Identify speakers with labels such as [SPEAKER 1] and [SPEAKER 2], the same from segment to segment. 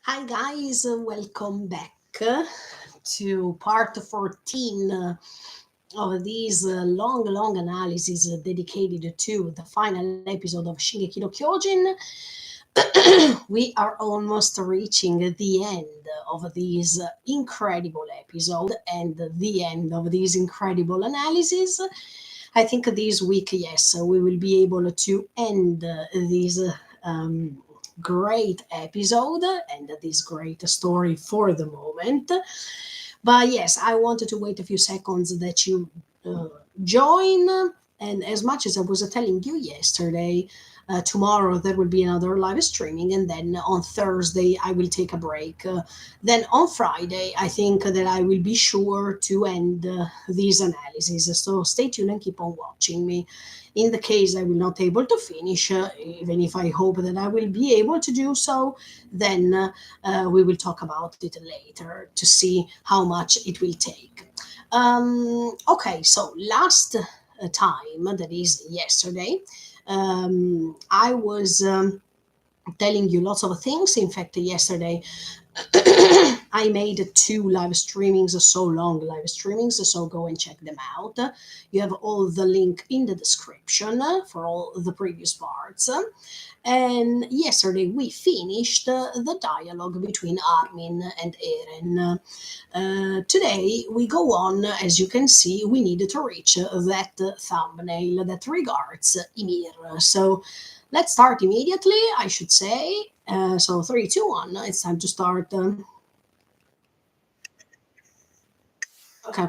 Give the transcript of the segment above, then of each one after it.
[SPEAKER 1] Hi guys, welcome back to part 14 of these long analyses dedicated to the final episode of Shingeki no Kyojin. We are almost reaching the end of this incredible episode and the end of this incredible analysis. I think this week, yes, we will be able to end this great episode and this great story for the moment. But yes, I wanted to wait a few seconds that you uh, join. And as much as I was telling you yesterday, tomorrow there will be another live streaming, and then on Thursday I will take a break. Then on Friday, I think that I will be sure to end these analyses. So stay tuned and keep on watching me. In the case I will not able to finish, even if I hope that I will be able to do so, then we will talk about it later to see how much it will take. Okay, so last time, that is yesterday, I was telling you lots of things. In fact, yesterday I made two live streamings, so long live streamings, so go and check them out. You have all the link in the description for all the previous parts. And yesterday we finished the dialogue between Armin and Eren. Today we go on, as you can see, we need to reach that thumbnail that regards Ymir. So let's start immediately, I should say. So three, two, one. It's time to start. Okay.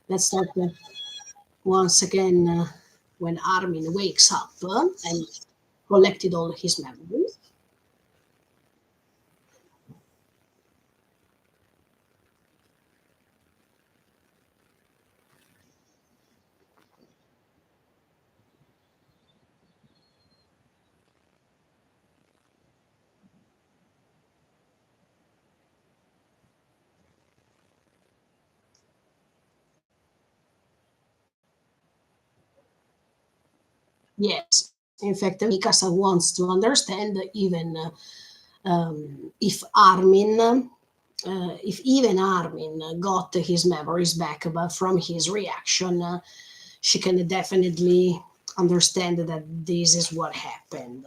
[SPEAKER 1] Let's start once again when Armin wakes up and collected all his memories. Yes, in fact, Mikasa wants to understand even if if even Armin got his memories back, but from his reaction, she can definitely understand that this is what happened.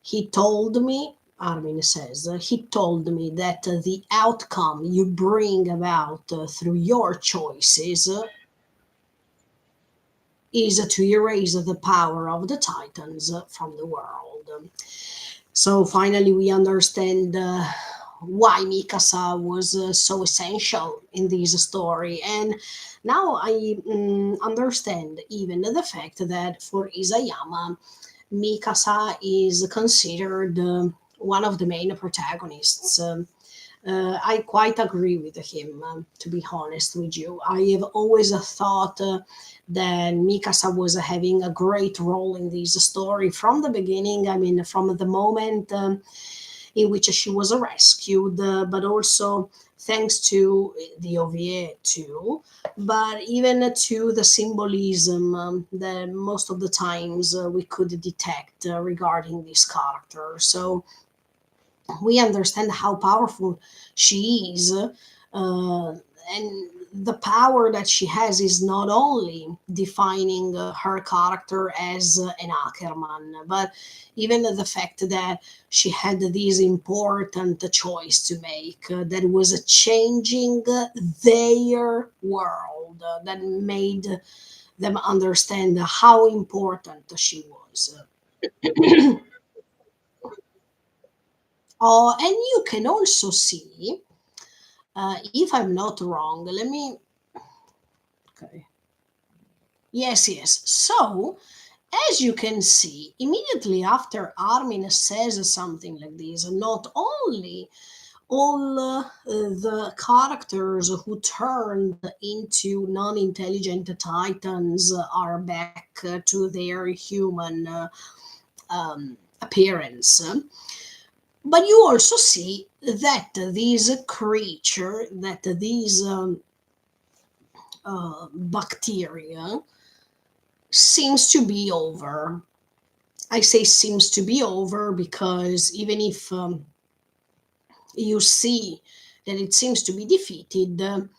[SPEAKER 1] He told me, Armin says, he told me that the outcome you bring about through your choices is to erase the power of the Titans from the world. So finally, we understand why Mikasa was so essential in this story. And now I understand even the fact that for Isayama, Mikasa is considered one of the main protagonists. I quite agree with him, to be honest with you. I have always thought that Mikasa was having a great role in this story from the beginning. I mean, from the moment in which she was rescued, but also thanks to the OVA too, but even to the symbolism that most of the times we could detect regarding this character. So we understand how powerful she is, and the power that she has is not only defining her character as an Ackerman, but even the fact that she had this important choice to make that was changing their world, that made them understand how important she was. And you can also see, if I'm not wrong, let me. Okay. Yes, yes. So, as you can see, immediately after Armin says something like this, not only all the characters who turned into non intelligent titans are back to their human appearance, but you also see that these creature, that these bacteria seems to be over. I say seems to be over because even if you see that it seems to be defeated,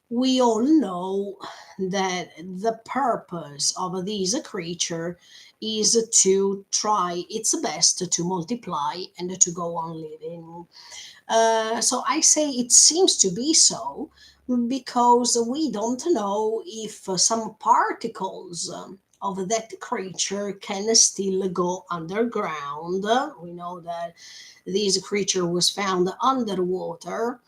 [SPEAKER 1] we all know that the purpose of this creature is to try its best to multiply and to go on living. So I say it seems to be so because we don't know if some particles of that creature can still go underground. We know that this creature was found underwater,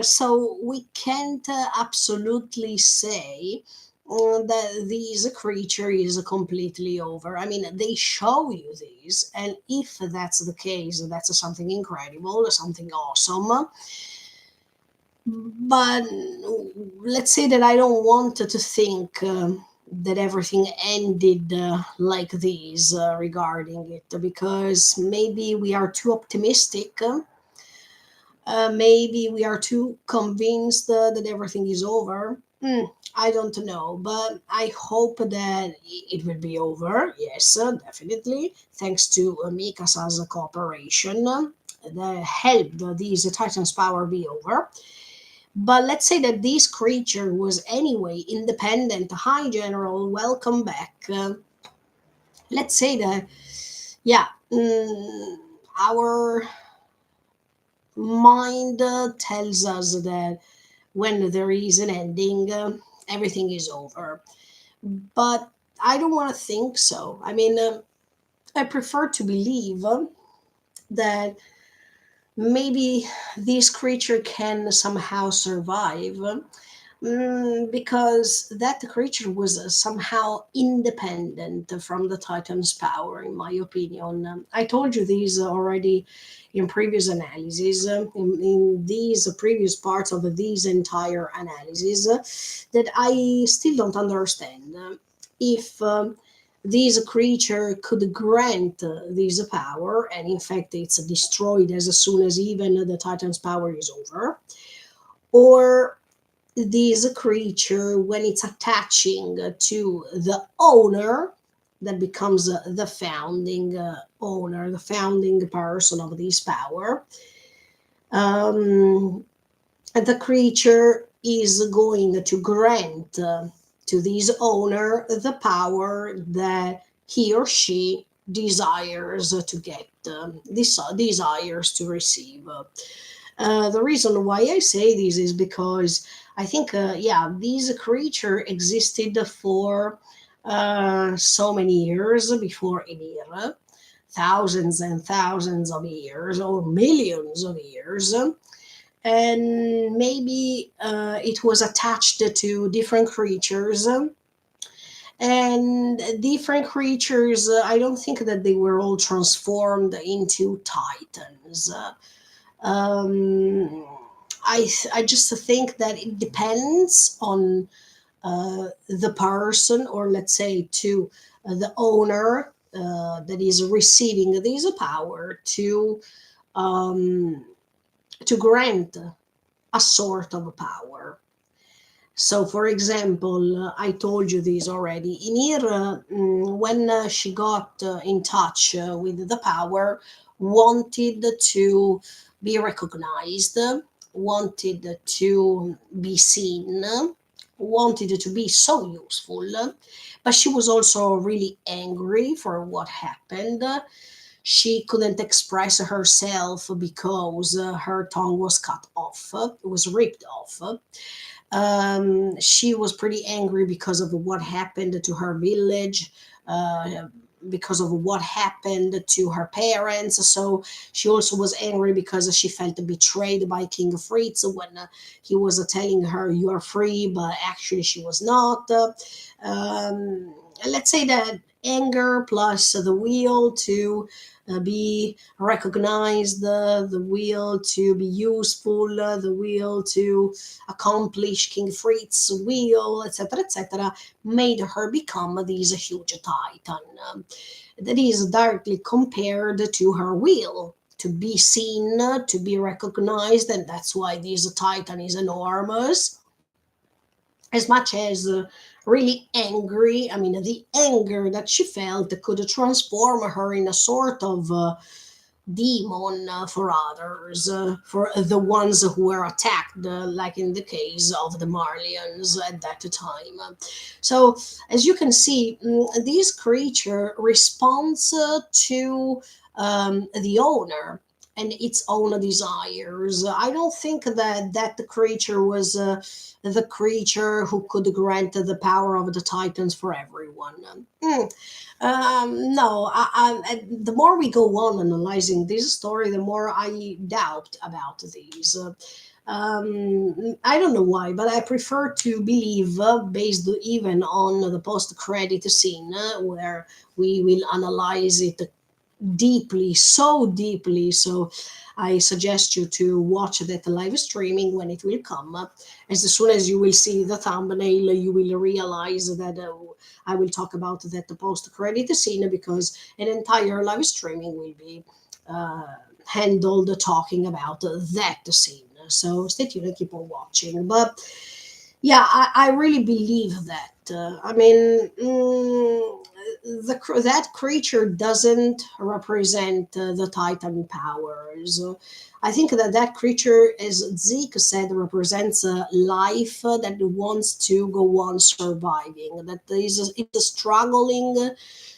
[SPEAKER 1] so we can't absolutely say that this creature is completely over. I mean, they show you this, and if that's the case, that's something incredible, something awesome. But let's say that I don't want to think that everything ended like this regarding it, because maybe we are too optimistic. Maybe we are too convinced that everything is over. I don't know, but I hope that it will be over. Yes, definitely. Thanks to Mikasa's cooperation that helped these Titans' power be over. But let's say that this creature was anyway independent. Hi, General. Welcome back. Let's say that, yeah, our mind tells us that when there is an ending, everything is over. But I don't want to think so. I mean, I prefer to believe that maybe this creature can somehow survive, because that creature was somehow independent from the Titan's power, in my opinion. I told you these already in previous analyses, in these previous parts of these entire analyses, that I still don't understand if. This creature could grant this power, and in fact, it's destroyed as soon as even the Titan's power is over, or this creature, when it's attaching to the owner, that becomes the founding owner, the founding person of this power. Um, the creature is going to grant to this owner the power that he or she desires to get, desires to receive. The reason why I say this is because I think, yeah, this creature existed for so many years before Ymir, thousands and thousands of years, or millions of years. And maybe it was attached to different creatures. And different creatures, I don't think that they were all transformed into titans. Um, I just think that it depends on the person, or let's say to the owner that is receiving this power um, to grant a sort of power. So, for example, I told you this already. Ymir, when she got in touch with the power, wanted to be recognized, wanted to be seen, wanted to be so useful, but she was also really angry for what happened. She couldn't express herself because her tongue was cut off, it was ripped off. She was pretty angry because of what happened to her village, because of what happened to her parents. So she also was angry because she felt betrayed by King Fritz when he was telling her, "You are free," but actually she was not. Let's say that anger plus the will to be recognized, the will to be useful, the will to accomplish King Fritz's will, etc., etc., made her become this huge titan. That is directly compared to her will to be seen, to be recognized, and that's why this titan is enormous. as much as really angry. I mean, the anger that she felt could transform her in a sort of demon for others, for the ones who were attacked, like in the case of the Marlians at that time. So, as you can see, this creature responds to the owner and its own desires. I don't think that the creature was the creature who could grant the power of the Titans for everyone. No, the more we go on analyzing this story, the more I doubt about these. I don't know why, but I prefer to believe, based even on the post-credit scene, where we will analyze it deeply, so deeply. So I suggest you to watch that live streaming when it will come up. As soon as you will see the thumbnail, you will realize that I will talk about that post credit scene, because an entire live streaming will be uh, handled talking about that scene. So stay tuned and keep on watching. But yeah, I really believe that. I mean, that creature doesn't represent the Titan powers. I think that that creature, as Zeke said, represents a life that wants to go on surviving. That is, it's struggling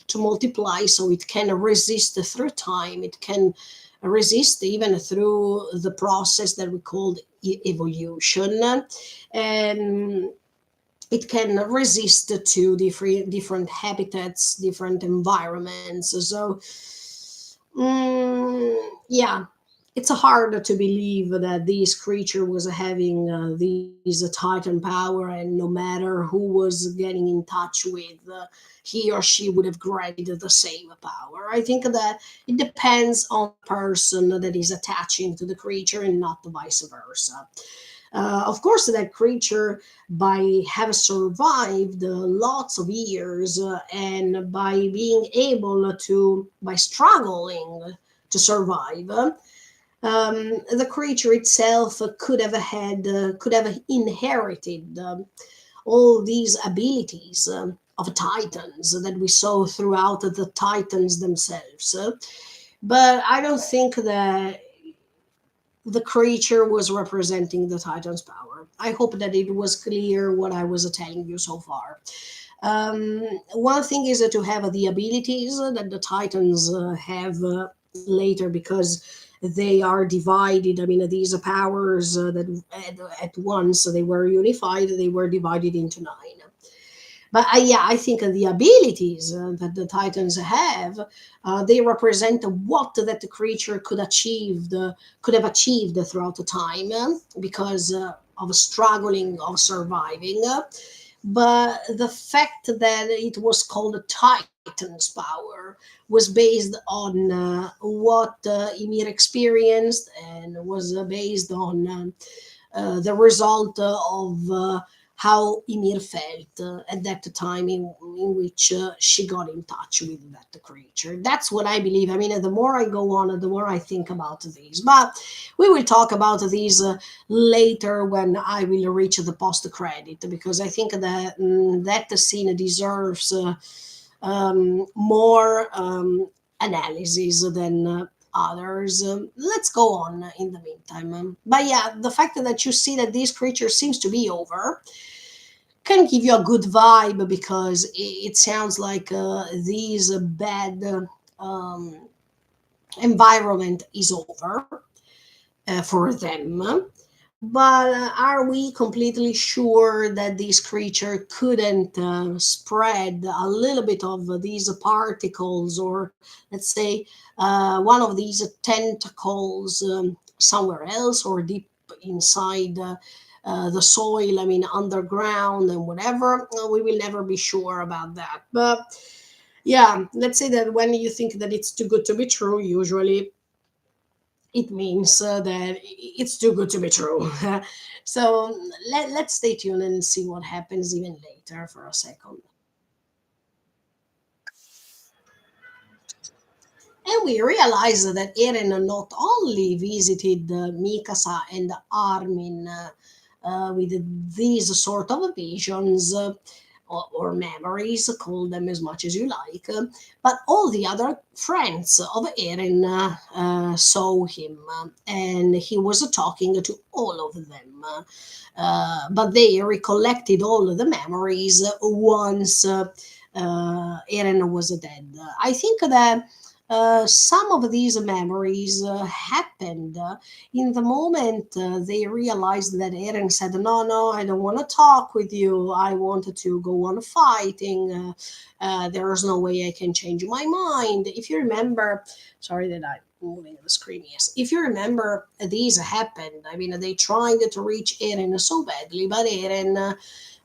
[SPEAKER 1] to multiply, so it can resist through time. It can resist even through the process that we call evolution, and it can resist to different habitats, different environments. So yeah, it's hard to believe that this creature was having these titan power, and no matter who was getting in touch with, he or she would have granted the same power. I think that it depends on the person that is attaching to the creature and not the vice versa. Of course, that creature, by have survived lots of years, and by being able to, by struggling to survive, the creature itself could have inherited all these abilities of titans that we saw throughout the titans themselves. But I don't think that the creature was representing the Titan's power. I hope that it was clear what I was telling you so far. One thing is to have the abilities that the Titans have later, because they are divided. I mean, these powers that at once they were unified, they were divided into nine. But yeah, I think the abilities that the Titans have, they represent what that the creature could have achieved throughout the time, because of struggling, of surviving. But the fact that it was called a Titan's power was based on what Ymir experienced, and was based on the result of how Ymir felt at that time in which she got in touch with that creature. That's what I believe. I mean, the more I go on, the more I think about these. But we will talk about these later when I will reach the post credit, because I think that that scene deserves more analysis than others. Let's go on in the meantime. But yeah, the fact that you see that this creature seems to be over can give you a good vibe, because it sounds like this bad environment is over for them. But are we completely sure that this creature couldn't spread a little bit of these particles, or let's say one of these tentacles, somewhere else, or deep inside the soil, I mean, underground and whatever? We will never be sure about that. But yeah, let's say that when you think that it's too good to be true, usually it means that it's too good to be true. So let's stay tuned and see what happens even later for a second. And we realize that Eren not only visited Mikasa and Armin with these sort of visions. Or memories, call them as much as you like. But all the other friends of Eren saw him, and he was talking to all of them. But they recollected all the memories once Eren was dead. I think that some of these memories happened in the moment they realized that Eren said, "No, no, I don't want to talk with you. I wanted to go on fighting. There's no way I can change my mind." If you remember, sorry that I'm moving the screen. Yes, if you remember, these happened. I mean, they tried to reach Eren so badly, but Eren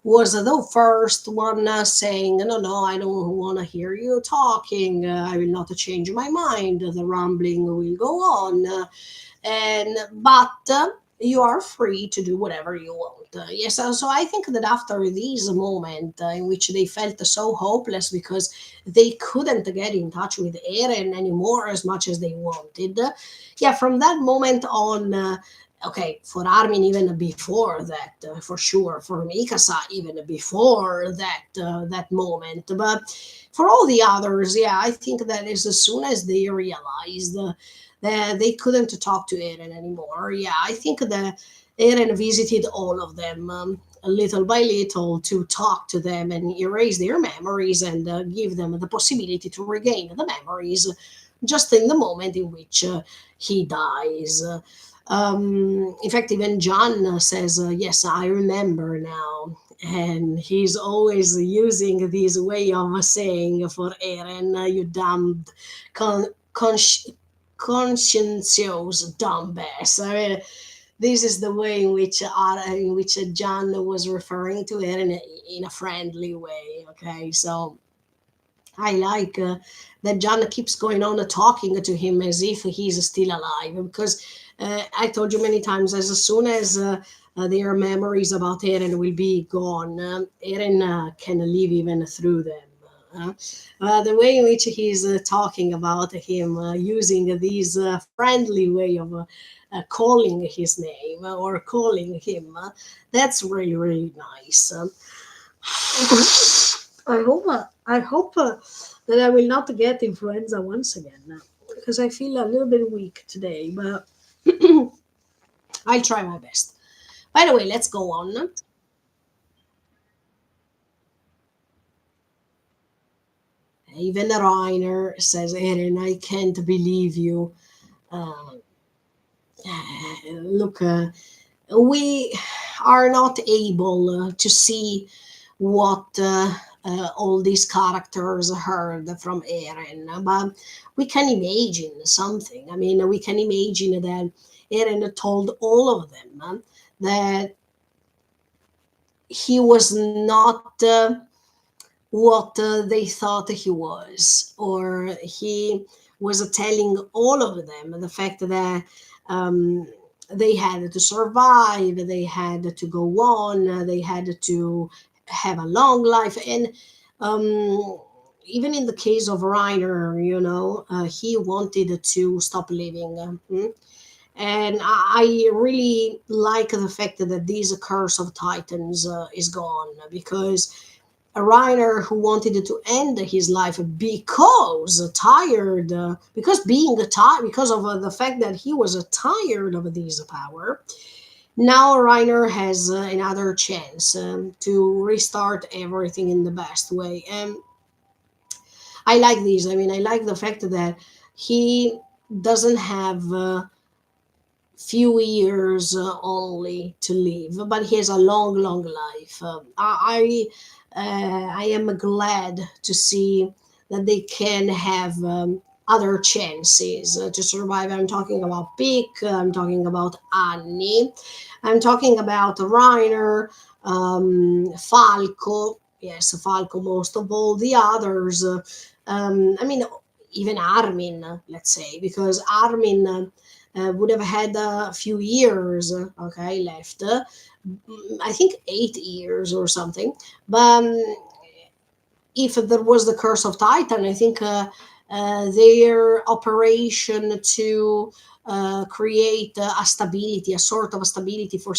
[SPEAKER 1] was the first one saying, "No, no, I don't want to hear you talking. I will not change my mind. The rambling will go on." And but you are free to do whatever you want. Yes, so I think that after this moment in which they felt so hopeless because they couldn't get in touch with Eren anymore as much as they wanted, yeah, from that moment on. Okay, for Armin, even before that, for sure. For Mikasa, even before that moment. But for all the others, yeah, I think that is as soon as they realized that they couldn't talk to Eren anymore. Yeah, I think that Eren visited all of them little by little to talk to them and erase their memories and give them the possibility to regain the memories just in the moment in which he dies. In fact, even John says, "Yes, I remember now." And he's always using this way of saying for Eren, "You damned con- consci- conscientious dumbass." I mean, this is the way in which John was referring to Eren in a friendly way. Okay, so I like that John keeps going on talking to him as if he's still alive. Because I told you many times, as soon as their memories about Eren will be gone, Eren can live even through them. The way in which he's talking about him, using this friendly way of calling his name or calling him, that's really, really nice. I hope that I will not get influenza once again because I feel a little bit weak today, but I'll try my best. By the way, let's go on. Even Reiner says, "Eren, I can't believe you." Uh, Look, we are not able to see what all these characters heard from Eren, but we can imagine something. I mean, we can imagine that Eren told all of them that he was not what they thought he was, or he was telling all of them the fact that um, they had to survive, they had to go on, they had to have a long life. And um, even in the case of Reiner, he wanted to stop living. And I really like the fact that this curse of Titans is gone, because a Reiner who wanted to end his life because tired, because being tired, because of the fact that he was tired of this power. Now Reiner has another chance to restart everything in the best way, and I like this. I mean, I like the fact that he doesn't have few years only to live, but he has a long, long life. I am glad to see that they can have other chances to survive. I'm talking about Pick, I'm talking about Annie, I'm talking about Reiner, Falco. Yes, Falco most of all the others. I mean, even Armin, let's say, because Armin would have had a few years, okay, left. I think 8 years or something. But if there was the curse of Titan, I think their operation to create a stability, a sort of a stability for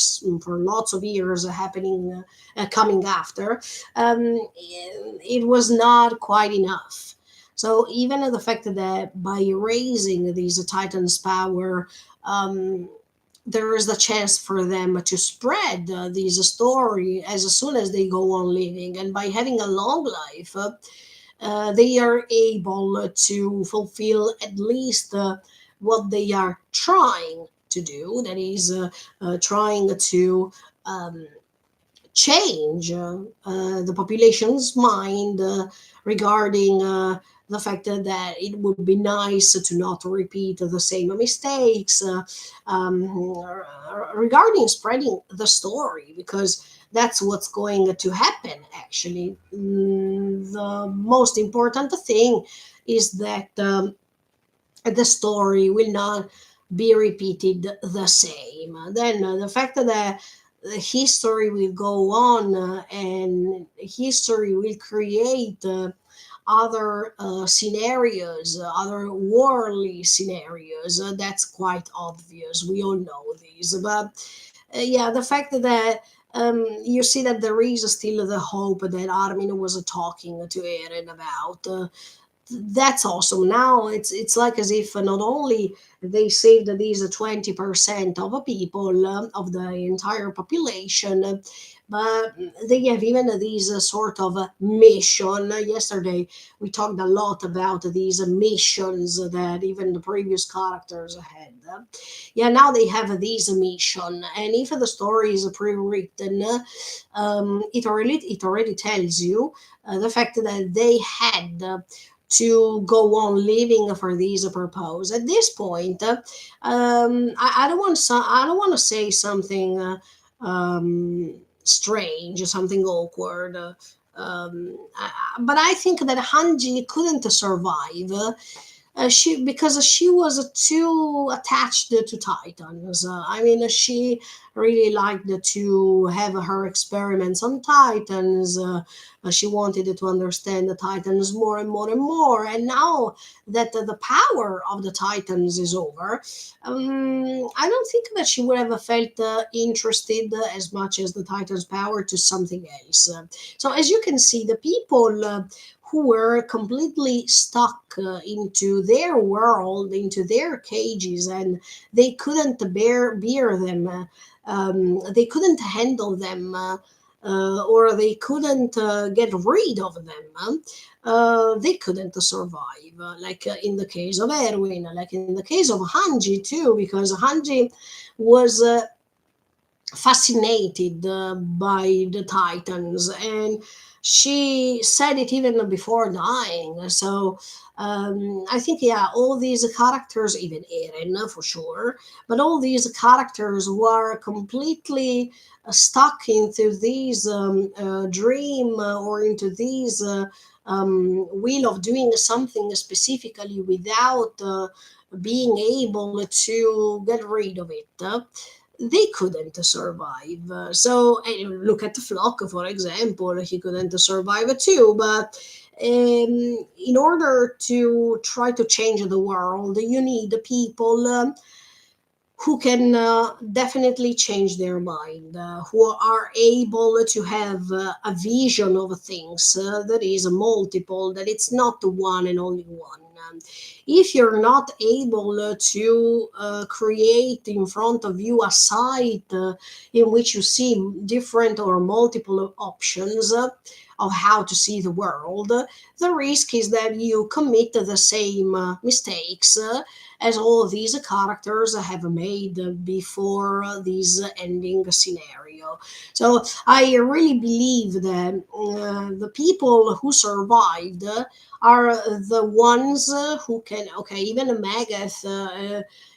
[SPEAKER 1] lots of years happening, coming after, it was not quite enough. So even the fact that by raising these titans' power, um, there is the chance for them to spread this story as soon as they go on living, and by having a long life, they are able to fulfill at least what they are trying to do. That is, trying to um, change the population's mind regarding the fact that it would be nice to not repeat the same mistakes, regarding spreading the story, because that's what's going to happen actually. The most important thing is that the story will not be repeated the same. Then the fact that the history will go on, and history will create other scenarios, other worldly scenarios. That's quite obvious. We all know these. But yeah, the fact that you see that there is still the hope that Armin was talking to Eren about. That's awesome. Now it's like as if not only they saved these 20% of people, of the entire population, but they have even these sort of mission. Yesterday we talked a lot about these missions that even the previous characters had. Yeah, now they have these mission, and if the story is pre-written, it already tells you the fact that they had to go on living for these purpose. At this point, I don't want I don't want to say something strange, something awkward. But I think that Hanji couldn't survive, she because she was too attached to Titans. I mean, she really liked to have her experiments on Titans. She wanted to understand the Titans more and more and more. And now that the power of the Titans is over, I don't think that she would have felt interested as much as the Titans' power to something else. So, as you can see, the people who were completely stuck into their world, into their cages, and they couldn't bear them. They couldn't handle them, or they couldn't get rid of them. They couldn't survive, like in the case of Erwin, like in the case of Hanji too, because Hanji was fascinated by the Titans, and she said it even before dying. So I think, yeah, all these characters, even Eren for sure, but all these characters who are completely stuck into these dream, or into these will of doing something specifically without being able to get rid of it. They couldn't survive. So look at the Flock, for example. He couldn't survive too. But in order to try to change the world, you need people who can definitely change their mind, who are able to have a vision of things that is multiple, that it's not the one and only one. If you're not able to create in front of you a site in which you see different or multiple options of how to see the world, the risk is that you commit the same mistakes as all of these characters have made before this ending scenario. So I really believe that the people who survived are the ones who can, okay, even a Magath.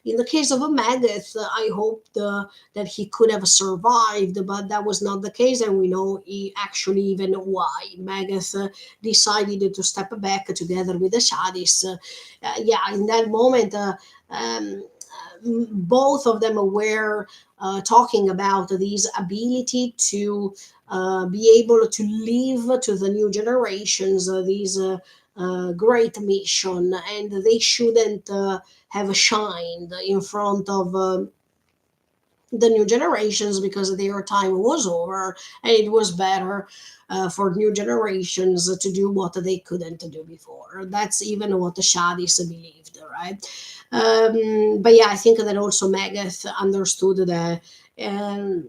[SPEAKER 1] In the case of a Magath, I hoped that he could have survived, but that was not the case, and we know actually even why. Magath decided to step back together with the Shadis. Yeah, in that moment, both of them were talking about this ability to be able to live to the new generations, these great mission, and they shouldn't have shined in front of the new generations because their time was over, and it was better for new generations to do what they couldn't do before. That's even what the Shadis believed, right? But yeah, I think that also Megadeth understood that, and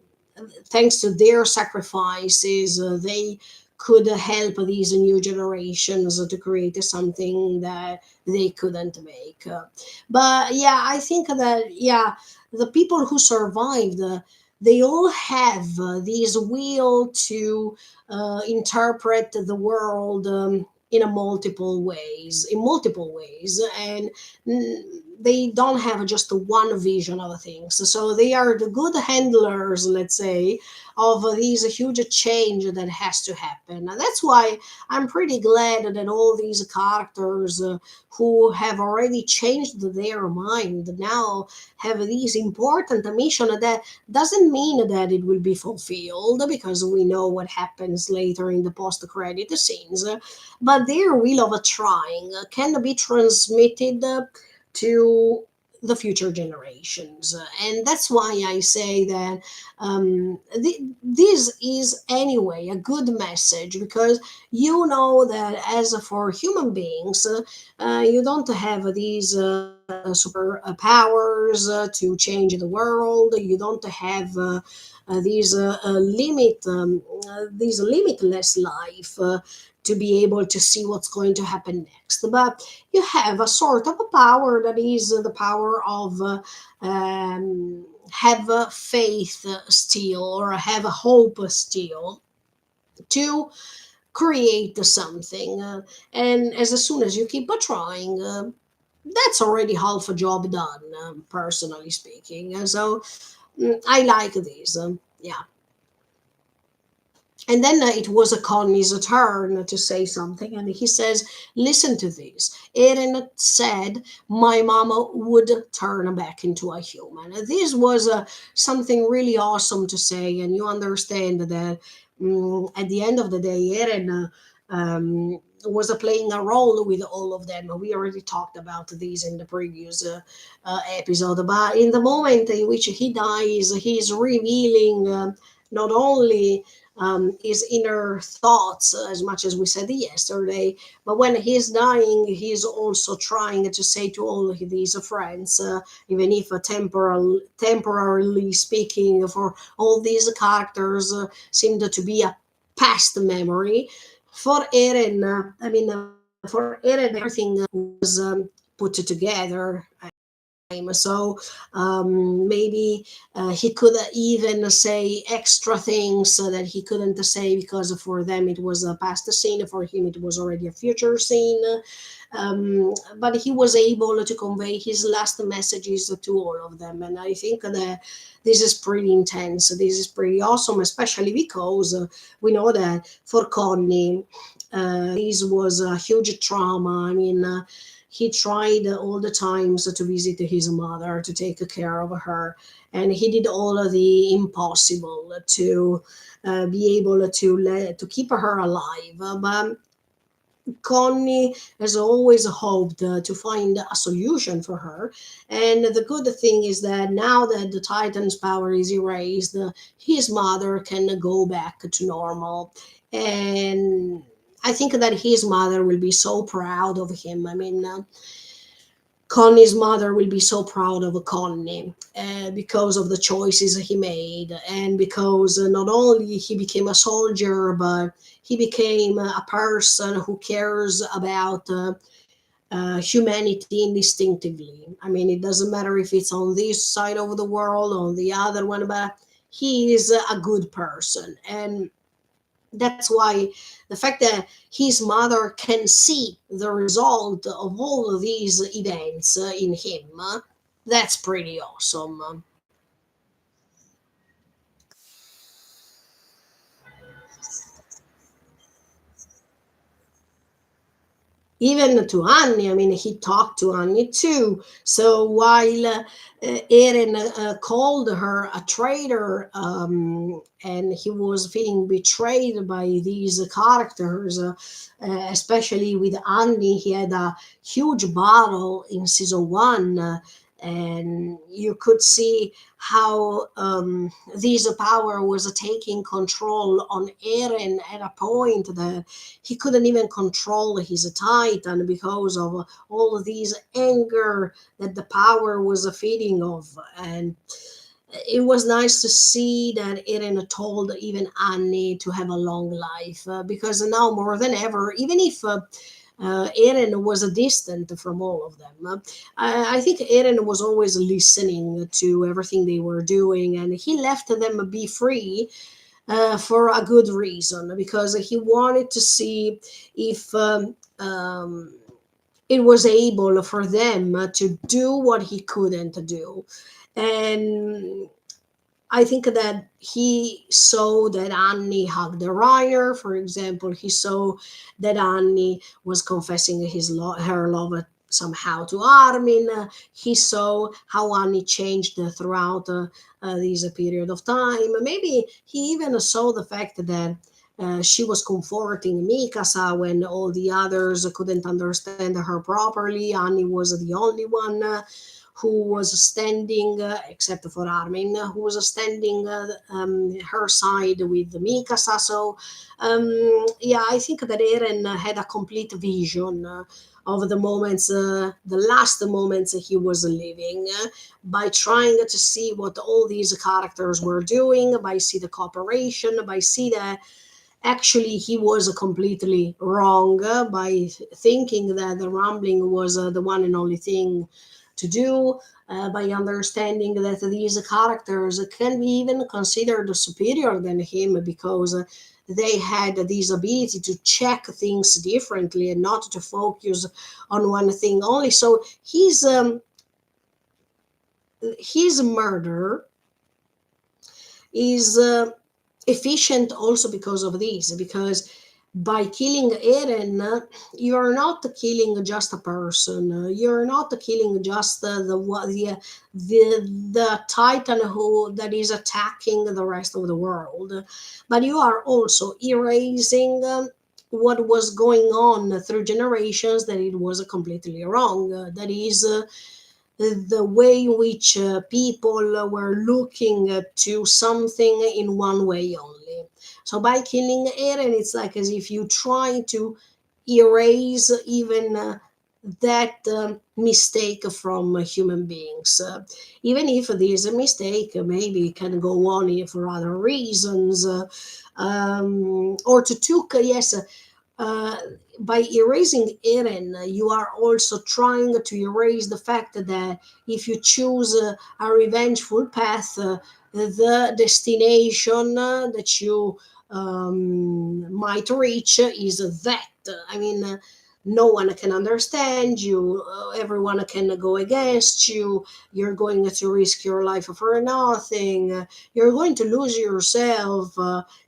[SPEAKER 1] thanks to their sacrifices, they could help these new generations to create something that they couldn't make. But yeah, I think that, yeah, the people who survived, they all have this will to interpret the world in a multiple ways, and they don't have just one vision of things. So they are the good handlers, let's say, of this huge change that has to happen. And that's why I'm pretty glad that all these characters who have already changed their mind now have this important mission that doesn't mean that it will be fulfilled, because we know what happens later in the post credit scenes, but their will of trying can be transmitted to the future generations. And that's why I say that this is anyway a good message, because you know that as for human beings, you don't have these super powers to change the world. You don't have these limitless life to be able to see what's going to happen next. But you have a sort of a power that is the power of have a faith still, or have a hope still, to create something. And as soon as you keep trying, that's already half a job done, personally speaking. And so I like this. Yeah. And then it was a Connie's turn to say something, and he says, "Listen to this. Eren said my mama would turn back into a human." This was something really awesome to say, and you understand that at the end of the day, Eren was playing a role with all of them. We already talked about these in the previous episode, but in the moment in which he dies, he's revealing not only his inner thoughts, as much as we said yesterday, but when he's dying, he's also trying to say to all of these friends, even if temporarily speaking, for all these characters seemed to be a past memory. For Eren, for Eren, everything was put together. So maybe he could even say extra things that he couldn't say, because for them it was a past scene, for him it was already a future scene. But he was able to convey his last messages to all of them, and I think that this is pretty intense. This is pretty awesome, especially because we know that for Connie, this was a huge trauma. He tried all the times to visit his mother, to take care of her, and he did all of the impossible to be able to keep her alive. But Connie has always hoped to find a solution for her. And the good thing is that now that the Titan's power is erased, his mother can go back to normal. And I think that his mother will be so proud of him. Connie's mother will be so proud of Connie because of the choices he made, and because not only he became a soldier, but he became a person who cares about humanity instinctively. It doesn't matter if it's on this side of the world, on the other one, but he is a good person. And that's why the fact that his mother can see the result of all of these events in him, that's pretty awesome. even to Annie. I mean, he talked to Annie too. So while Eren called her a traitor, and he was feeling betrayed by these characters, especially with Annie, he had a huge battle in season one. And you could see how this power was taking control on Eren at a point that he couldn't even control his Titan because of all of this anger that the power was feeding of. And it was nice to see that Eren told even Annie to have a long life, because now more than ever, even if Eren was distant from all of them, I think Eren was always listening to everything they were doing, and he left them be free for a good reason, because he wanted to see if it was able for them to do what he couldn't do. And I think that he saw that Annie hugged Reiner, for example. He saw that Annie was confessing her love somehow to Armin. He saw how Annie changed throughout this period of time. Maybe he even saw the fact that she was comforting Mikasa when all the others couldn't understand her properly. Annie was the only one who was standing, except for Armin, who was standing her side with Mikasa. So, yeah, I think that Eren had a complete vision of the moments, the last moments he was living, by trying to see what all these characters were doing, by see the cooperation, by see that actually he was completely wrong, by thinking that the rambling was the one and only thing to do, by understanding that these characters can be even considered superior than him, because they had this ability to check things differently and not to focus on one thing only. So his murder is efficient also because of this, because by killing Eren, you're not killing just a person. You're not killing just the Titan who that is attacking the rest of the world, but you are also erasing what was going on through generations, that it was completely wrong. That is the way in which people were looking to something in one way only. So by killing Eren, it's like as if you try to erase even that mistake from human beings. Even if this mistake maybe can go on for other reasons, or to took, yes, uh, by erasing Eren, you are also trying to erase the fact that if you choose a revengeful path, the destination that you might reach is that. I mean, no one can understand you, everyone can go against you, you're going to risk your life for nothing, you're going to lose yourself,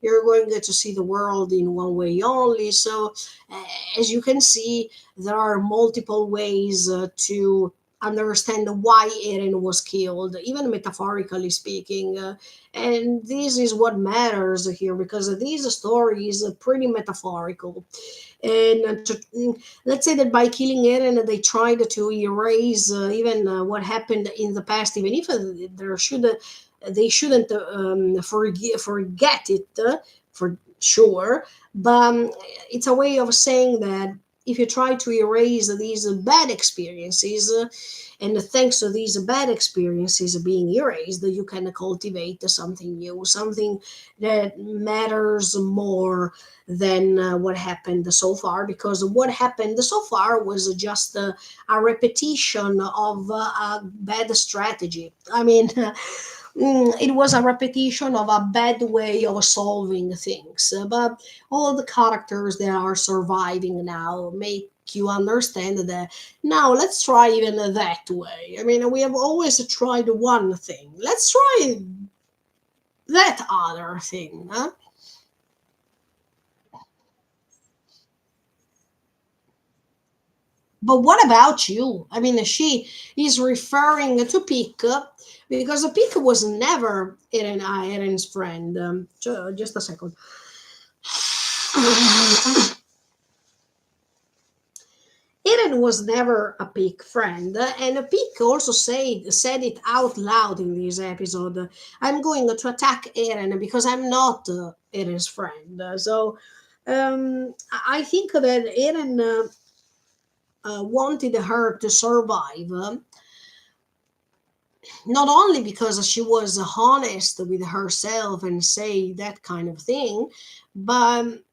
[SPEAKER 1] you're going to see the world in one way only. So, as you can see, there are multiple ways to understand why Eren was killed, even metaphorically speaking. And this is what matters here, because this story is pretty metaphorical. And let's say that by killing Eren, they tried to erase even what happened in the past, even if there should they shouldn't forget it for sure. But it's a way of saying that if you try to erase these bad experiences, and thanks to these bad experiences being erased, you can cultivate something new, something that matters more than what happened so far, because what happened so far was just a repetition of a bad strategy. I mean, it was a repetition of a bad way of solving things. But all the characters that are surviving now make you understand that now let's try even that way. I mean, we have always tried one thing. Let's try that other thing. Huh? But what about you? I mean, she is referring to Pick because Pick was never Eren's friend. Just a second. Eren was never a Pig friend, and Pig also said it out loud in this episode. I'm going to attack Eren because I'm not Eren's friend. I think that Eren wanted her to survive, not only because she was honest with herself and say that kind of thing, but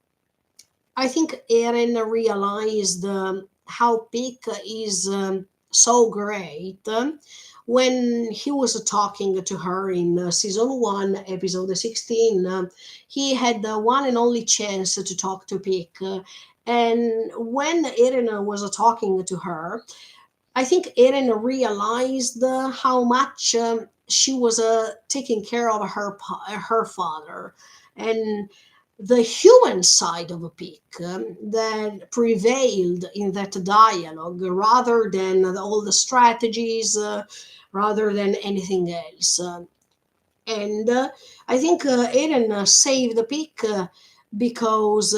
[SPEAKER 1] I think Eren realized how Pick is so great when he was talking to her in season 1, episode 16. He had the one and only chance to talk to Pick. And when Eren was talking to her, I think Eren realized how much she was taking care of her father, and the human side of a Pig that prevailed in that dialogue rather than all the strategies, rather than anything else. And I think Eren saved the Pig because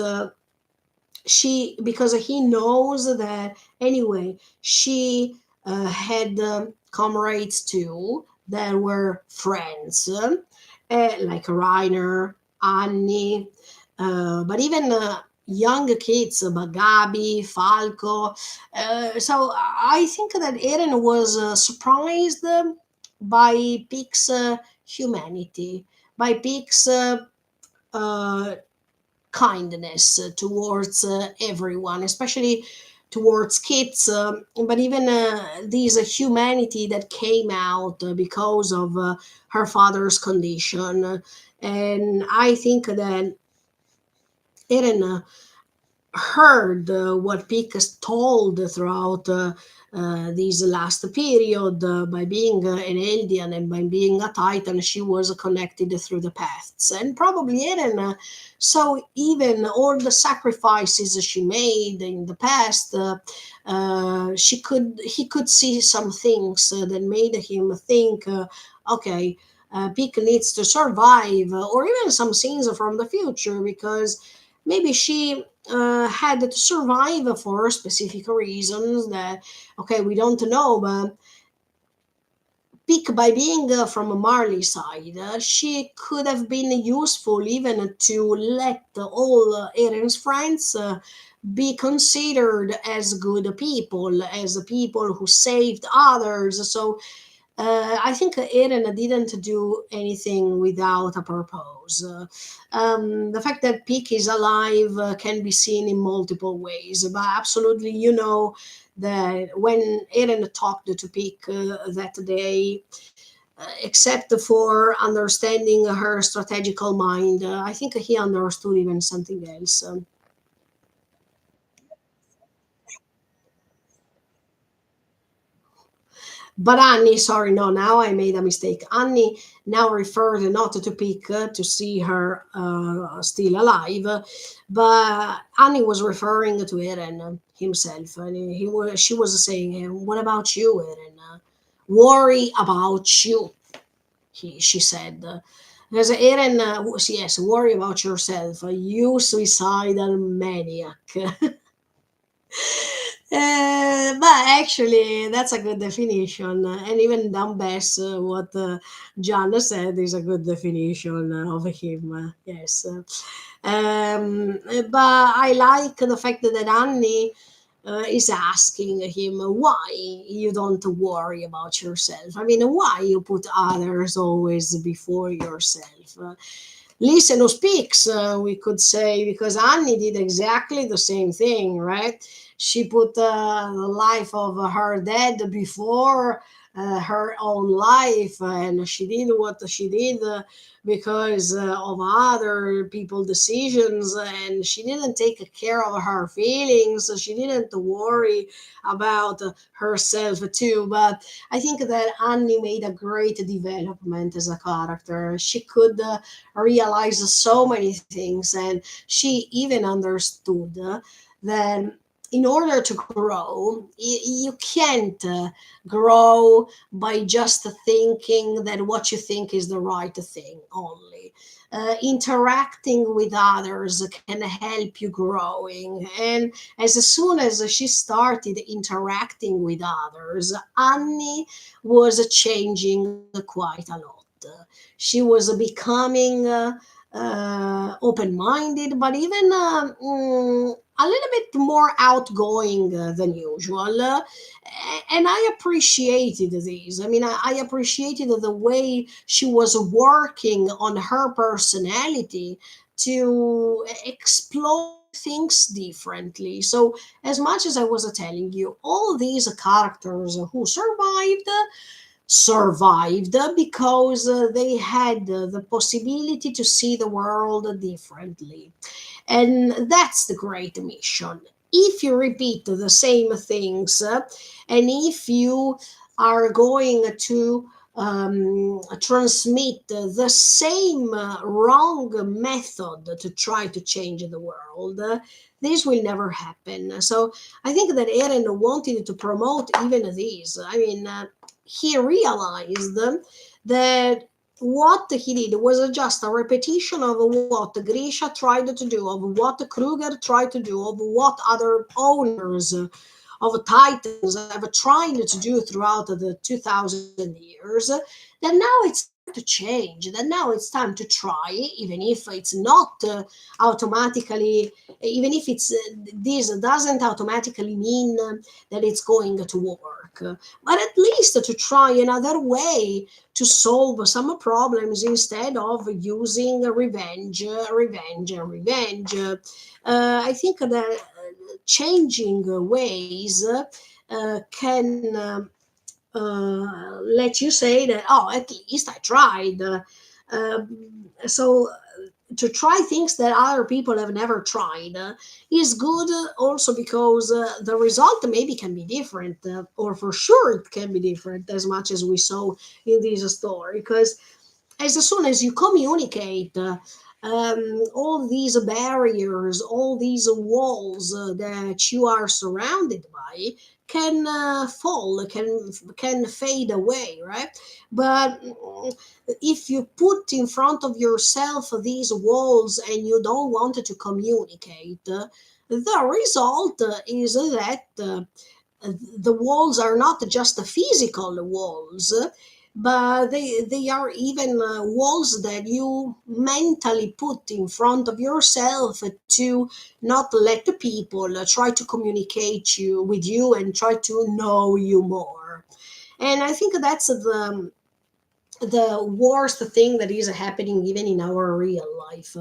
[SPEAKER 1] because he knows that anyway she had comrades too that were friends, like Reiner, Annie, but even young kids, Gabi, Falco. So I think that Eren was surprised by Pig's humanity, by Pig's uh, kindness towards everyone, especially towards kids, but even this humanity that came out because of her father's condition. And I think that Eren heard what Picas told throughout this last period. By being an Eldian and by being a Titan, she was connected through the paths. And probably Eren saw even all the sacrifices she made in the past. He could see some things that made him think, okay, Pick needs to survive, or even some scenes from the future, because maybe she had to survive for specific reasons that, okay, we don't know. But Pick, by being from Marley's side, she could have been useful even to let all Eren's friends be considered as good people, as people who saved others. So I think Eren didn't do anything without a purpose. The fact that Peak is alive can be seen in multiple ways, but absolutely, you know, that when Eren talked to Peak that day, except for understanding her strategical mind, I think he understood even something else. But Annie, sorry, no, now I made a mistake. Annie now referred not to Pick to see her still alive, but Annie was referring to Eren himself, and she was saying, "What about you, Eren? Worry about you," she said. Because Eren, yes, worry about yourself. You suicidal maniac. But actually, that's a good definition. And even down Bass, what John said is a good definition of him. Yes. But I like the fact that Annie is asking him why you don't worry about yourself. I mean, why you put others always before yourself. Listen who speaks, we could say, because Annie did exactly the same thing, right? She put the life of her dad before her own life, and she did what she did because of other people' decisions, and she didn't take care of her feelings. So she didn't worry about herself too. But I think that Annie made a great development as a character. She could realize so many things, and she even understood that in order to grow, you can't grow by just thinking that what you think is the right thing only. Interacting with others can help you growing. And as soon as she started interacting with others, Annie was changing quite a lot. She was becoming open-minded, but even a little bit more outgoing than usual. And I appreciated this. I mean, I appreciated the way she was working on her personality to explore things differently. So, as much as I was telling you, all these characters who survived because they had the possibility to see the world differently. And that's the great mission. If you repeat the same things, and if you are going to transmit the same wrong method to try to change the world, this will never happen. So I think that Eren wanted to promote even this. I mean, he realized that what he did was just a repetition of what Grisha tried to do, of what Kruger tried to do, of what other owners of Titans have tried to do throughout the 2000 years. That now it's time to change, that now it's time to try, even if it's not automatically, even if this doesn't automatically mean that it's going to work, but at least to try another way to solve some problems instead of using revenge, revenge, and revenge. I think that changing ways can let you say that, oh, at least I tried. So to try things that other people have never tried is good, also because the result maybe can be different, or for sure it can be different, as much as we saw in this story. Because as soon as you communicate, all these barriers, all these walls that you are surrounded by can fall, can fade away, right? But if you put in front of yourself these walls and you don't want to communicate, the result is that the walls are not just physical walls, but they are even walls that you mentally put in front of yourself to not let the people try to communicate with you and try to know you more. And I think that's the worst thing that is happening even in our real life.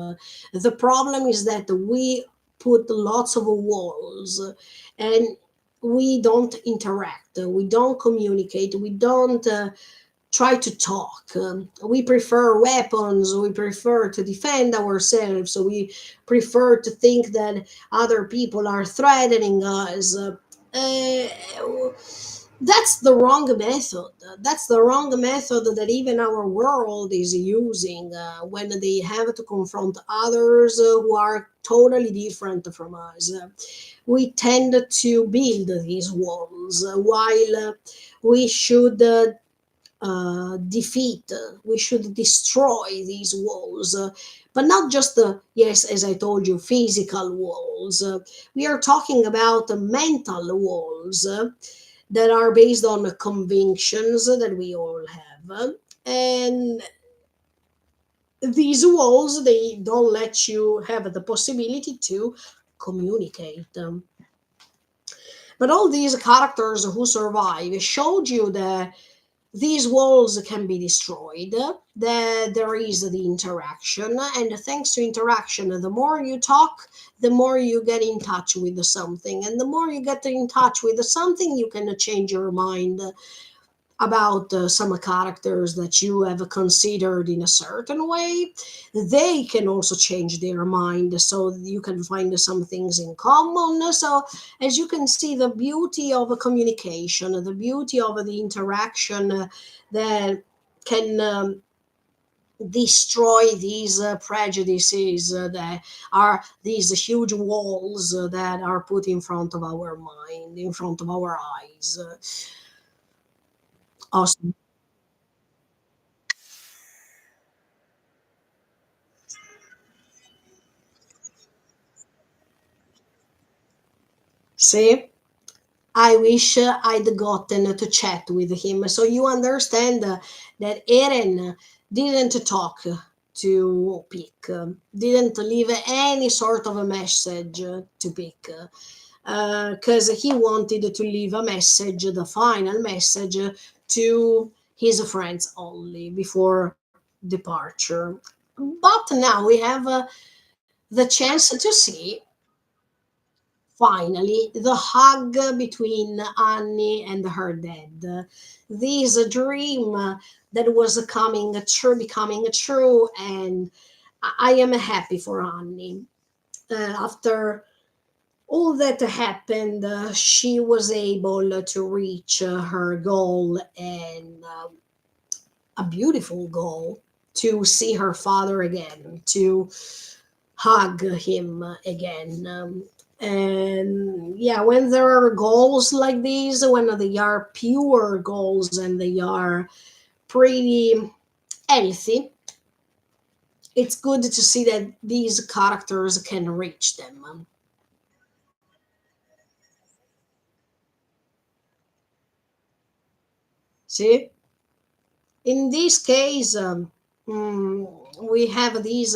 [SPEAKER 1] The problem is that we put lots of walls, and we don't interact, we don't communicate, we don't try to talk. We prefer weapons, we prefer to defend ourselves, so we prefer to think that other people are threatening us. That's the wrong method. That's the wrong method that even our world is using when they have to confront others who are totally different from us. We tend to build these walls while we should defeat, we should destroy these walls. But not just the, yes, as I told you, physical walls. We are talking about mental walls that are based on convictions that we all have. And these walls, they don't let you have the possibility to communicate. But all these characters who survive showed you that these walls can be destroyed, that there is the interaction, and thanks to interaction, the more you talk, the more you get in touch with something, and the more you get in touch with something, you can change your mind about some characters that you have considered in a certain way. They can also change their mind, so you can find some things in common. So as you can see, the beauty of a communication, the beauty of the interaction that can destroy these prejudices that are these huge walls that are put in front of our mind, in front of our eyes. Awesome. See, I wish I'd gotten to chat with him. So you understand that Eren didn't talk to Pick, didn't leave any sort of a message to Pick, because he wanted to leave a message, the final message, to his friends only before departure. But now we have the chance to see finally the hug between Annie and her dad. This dream that was coming true, becoming true, and I am happy for Annie. After all that happened, she was able to reach her goal, and a beautiful goal, to see her father again, to hug him again. And yeah, when there are goals like these, when they are pure goals and they are pretty healthy, it's good to see that these characters can reach them. See, in this case, we have these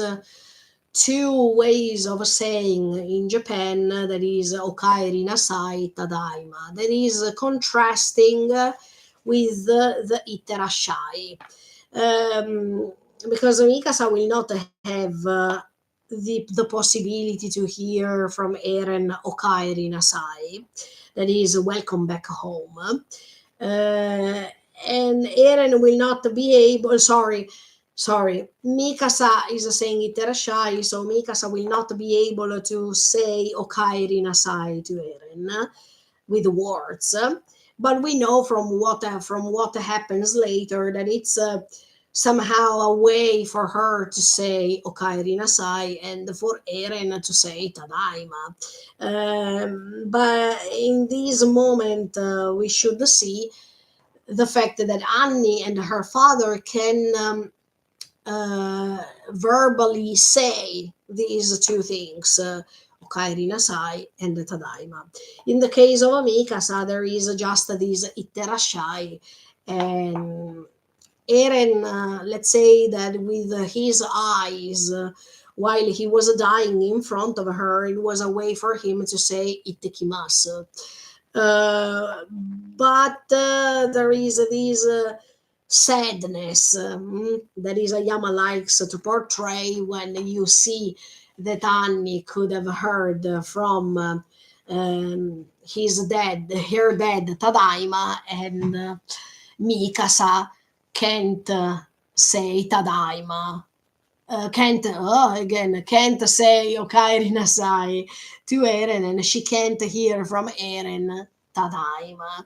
[SPEAKER 1] two ways of saying in Japan, that is Okaeri Nasai Tadaima, that is contrasting with the Iterashai. Um, because Mikasa will not have the possibility to hear from Eren Okaeri Nasai, that is welcome back home. Uh, and Eren will not be able, sorry, Mikasa is saying Iterashai, so Mikasa will not be able to say Okaeri Nasai to Eren with words. But we know from what happens later that it's somehow a way for her to say Okaeri Nasai and for Eren to say Tadaima. But in this moment, we should see the fact that Annie and her father can verbally say these two things, Okaeri Nasai and Tadaima. In the case of Mikasa, there is just this Itterashai, and Eren, let's say that with his eyes, while he was dying in front of her, it was a way for him to say Ittekimasu. But there is this sadness that Isayama likes to portray when you see that Annie could have heard from his dad, her dad, Tadaima, and Mikasa can't say Tadaima. Can't say Okaeri Nasai to Eren, and she can't hear from Eren Tadaima.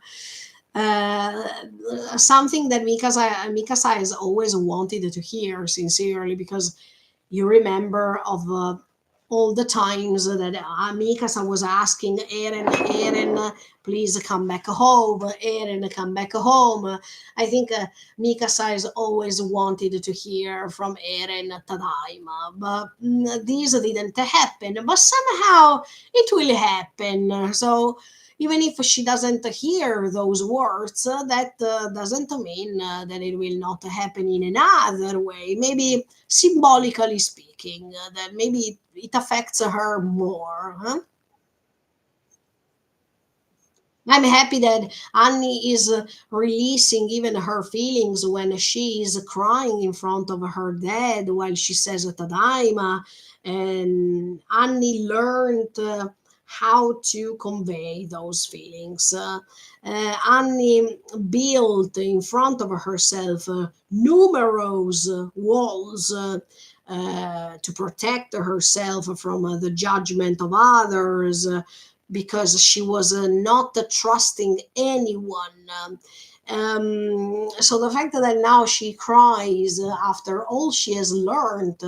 [SPEAKER 1] Something that Mikasa has always wanted to hear sincerely, because you remember of all the times that Mikasa was asking Eren, please come back home, Eren, come back home. I think Mikasa has always wanted to hear from Eren Tadaima, but this didn't happen. But somehow it will happen. So even if she doesn't hear those words, that doesn't mean that it will not happen in another way. Maybe symbolically speaking, that maybe it affects her more. Huh? I'm happy that Annie is releasing even her feelings when she is crying in front of her dad while she says Tadaima. And Annie learned how to convey those feelings. Annie built in front of herself numerous walls. To protect herself from the judgment of others, because she was not trusting anyone. So the fact that now she cries after all she has learned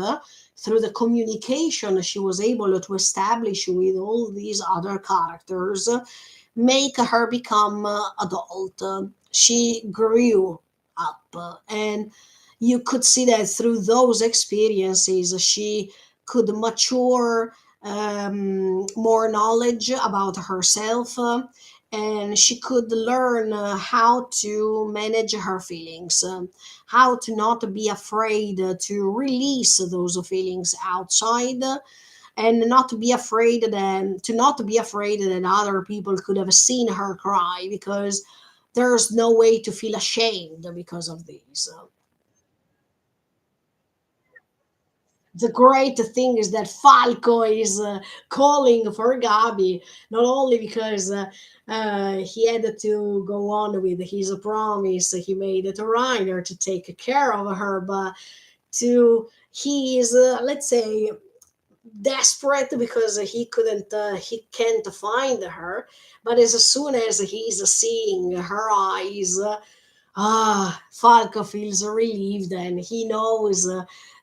[SPEAKER 1] through the communication she was able to establish with all these other characters make her become adult. She grew up, and you could see that through those experiences, she could mature, more knowledge about herself, and she could learn how to manage her feelings, how to not be afraid to release those feelings outside, and not be afraid that other people could have seen her cry, because there's no way to feel ashamed because of these. The great thing is that Falco is calling for Gabi, not only because he had to go on with his promise he made to Reiner to take care of her, but to he is, let's say, desperate because he can't find her. But as soon as he's seeing her eyes, Falco feels relieved, and he knows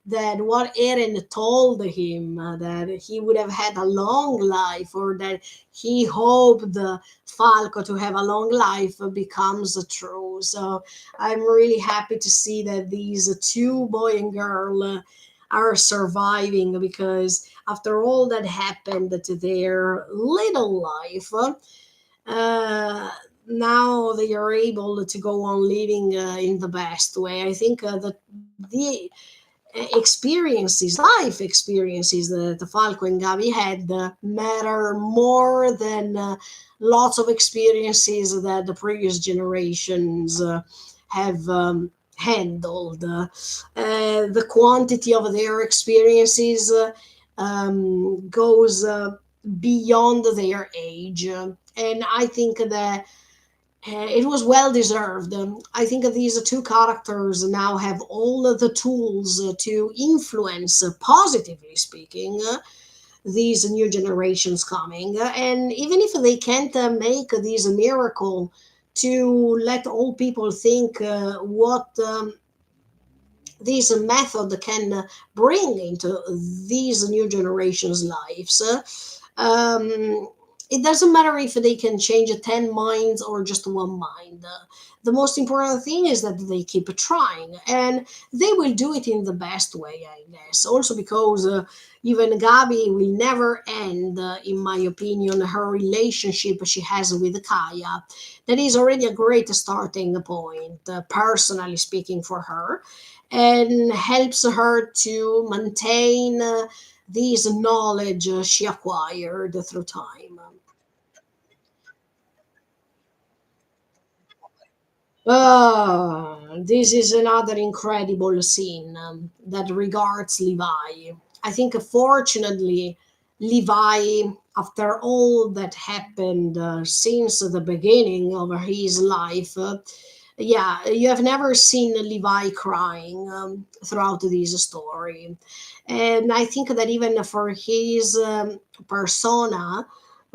[SPEAKER 1] that what Eren told him, that he would have had a long life, or that he hoped Falco to have a long life, becomes true. So I'm really happy to see that these two, boy and girl, are surviving, because after all that happened to their little life, uh, now they are able to go on living in the best way. I think that the life experiences that Falco and Gabi had, matter more than lots of experiences that the previous generations have handled. The quantity of their experiences goes beyond their age. And I think that it was well deserved. I think that these two characters now have all of the tools to influence, positively speaking, these new generations coming. And even if they can't make this miracle to let all people think what this method can bring into these new generations' lives, it doesn't matter if they can change 10 minds or just one mind. The most important thing is that they keep trying, and they will do it in the best way, I guess. Also, because even Gabi will never end, in my opinion, her relationship she has with Kaya. That is already a great starting point, personally speaking, for her, and helps her to maintain this knowledge she acquired through time. This is another incredible scene that regards Levi. I think, fortunately, Levi, after all that happened since the beginning of his life, yeah, you have never seen Levi crying throughout this story. And I think that even for his persona,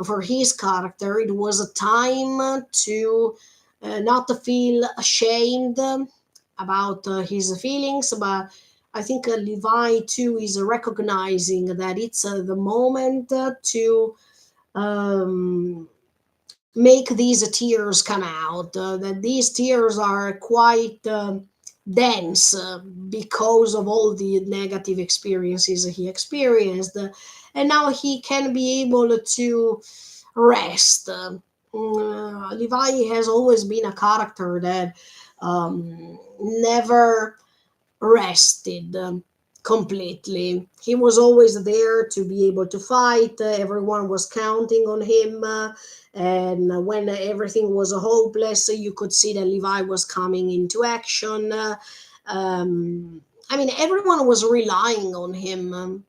[SPEAKER 1] for his character, it was a time to not to feel ashamed about his feelings, but I think Levi too is recognizing that it's the moment to um, make these tears come out, that these tears are quite dense because of all the negative experiences he experienced. And now he can be able to rest. Levi has always been a character that never rested completely. He was always there to be able to fight. Everyone was counting on him. And when everything was hopeless, you could see that Levi was coming into action. I mean, everyone was relying on him.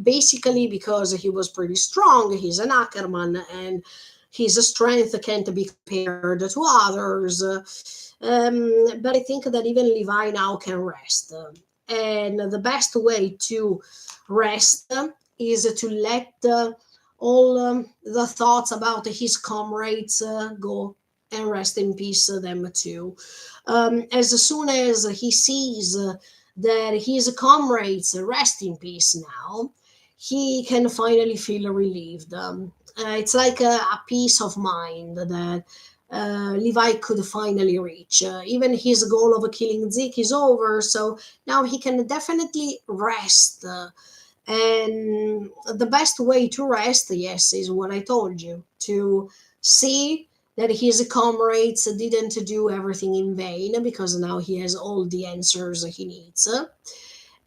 [SPEAKER 1] Basically because he was pretty strong. He's an Ackerman, and his strength can't be compared to others. But I think that even Levi now can rest. And the best way to rest is to let all the thoughts about his comrades go. and rest in peace them too. As soon as he sees that his comrades rest in peace now, he can finally feel relieved. It's like a peace of mind that Levi could finally reach. Even his goal of killing Zeke is over, so now he can definitely rest. And the best way to rest, yes, is what I told you, to see that his comrades didn't do everything in vain, because now he has all the answers he needs.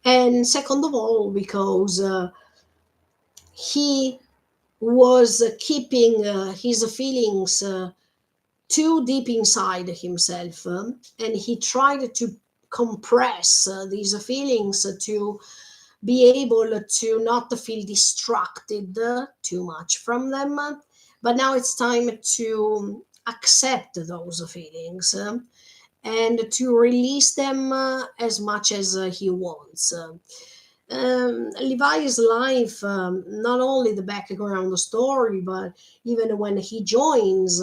[SPEAKER 1] And second of all, because he was keeping his feelings too deep inside himself, and he tried to compress these feelings to be able to not feel distracted too much from them. But now it's time to accept those feelings, and to release them as much as he wants. Levi's life, not only the background story, but even when he joins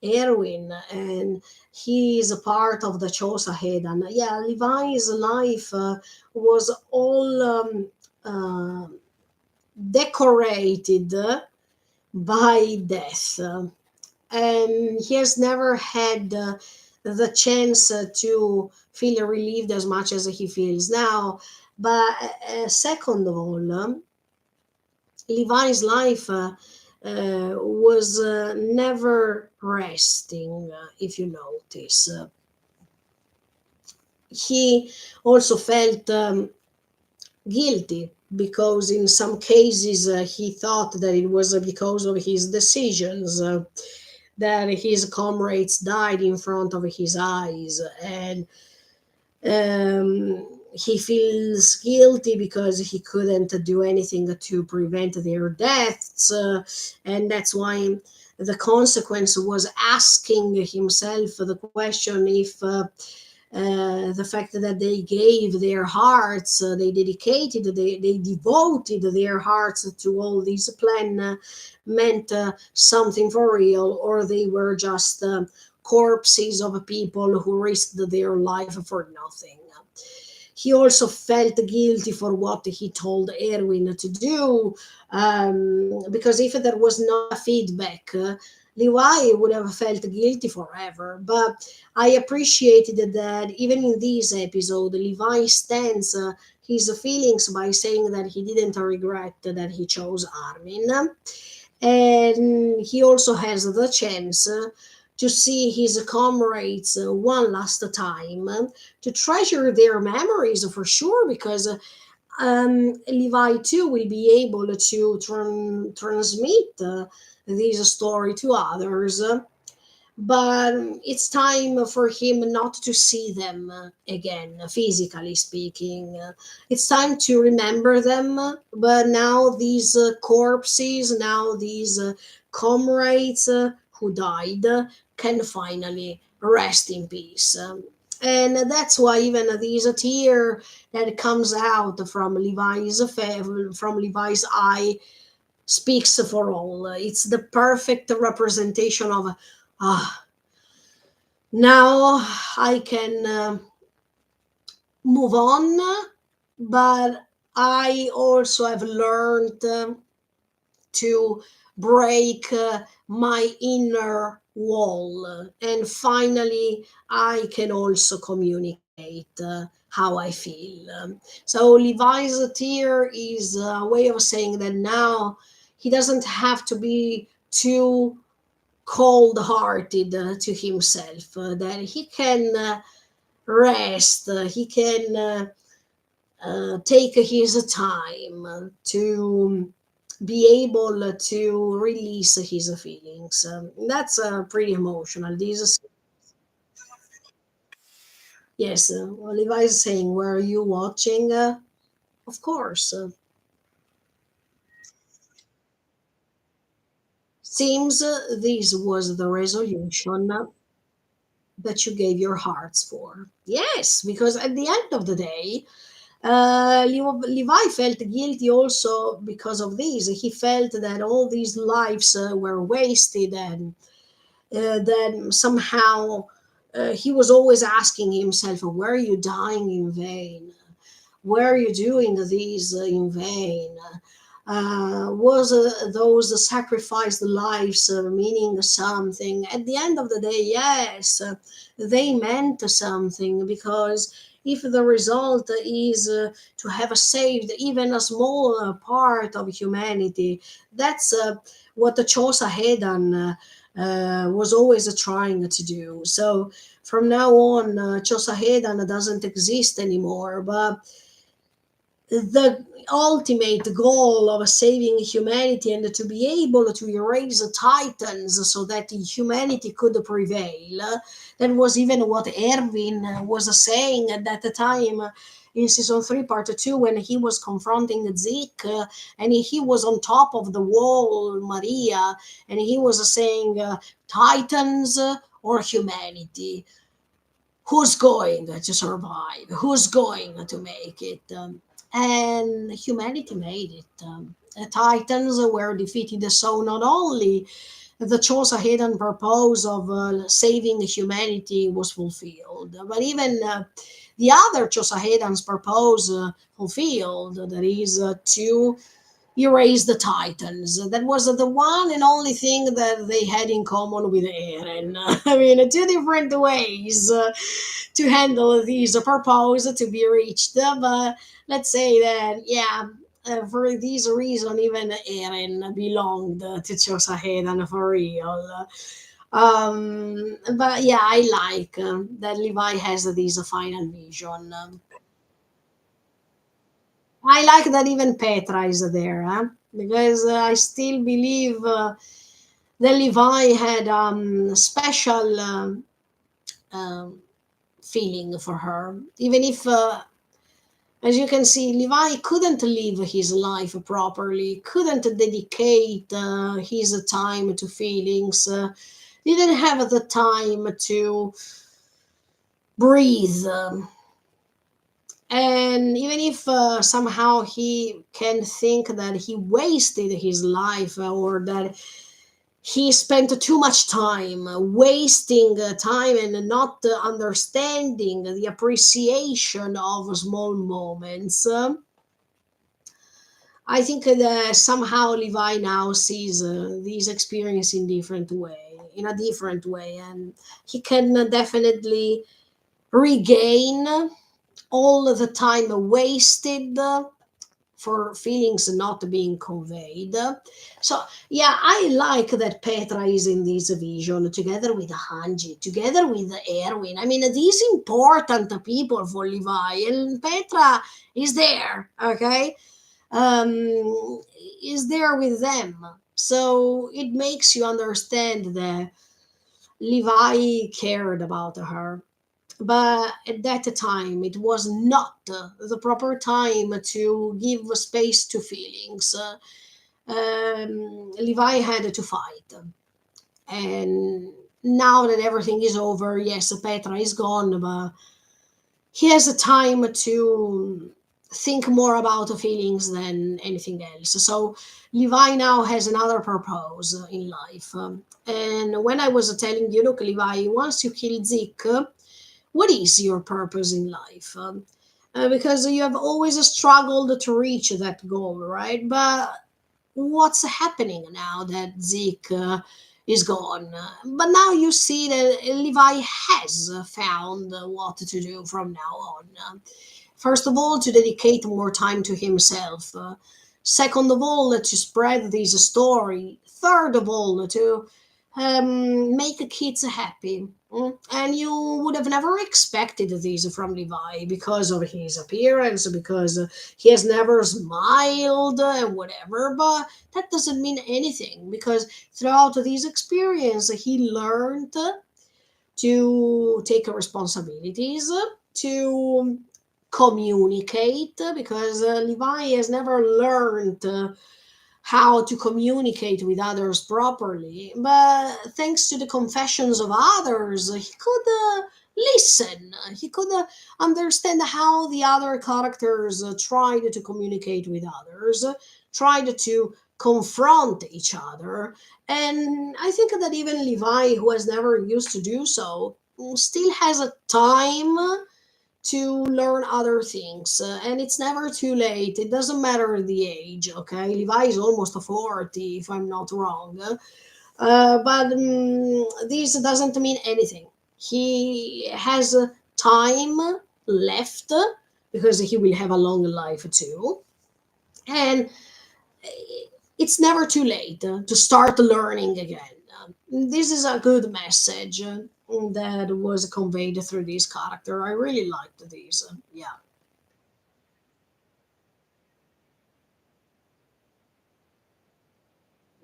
[SPEAKER 1] Erwin and he is a part of the Chosahedan. Yeah, Levi's life was all decorated by death. And he has never had the chance to feel relieved as much as he feels now. But second of all, Levi's life was never resting, if you notice. He also felt guilty because in some cases he thought that it was because of his decisions that his comrades died in front of his eyes, and he feels guilty because he couldn't do anything to prevent their deaths, and that's why the consequence was asking himself the question if the fact that they gave their hearts, they dedicated, they devoted their hearts to all these plan meant something for real, or they were just corpses of people who risked their life for nothing. He also felt guilty for what he told Erwin to do, because if there was no feedback, Levi would have felt guilty forever. But I appreciated that even in this episode, Levi stands his feelings by saying that he didn't regret that he chose Armin. And he also has the chance to see his comrades one last time, to treasure their memories for sure, because Levi too will be able to transmit this story to others. But it's time for him not to see them again, physically speaking. It's time to remember them, but now these corpses, now these comrades who died can finally rest in peace. And that's why even this tear that comes out from Levi's eye speaks for all. It's the perfect representation of ah, now I can move on, but I also have learned to break my inner wall, and finally I can also communicate how I feel. So Levi's tear is a way of saying that now he doesn't have to be too cold hearted to himself, that he can rest, he can take his time to be able to release his feelings. That's pretty emotional. This, yes, Levi is saying, were you watching? Of course. Seems this was the resolution that you gave your hearts for. Yes, because at the end of the day, Levi felt guilty also because of this. He felt that all these lives were wasted, and that somehow he was always asking himself, were you dying in vain? Were you doing these in vain? Was those sacrificed lives meaning something? At the end of the day, yes, they meant something, because if the result is to have saved even a small part of humanity, that's what the Chosa Hedan was always trying to do. So from now on, Chosa Hedan doesn't exist anymore, but the ultimate goal of saving humanity and to be able to erase the titans so that humanity could prevail. That was even what Erwin was saying at that time in season 3, part 2, when he was confronting Zeke, and he was on top of the wall, Maria, and he was saying, Titans or humanity? Who's going to survive? Who's going to make it? And humanity made it. The Titans were defeated, so not only the Chosa hidden purpose of saving humanity was fulfilled, but even the other Chosa Hedan's purpose fulfilled, that is to erase the Titans. That was the one and only thing that they had in common with Eren. I mean, two different ways to handle these purpose to be reached. But let's say that, yeah, for this reason, even Eren belonged to Chosahedan for real. But yeah, I like that Levi has this final vision. I like that even Petra is there, huh? Because I still believe that Levi had special um, feeling for her, even if as you can see, Levi couldn't live his life properly, couldn't dedicate his time to feelings, didn't have the time to breathe. And even if somehow he can think that he wasted his life, or that he spent too much time wasting time and not understanding the appreciation of small moments. I think that somehow Levi now sees these experience in a different way, and he can definitely regain all of the time wasted for feelings not being conveyed. So yeah, I like that Petra is in this vision together with Hanji, together with Erwin. I mean, these important people for Levi, and Petra is there. Okay, is there with them. So it makes you understand that Levi cared about her. But at that time, it was not the proper time to give space to feelings. Levi had to fight. And now that everything is over, yes, Petra is gone, but he has a time to think more about the feelings than anything else. So Levi now has another purpose in life. And when I was telling you, look, Levi, once you kill Zeke, what is your purpose in life? Because you have always struggled to reach that goal, right? But what's happening now that Zeke is gone? But now you see that Levi has found what to do from now on. First of all, to dedicate more time to himself. Second of all, to spread this story. Third of all, to make kids happy. And you would have never expected this from Levi because of his appearance, because he has never smiled and whatever. But that doesn't mean anything, because throughout this experience, he learned to take responsibilities, to communicate, because Levi has never learned how to communicate with others properly. But thanks to the confessions of others, he could listen. He could understand how the other characters tried to communicate with others, tried to confront each other. And I think that even Levi, who has never used to do so, still has a time to learn other things. And it's never too late. It doesn't matter the age, okay? Levi is almost 40, if I'm not wrong. But this doesn't mean anything. He has time left because he will have a long life too. And it's never too late to start learning again. This is a good message that was conveyed through this character. I really liked this. Yeah.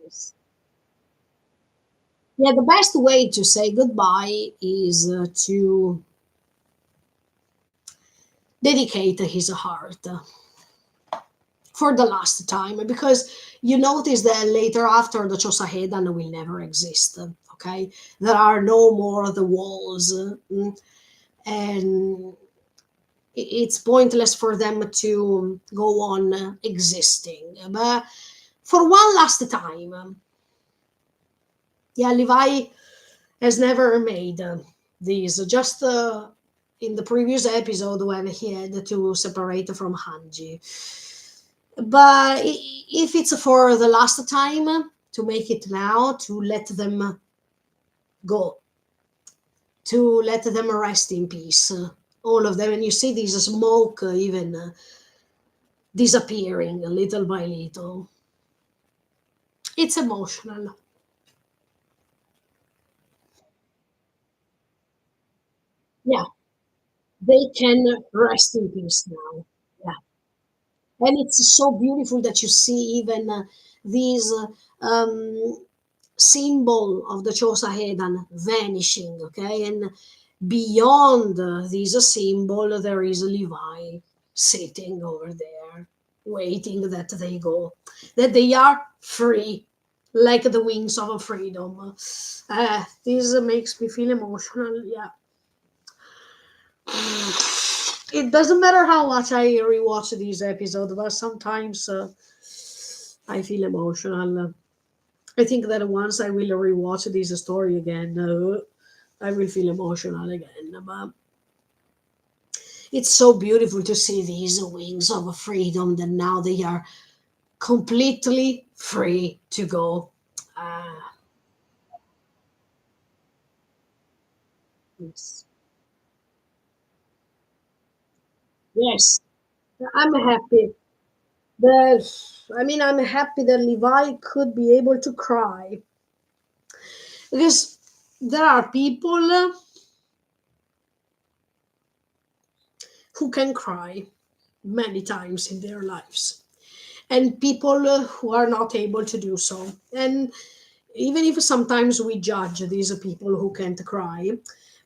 [SPEAKER 1] Yes. Yeah, the best way to say goodbye is to dedicate his heart for the last time, because you notice that later, after the Chosahedan will never exist. Okay, there are no more the walls, and it's pointless for them to go on existing. But for one last time, yeah, Levi has never made these. Just in the previous episode when he had to separate from Hanji. But if it's for the last time, to make it now, to let them go, to let them rest in peace, all of them. And you see this smoke even disappearing little by little. It's emotional. Yeah, they can rest in peace now. Yeah, and it's so beautiful that you see even these symbol of the Chosahedan vanishing. Okay, and beyond this symbol, there is Levi sitting over there, waiting that they go, that they are free, like the wings of freedom. This makes me feel emotional. Yeah. It doesn't matter how much I rewatch these episodes, but sometimes I feel emotional. I think that once I will rewatch this story again, I will feel emotional again. But it's so beautiful to see these wings of freedom that now they are completely free to go. Ah, yes. Yes, I'm happy that, I mean, I'm happy that Levi could be able to cry, because there are people who can cry many times in their lives, and people who are not able to do so. And even if sometimes we judge these people who can't cry,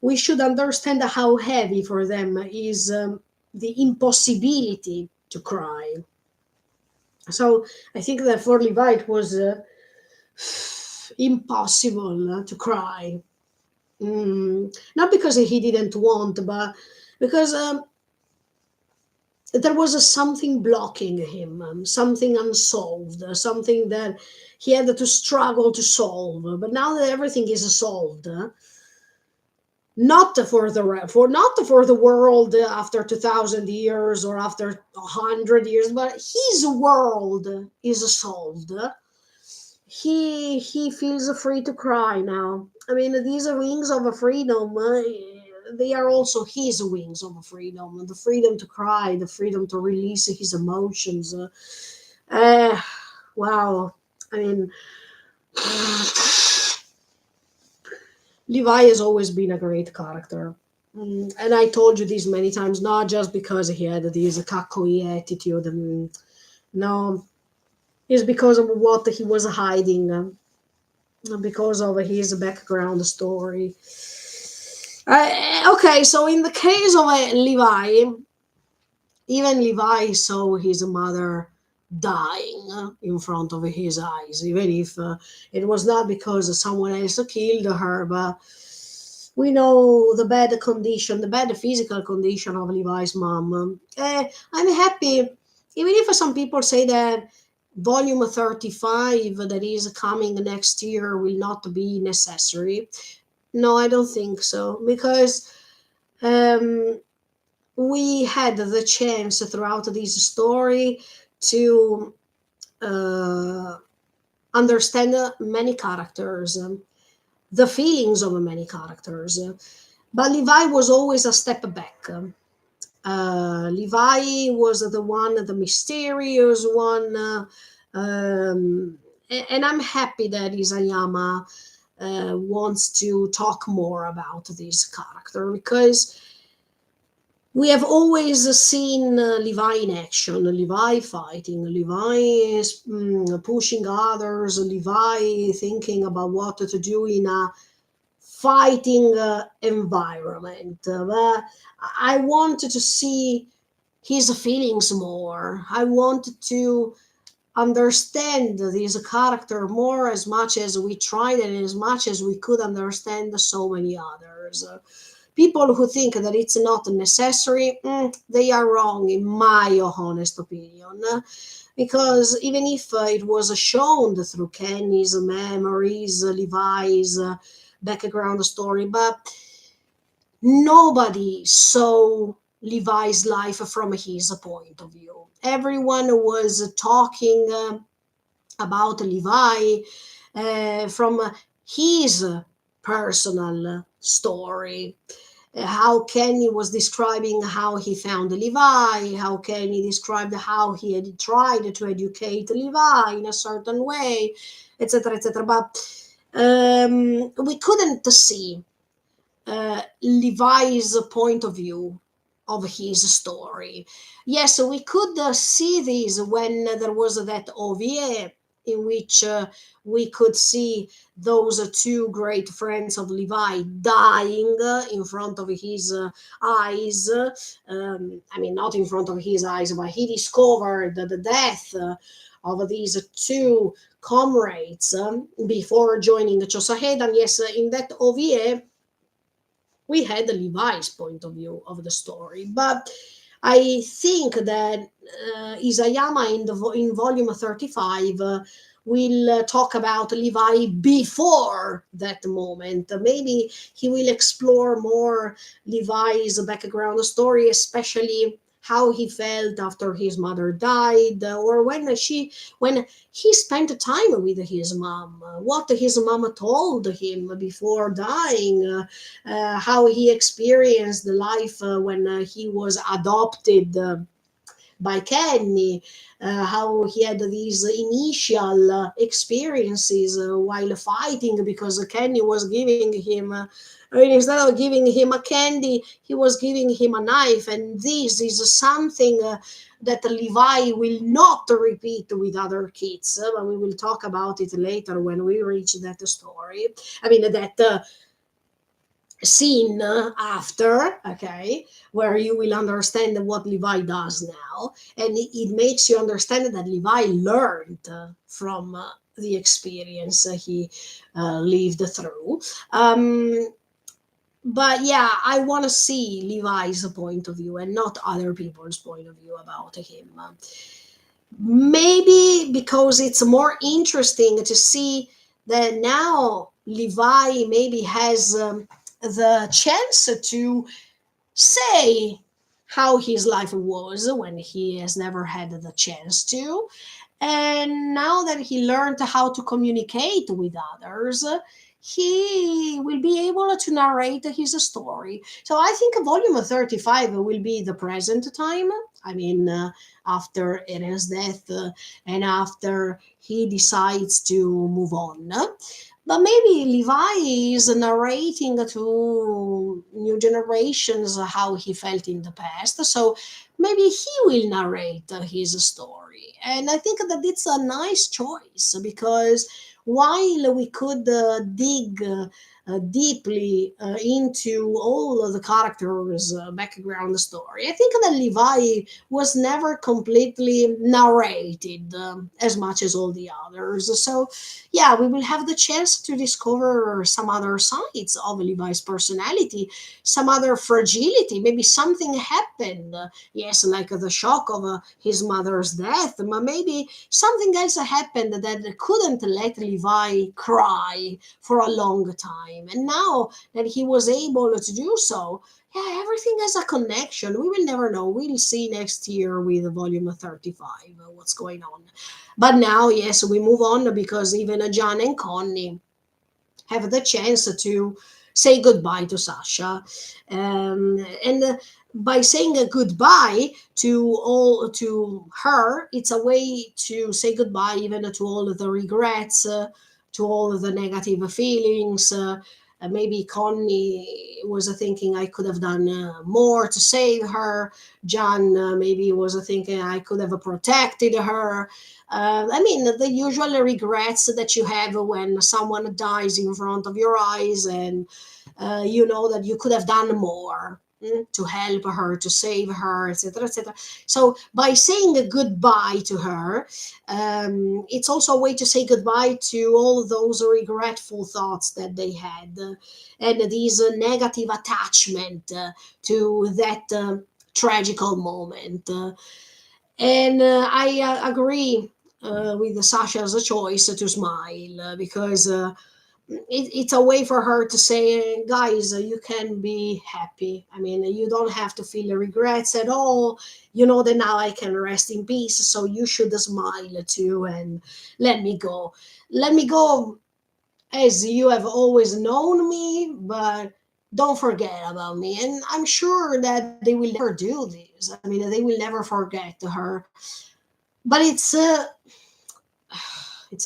[SPEAKER 1] we should understand how heavy for them is the impossibility to cry. So I think that for Levi it was impossible to cry. Not because he didn't want, but because there was something blocking him, something unsolved, something that he had to struggle to solve. But now that everything is solved, not for not for the world after 2,000 years or after 100 years, but his world is solved. He feels free to cry now. I mean, these wings of freedom, they are also his wings of freedom. The freedom to cry, the freedom to release his emotions. Uh, wow. I mean, Levi has always been a great character. And I told you this many times, not just because he had this cocky attitude. No, it's because of what he was hiding, because of his background story. Okay, so in the case of Levi, even Levi saw his mother dying in front of his eyes, even if it was not because someone else killed her, but we know the bad condition, the bad physical condition of Levi's mom. I'm happy, even if some people say that volume 35 that is coming next year will not be necessary. No, I don't think so, because um, we had the chance throughout this story to uh, understand many characters, the feelings of many characters. But Levi was always a step back. Levi was the one, the mysterious one, and I'm happy that Isayama wants to talk more about this character, because we have always seen Levi in action, Levi fighting, Levi pushing others, Levi thinking about what to do in a fighting environment. But I wanted to see his feelings more. I wanted to understand this character more, as much as we tried and as much as we could understand so many others. People who think that it's not necessary, they are wrong, in my honest opinion. Because even if it was shown through Kenny's memories, Levi's background story, but nobody saw Levi's life from his point of view. Everyone was talking about Levi from his personal story. How Kenny was describing how he found Levi, how Kenny described how he had tried to educate Levi in a certain way, etc., etc. But we couldn't see Levi's point of view of his story. Yes, we could see this when there was that OVA in which we could see those two great friends of Levi dying in front of his eyes. I mean, not in front of his eyes, but he discovered the death of these two comrades before joining Chosahedan. Yes, in that OVA, we had Levi's point of view of the story. But I think that Isayama in volume 35 will talk about Levi before that moment. Maybe he will explore more Levi's background story, especially how he felt after his mother died, or when he spent time with his mom, what his mom told him before dying, how he experienced the life when he was adopted by Kenny, how he had these initial experiences while fighting, because Kenny was giving him. I mean, instead of giving him a candy, he was giving him a knife, and this is something that Levi will not repeat with other kids. But we will talk about it later when we reach that story. I mean, that scene after, okay, where you will understand what Levi does now, and it makes you understand that Levi learned from the experience he lived through. But yeah, I want to see Levi's point of view and not other people's point of view about him. Maybe because it's more interesting to see that now Levi maybe has the chance to say how his life was when he has never had the chance to. And now that he learned how to communicate with others, he will be able to narrate his story. So I think volume 35 will be the present time. I mean, after Eren's death and after he decides to move on. But maybe Levi is narrating to new generations how he felt in the past. So maybe he will narrate his story. And I think that it's a nice choice, because while we could dig deeply into all of the characters' background story, I think that Levi was never completely narrated as much as all the others. So, yeah, we will have the chance to discover some other sides of Levi's personality, some other fragility. Maybe something happened. Yes, like the shock of his mother's death, but maybe something else happened that couldn't let Levi cry for a long time. And now that he was able to do so, yeah, everything has a connection. We will never know. We'll see next year with volume 35 what's going on. But now, yes, we move on because even John and Connie have the chance to say goodbye to Sasha. And by saying a goodbye to her, it's a way to say goodbye even to all of the regrets, to all of the negative feelings. Maybe Connie was thinking I could have done more to save her. John maybe was thinking I could have protected her. I mean, the usual regrets that you have when someone dies in front of your eyes, and you know that you could have done more to help her, to save her, etc., etc. So, by saying a goodbye to her, it's also a way to say goodbye to all those regretful thoughts that they had, and these negative attachment to that tragical moment. And I agree with Sasha's choice to smile because it's a way for her to say, guys, you can be happy. I mean, you don't have to feel regrets at all. You know that now I can rest in peace. So you should smile too and let me go. Let me go as you have always known me, but don't forget about me. And I'm sure that they will never do this. I mean, they will never forget her. But it's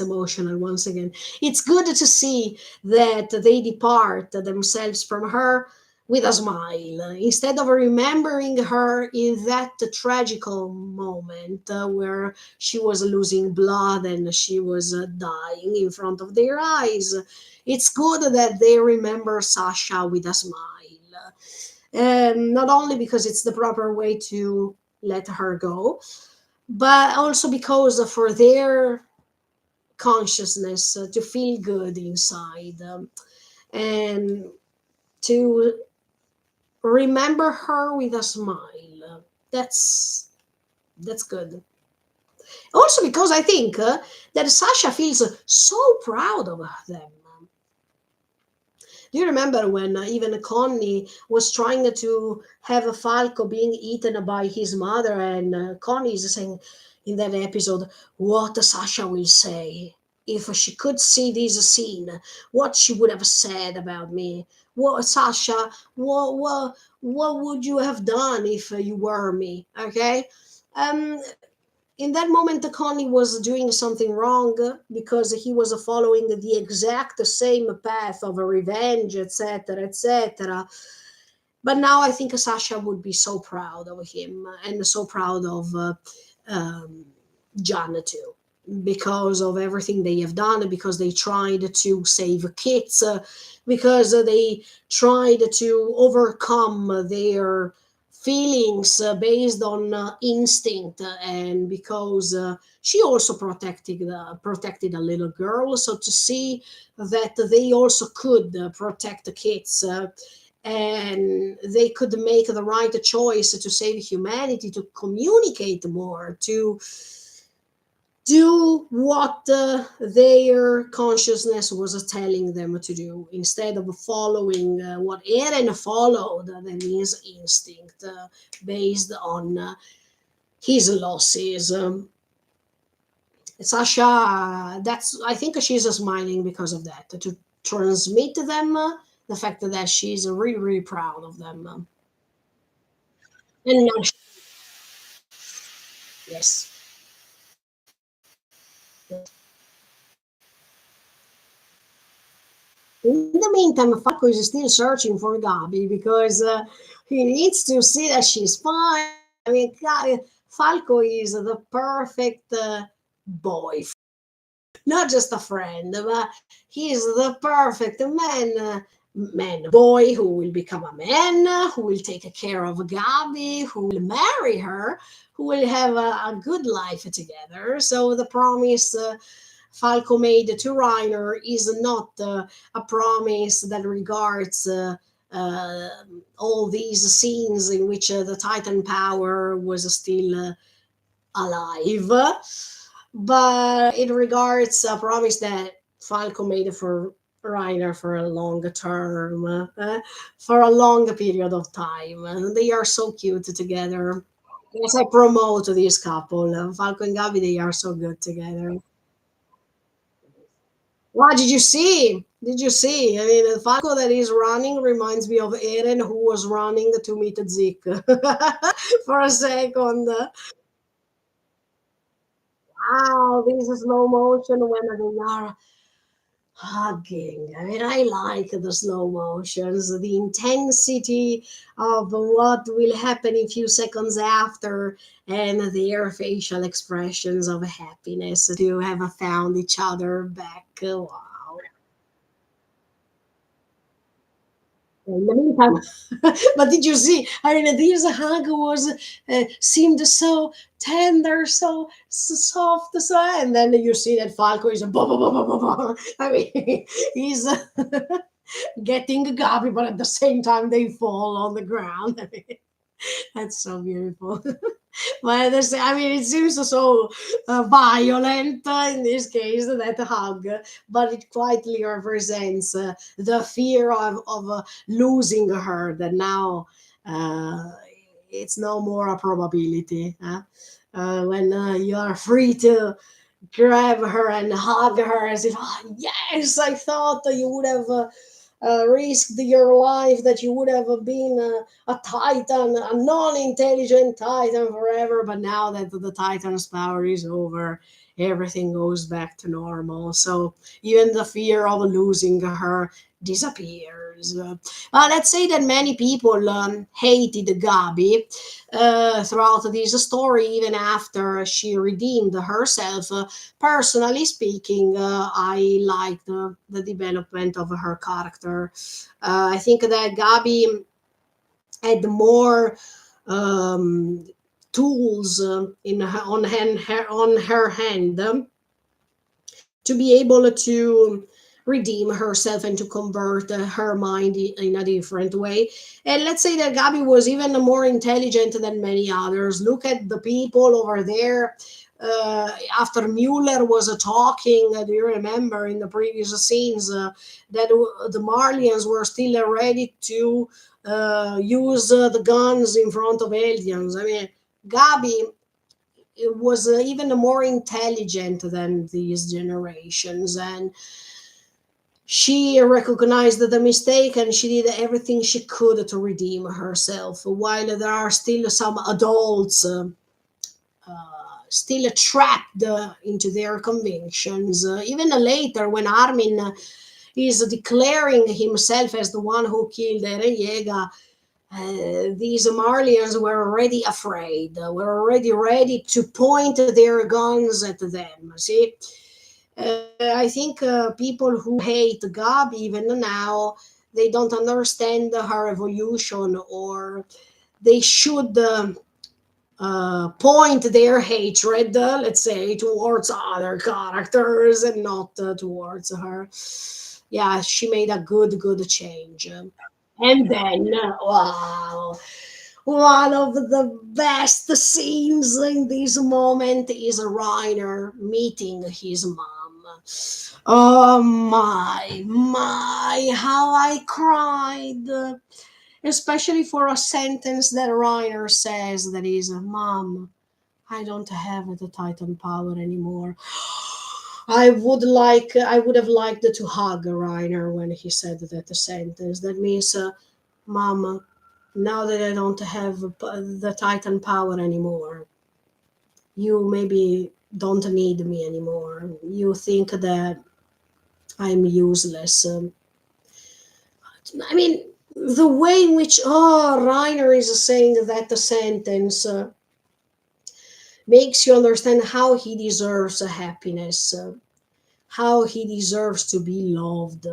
[SPEAKER 1] emotional once again. It's good to see that they depart themselves from her with a smile instead of remembering her in that tragical moment where she was losing blood and she was dying in front of their eyes. It's good that they remember Sasha with a smile, not only because it's the proper way to let her go, but also because for their consciousness to feel good inside, and to remember her with a smile. That's good. Also because I think that Sasha feels so proud of them. Do you remember when even Connie was trying to have a Falco being eaten by his mother, and Connie is saying in that episode, what Sasha will say if she could see this scene, what she would have said about me. What Sasha, what would you have done if you were me? Okay. Um, in that moment, Connie was doing something wrong because he was following the exact same path of revenge, etc., etc. But now I think Sasha would be so proud of him and so proud of um, John too, because of everything they have done, because they tried to save kids, because they tried to overcome their feelings based on instinct, and because she also protected a little girl. So to see that they also could protect the kids. And they could make the right choice to save humanity, to communicate more, to do what their consciousness was telling them to do instead of following what Eren followed, that is instinct based on his losses. Sasha, that's I think she's smiling because of that, to transmit them the fact that she's really really proud of them. And now, yes. In the meantime, Falco is still searching for Gabi because he needs to see that she's fine. I mean, Falco is the perfect boy. Not just a friend, but he is the perfect boy who will become a man, who will take care of Gabi, who will marry her, who will have a good life together. So the promise Falco made to Reiner is not a promise that regards uh, all these scenes in which the Titan power was still alive, but it regards a promise that Falco made for Reiner for a long term, for a long period of time. And they are so cute together. Yes, I promote this couple. Falco and Gabi, they are so good together. What did you see? Did you see? I mean, the Falco that is running reminds me of Eren who was running to meet Zeke for a second. Wow, this is slow motion when they are hugging. I mean, I like the slow motions, the intensity of what will happen in few seconds after, and their facial expressions of happiness to have found each other back. Wow. In the meantime, but did you see? I mean, this hug was seemed so tender, so soft, so, and then you see that Falco is a blah, blah, blah, blah, blah, blah. I mean, he's getting Gabi, but at the same time they fall on the ground. I mean, that's so beautiful. But I mean, it seems so violent in this case, that hug, but it quietly represents the fear of losing her, that now uh, it's no more a probability. When you are free to grab her and hug her as if, "Ah, yes, I thought that you would have risked your life, that you would have been a titan, a non-intelligent titan forever, but now that the titan's power is over, everything goes back to normal. So even the fear of losing her disappears. Let's say that many people hated Gabi throughout this story, even after she redeemed herself. Personally speaking, I liked the development of her character. I think that Gabi had more um, tools on her hand to be able to redeem herself and to convert her mind in a different way. And let's say that Gabi was even more intelligent than many others. Look at the people over there. After Mueller was talking, do you remember in the previous scenes that the Marlians were still ready to use the guns in front of aliens? I mean, Gabi was even more intelligent than these generations, and she recognized the mistake and she did everything she could to redeem herself, while there are still some adults still trapped into their convictions. Even later, when Armin is declaring himself as the one who killed Eren Yeager, these Marlians were already afraid, were already ready to point their guns at them. See, I think people who hate Gabi even now, they don't understand her evolution, or they should point their hatred, let's say, towards other characters and not towards her. Yeah, she made a good change. And then, wow, one of the best scenes in this moment is Reiner meeting his mom. Oh my, how I cried. Especially for a sentence that Reiner says, that is, Mom, I don't have the Titan power anymore. I would have liked to hug Reiner when he said that sentence. That means, Mom, now that I don't have the Titan power anymore, you maybe don't need me anymore. You think that I'm useless. I mean, the way in which, Reiner is saying that sentence makes you understand how he deserves happiness. how he deserves to be loved.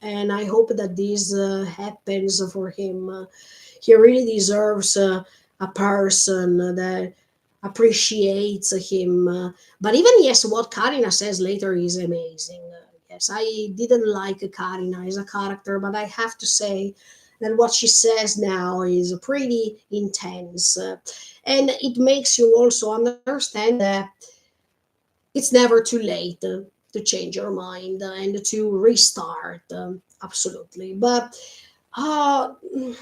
[SPEAKER 1] And I hope that this happens for him. He really deserves a person that appreciates him. But even yes, what Karina says later is amazing. Yes, I didn't like Karina as a character, but I have to say that what she says now is pretty intense. And it makes you also understand that it's never too late to change your mind and to restart. Absolutely. But uh,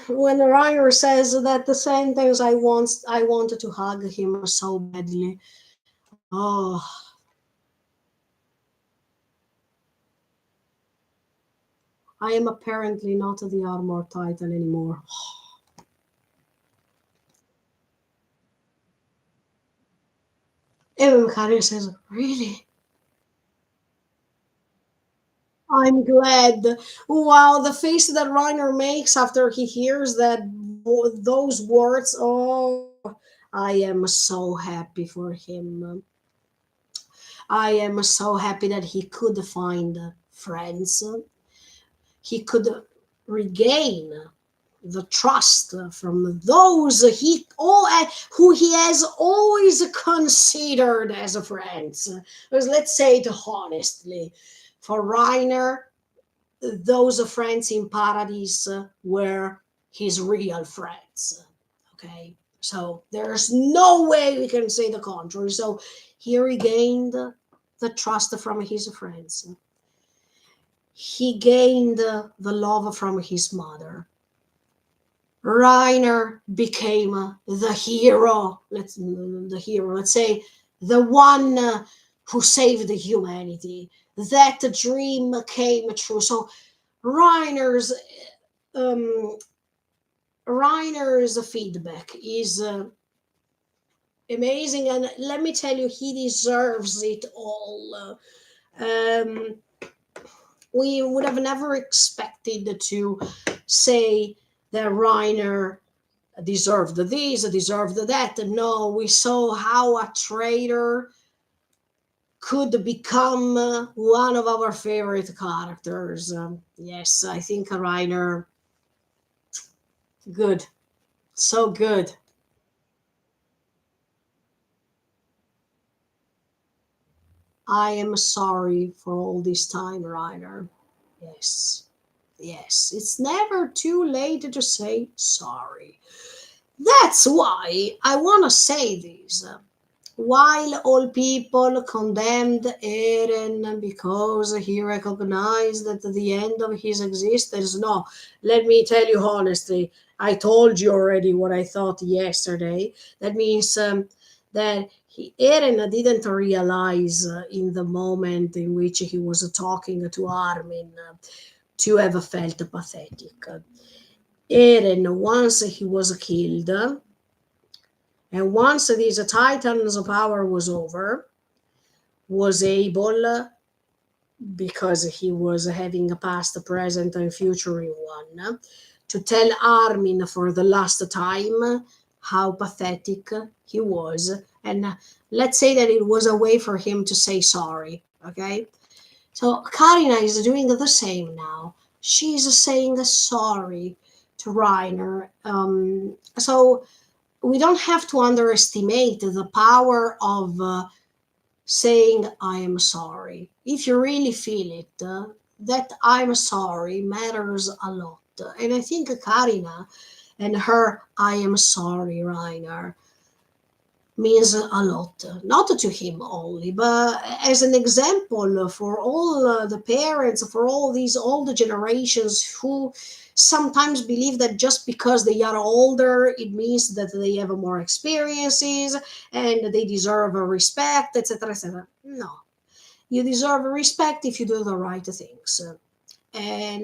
[SPEAKER 1] when Ryder says that the sentence, I wanted to hug him so badly. Oh, I am apparently not the armor titan anymore. Even Karin says, really? I'm glad. Wow, the face that Reiner makes after he hears those words. Oh, I am so happy for him. I am so happy that he could find friends. He could regain the trust from those who he has always considered as friends. Because let's say it honestly, for Reiner, those friends in Paradise were his real friends. Okay, so there's no way we can say the contrary. So he regained the trust from his friends. He gained the love from his mother. Reiner became the hero. Let's say the one who saved humanity. That dream came true. So Reiner's um, Reiner's feedback is amazing, and let me tell you, he deserves it all. Um, we would have never expected to say that Reiner deserved this, deserved that. No, we saw how a traitor could become one of our favorite characters. Yes, I think Reiner, good, so good. I am sorry for all this time, Reiner. Yes, yes, it's never too late to say sorry. That's why I want to say this. While all people condemned Eren because he recognized at the end of his existence, no, let me tell you honestly, I told you already what I thought yesterday. That means that Eren didn't realize in the moment in which he was talking to Armin to have felt pathetic. Eren, once he was killed, and once this Titan's power was over, was able, because he was having a past, present, and future in one, to tell Armin for the last time how pathetic he was. And let's say that it was a way for him to say sorry. Okay? So Karina is doing the same now. She's saying sorry to Reiner. So we don't have to underestimate the power of saying I am sorry. If you really feel it, that I'm sorry matters a lot. And I think Karina and her I am sorry, Reiner, means a lot, not to him only, but as an example for all the parents, for all these older generations who sometimes believe that just because they are older, it means that they have more experiences and they deserve a respect, etc., etc. No, you deserve respect if you do the right things, and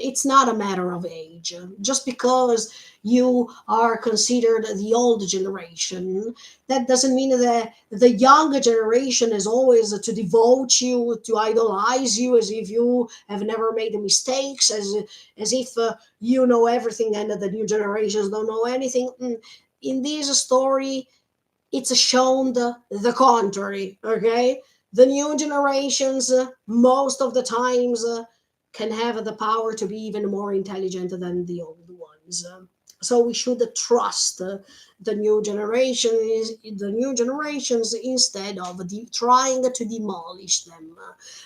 [SPEAKER 1] it's not a matter of age. Just because you are considered the old generation, that doesn't mean that the younger generation is always to devote you, to idolize you, as if you have never made mistakes, as if you know everything and the new generations don't know anything. In this story, it's shown the contrary. Okay, The new generations, most of the times, can have the power to be even more intelligent than the old ones. So we should trust the new generation is the new generations instead of trying to demolish them.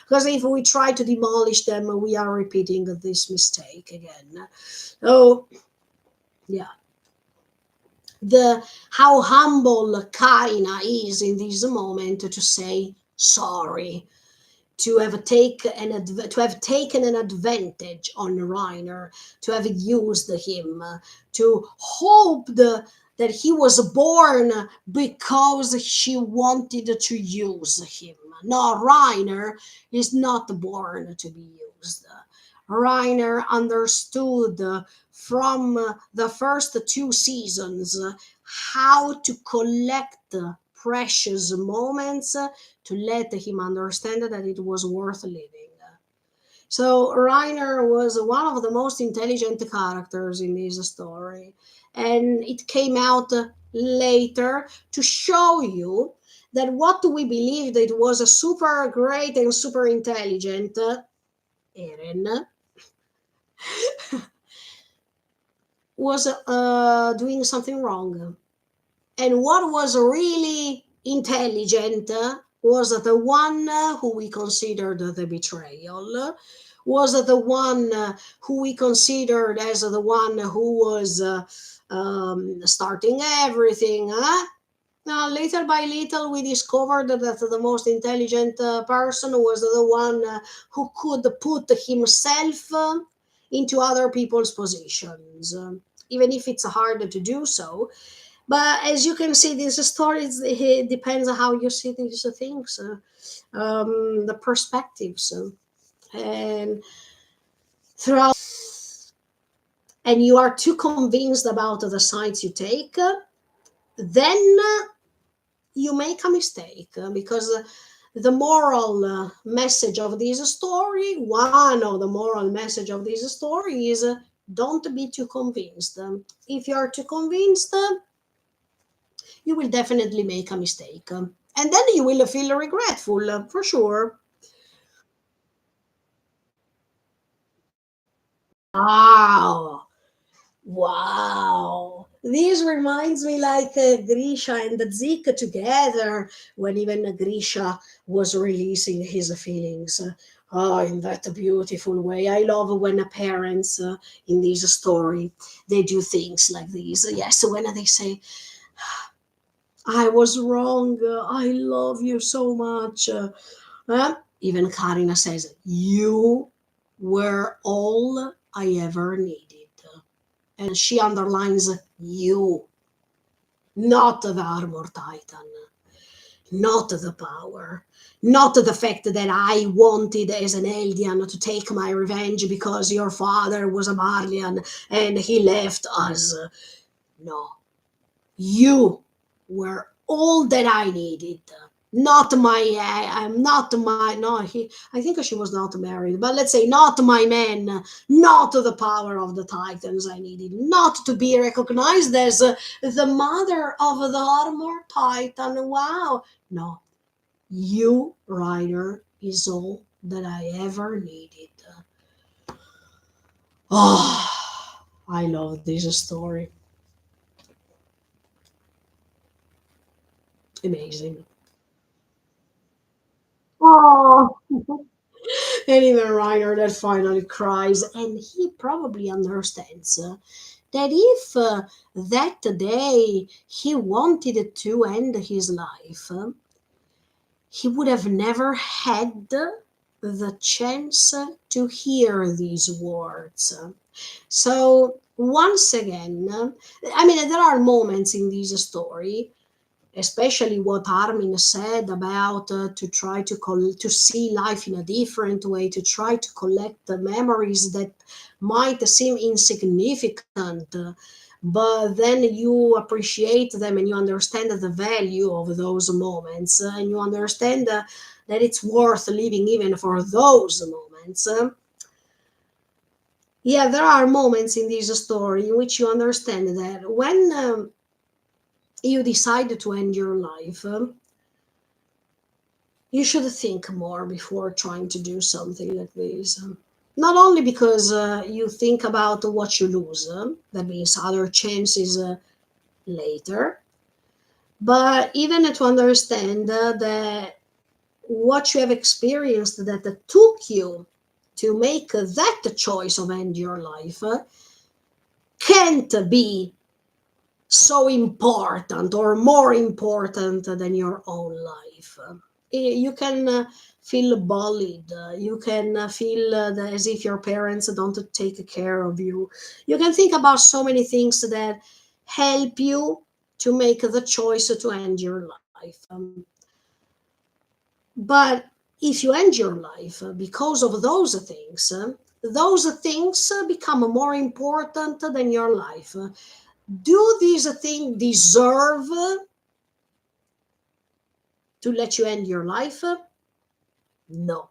[SPEAKER 1] Because if we try to demolish them, we are repeating this mistake again. So yeah, the how humble Karina is in this moment to say sorry, to have taken an advantage on Reiner, to have used him, to hope that he was born because she wanted to use him. No, Reiner is not born to be used. Reiner understood from the first two seasons how to collect precious moments to let him understand that it was worth living. So Reiner was one of the most intelligent characters in this story, and it came out later to show you that what we believed it was a super great and super intelligent Eren was doing something wrong. And what was really intelligent was the one who we considered the betrayal, was the one who we considered as the one who was starting everything. Now, little by little, we discovered that the most intelligent person was the one who could put himself into other people's positions, even if it's hard to do so. But as you can see, these stories, it depends on how you see these things, the perspectives, and throughout. And you are too convinced about the sides you take, then you make a mistake because the moral message of this story, one of the moral message of this story is don't be too convinced. If you are too convinced, you will definitely make a mistake. And then you will feel regretful for sure. Wow. Wow. This reminds me like Grisha and Zik together when even Grisha was releasing his feelings. Oh, in that beautiful way. I love when parents in this story they do things like this. Yes, when they say, I was wrong. I love you so much. Even Karina says, you were all I ever needed. And she underlines you, not the armor titan, not the power, not the fact that I wanted as an Eldian to take my revenge because your father was a Marlian and he left us. No, you were all that I needed. Not my, I'm not my, no, I think she was not married, but let's say not my man, not the power of the Titans I needed, not to be recognized as the mother of the armor Titan. Wow. No, you, Ryder, is all that I ever needed. Oh, I love this story. Amazing. Oh. And even Reiner that finally cries, and he probably understands that if that day he wanted to end his life, he would have never had the chance to hear these words. So once again, I mean, there are moments in this story, especially what Armin said about to try to see life in a different way, to try to collect the memories that might seem insignificant, but then you appreciate them and you understand the value of those moments, and you understand that it's worth living even for those moments. Yeah, there are moments in this story in which you understand that when you decide to end your life, you should think more before trying to do something like this. Not only because you think about what you lose, that means other chances later, but even to understand that what you have experienced that took you to make that choice of end your life can't be so important or more important than your own life. You can feel bullied. You can feel as if your parents don't take care of you. You can think about so many things that help you to make the choice to end your life. But if you end your life because of those things become more important than your life. Do these things deserve to let you end your life? No.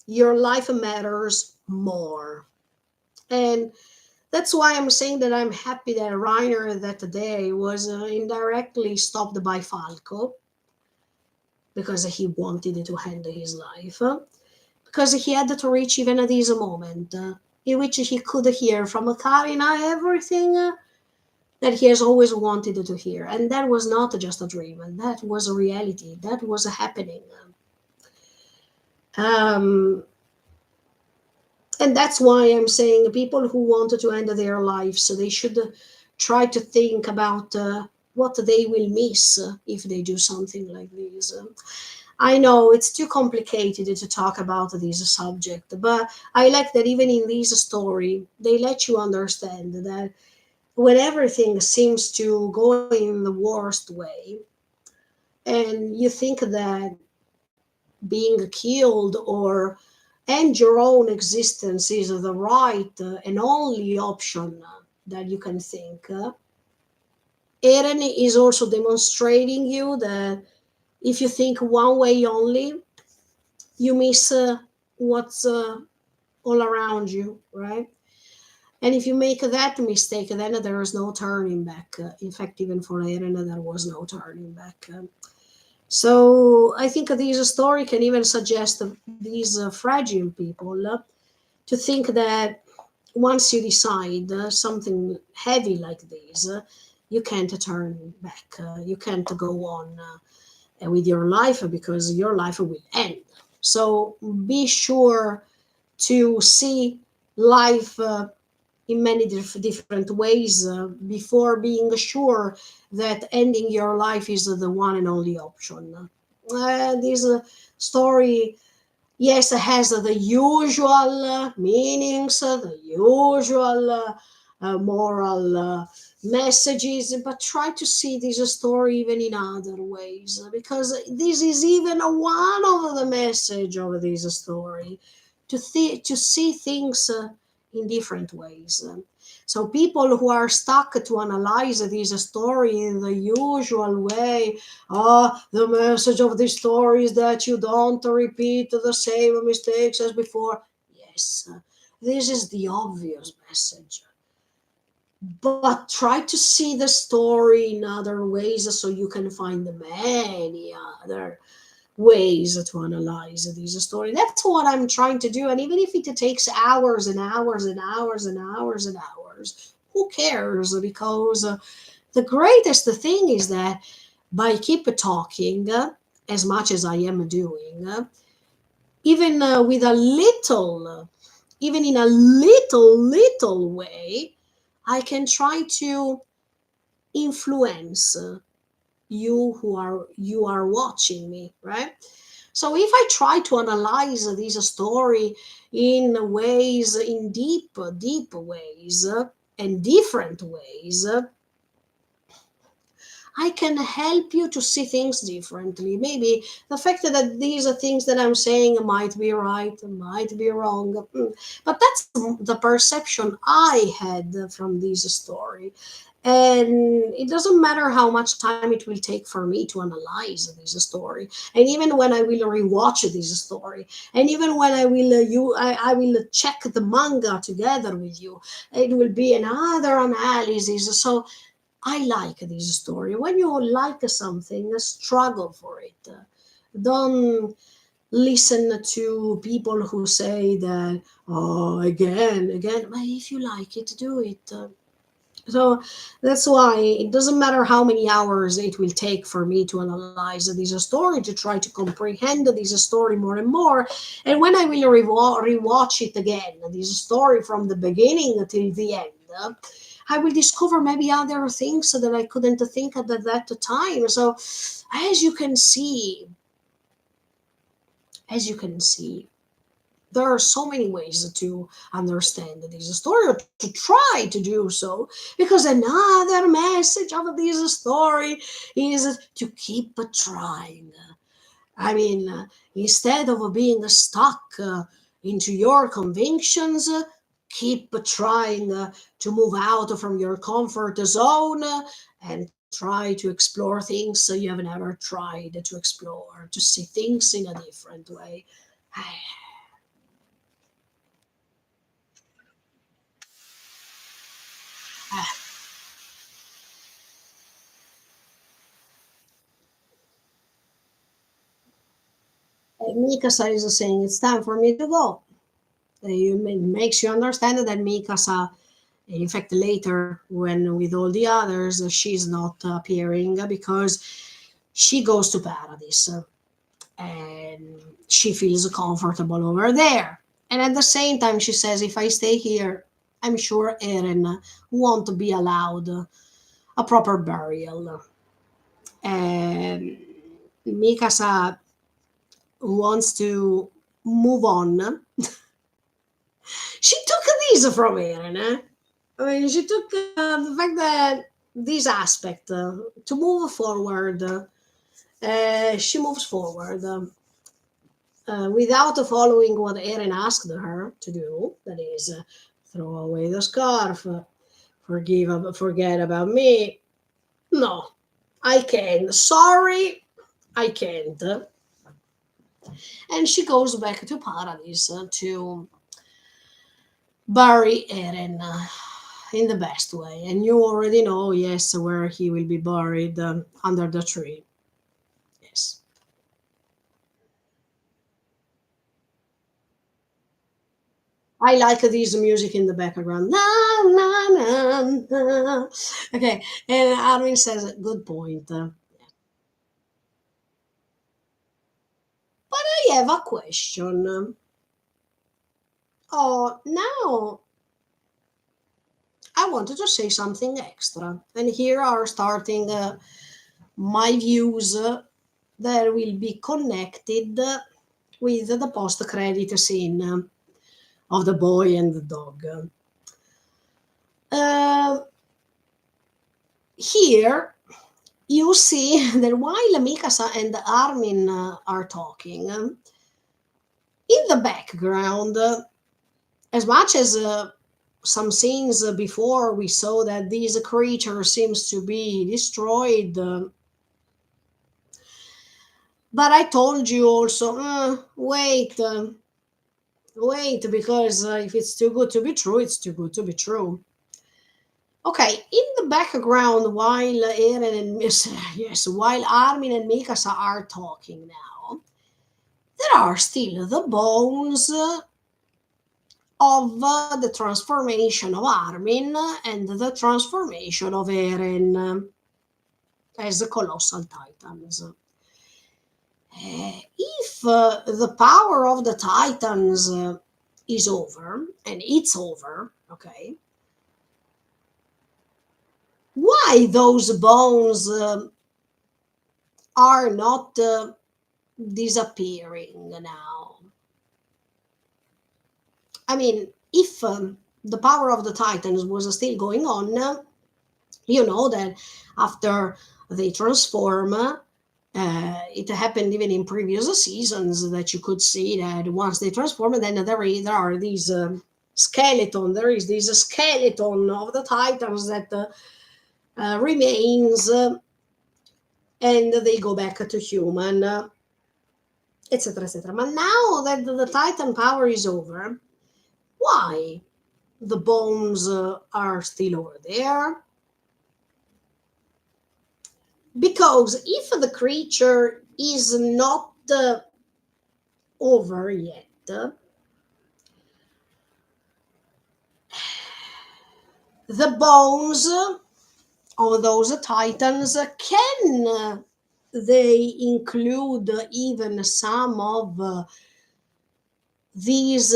[SPEAKER 1] Your life matters more. And that's why I'm saying that I'm happy that Reiner that day was indirectly stopped by Falco because he wanted to end his life. Because he had to reach even this moment in which he could hear from Karina everything that he has always wanted to hear. And that was not just a dream, and that was a reality, that was happening. Um, and that's why I'm saying people who wanted to end their lives, so they should try to think about what they will miss if they do something like this. I know it's too complicated to talk about this subject, but I like that even in this story, they let you understand that when everything seems to go in the worst way, and you think that being killed or end your own existence is the right and only option that you can think, Eren is also demonstrating you that if you think one way only, you miss what's all around you, right? And if you make that mistake, then there is no turning back. In fact, even for Eren, there was no turning back. So I think this story can even suggest these fragile people to think that once you decide something heavy like this, you can't turn back. You can't go on with your life because your life will end. So be sure to see life in many different ways before being sure that ending your life is the one and only option. This story, yes, it has the usual meanings, the usual moral messages, but try to see this story even in other ways because this is even one of the message of this story to see things in different ways. So people who are stuck to analyze this story in the usual way, the message of this story is that you don't repeat the same mistakes as before. Yes, this is the obvious message. But try to see the story in other ways so you can find many other ways to analyze this story. That's what I'm trying to do. And even if it takes hours and hours and hours and hours and hours, who cares? Because the greatest thing is that by keep talking as much as I am doing, even with a little, even in a little way, I can try to influence you are watching me, right? So if I try to analyze this story in ways, in deep ways and different ways, I can help you to see things differently. Maybe the fact that these are things that I'm saying might be right, might be wrong, but that's the perception I had from this story. And it doesn't matter how much time it will take for me to analyze this story. And even when I will rewatch this story, and even when I will check the manga together with you, it will be another analysis. So I like this story. When you like something, struggle for it. Don't listen to people who say that, oh, again. But if you like it, do it. So that's why it doesn't matter how many hours it will take for me to analyze this story, to try to comprehend this story more and more. And when I will rewatch it again, this story from the beginning till the end, I will discover maybe other things that I couldn't think at that time. So as you can see, as you can see, there are so many ways to understand this story, or to try to do so, because another message of this story is to keep trying. I mean, instead of being stuck into your convictions, keep trying to move out from your comfort zone, and try to explore things you have never tried to explore, to see things in a different way. Mikasa is saying it's time for me to go. Makes you understand that Mikasa, in fact, later when with all the others, she's not appearing because she goes to Paradise, and she feels comfortable over there. And at the same time, she says, if I stay here, I'm sure Eren won't be allowed a proper burial. And Mikasa wants to move on. She took this from Eren. I mean, she took the fact that this aspect to move forward. She moves forward without following what Eren asked her to do. That is, throw away the scarf, forget about me. No, I can't. Sorry, I can't. And she goes back to Paradise to bury Eren in the best way. And you already know, yes, where he will be buried, under the tree. Yes. I like this music in the background. Na, na, na, na. Okay, and Armin says, good point. But I have a question. Oh, now I wanted to say something extra. And here are starting my views that will be connected with the post credit scene of the boy and the dog. Uh, Here you see that while Mikasa and Armin are talking, in the background, as much as some scenes before we saw that this creature seems to be destroyed, but I told you also, wait, because if it's too good to be true, it's too good to be true. Okay, in the background, while Eren and yes, while Armin and Mikasa are talking now, there are still the bones of the transformation of Armin and the transformation of Eren as the colossal titans. If the power of the titans is over, and it's over, okay, why those bones are not disappearing now? I mean, if the power of the titans was still going on, you know that after they transform, it happened even in previous seasons that you could see that once they transform, then there are these skeleton. There is this skeleton of the titans that remains, and they go back to human, etc., etc. But now that the titan power is over, why the bones are still over there? Because if the creature is not over yet. The bones of those titans, can they include even some of these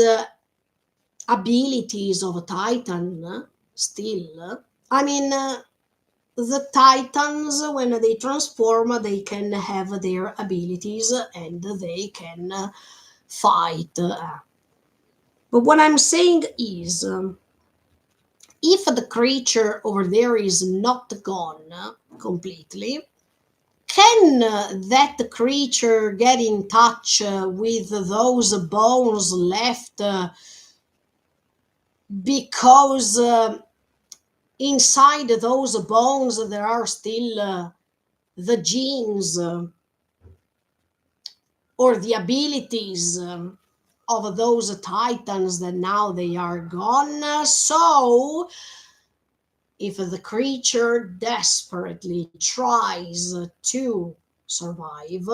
[SPEAKER 1] abilities of a titan still? I mean, the titans, when they transform, they can have their abilities and they can fight. But what I'm saying is, if the creature over there is not gone completely, can that creature get in touch with those bones left because inside those bones there are still the genes or the abilities of those titans that now they are gone? So if the creature desperately tries to survive,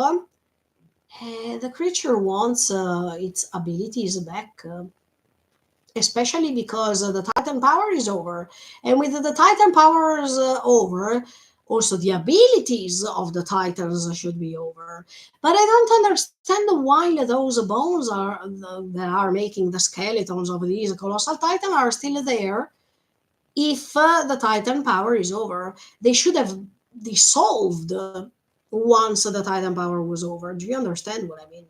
[SPEAKER 1] the creature wants its abilities back, especially because the Titan power is over. And with the Titan powers over, also the abilities of the Titans should be over. But I don't understand why those bones are that are making the skeletons of these colossal Titans are still there. If the Titan power is over, they should have dissolved once the Titan power was over. Do you understand what I mean?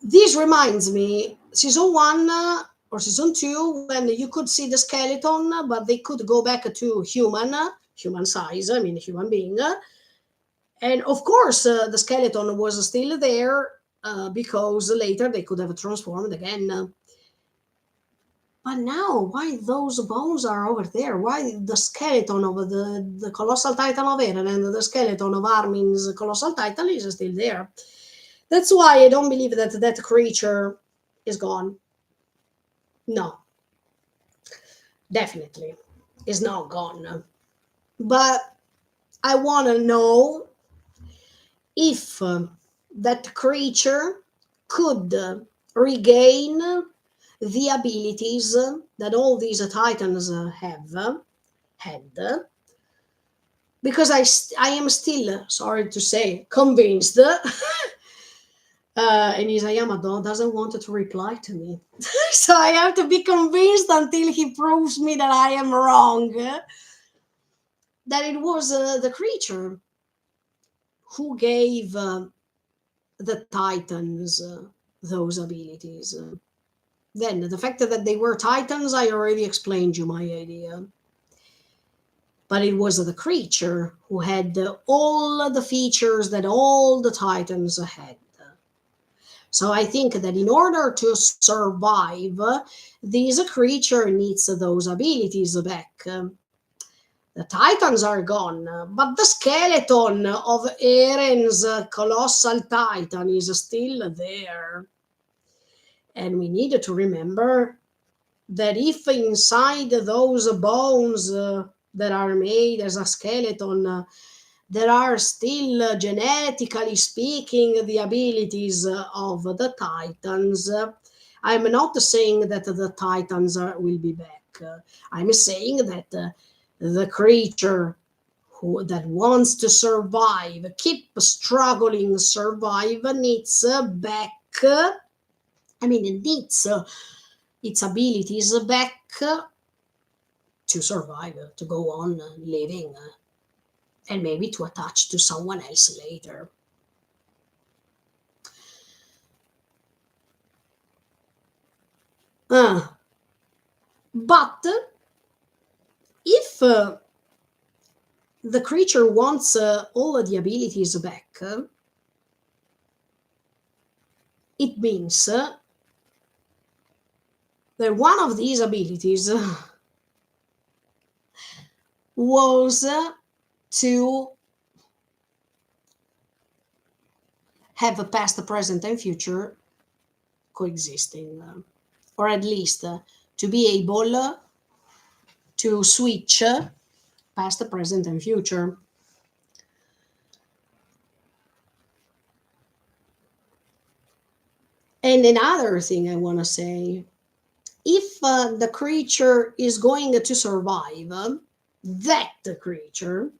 [SPEAKER 1] This reminds me, season one or season two, when you could see the skeleton, but they could go back to human size, I mean, human being. And of course, the skeleton was still there because later they could have transformed again. But now, why those bones are over there? Why the skeleton of the colossal titan of Eren and the skeleton of Armin's colossal titan is still there? That's why I don't believe that that creature is gone. No, definitely is not gone. But I want to know if that creature could regain the abilities that all these titans have had, because I am still, sorry to say, convinced. And Isayama doesn't want to reply to me. So I have to be convinced until he proves me that I am wrong. That it was the creature who gave the Titans those abilities. Then the fact that they were Titans, I already explained you my idea. But it was the creature who had all the features that all the Titans had. So I think that in order to survive, this creature needs those abilities back. The Titans are gone, but the skeleton of Eren's colossal Titan is still there. And we need to remember that if inside those bones that are made as a skeleton, there are still, genetically speaking, the abilities of the Titans. I'm not saying that the Titans will be back. I'm saying that the creature that wants to survive, keep struggling, survive, needs back. It needs its abilities back to survive, to go on living, and maybe to attach to someone else later. But if the creature wants all of the abilities back, it means that one of these abilities was to have a past, present, and future coexisting, or at least to be able to switch past, present, and future. And another thing I want to say, if the creature is going to survive, that creature,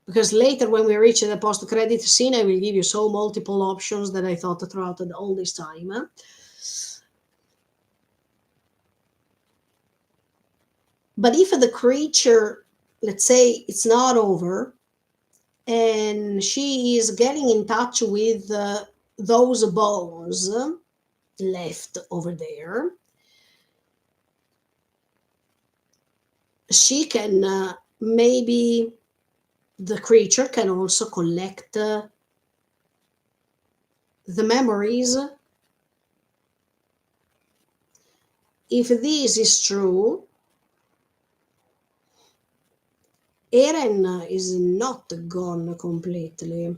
[SPEAKER 1] because later when we reach the post credit scene, I will give you so multiple options that I thought throughout all this time. But if the creature, let's say it's not over, and she is getting in touch with those bones left over there, she can maybe the creature can also collect the memories. If this is true, Eren is not gone completely.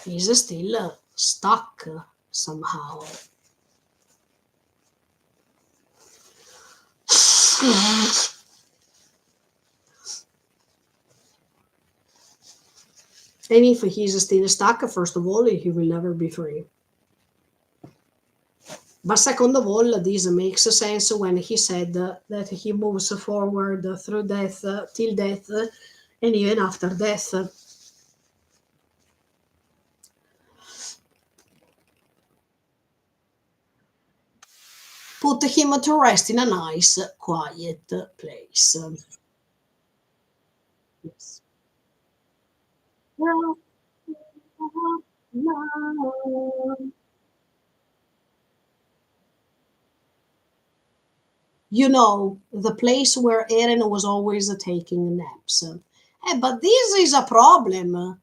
[SPEAKER 1] He's still stuck somehow. And if he's still stuck, first of all, he will never be free. But second of all, this makes sense when he said that he moves forward through death, till death, and even after death. Put him to rest in a nice, quiet place. Yes. You know, the place where Eren was always taking naps. But this is a problem.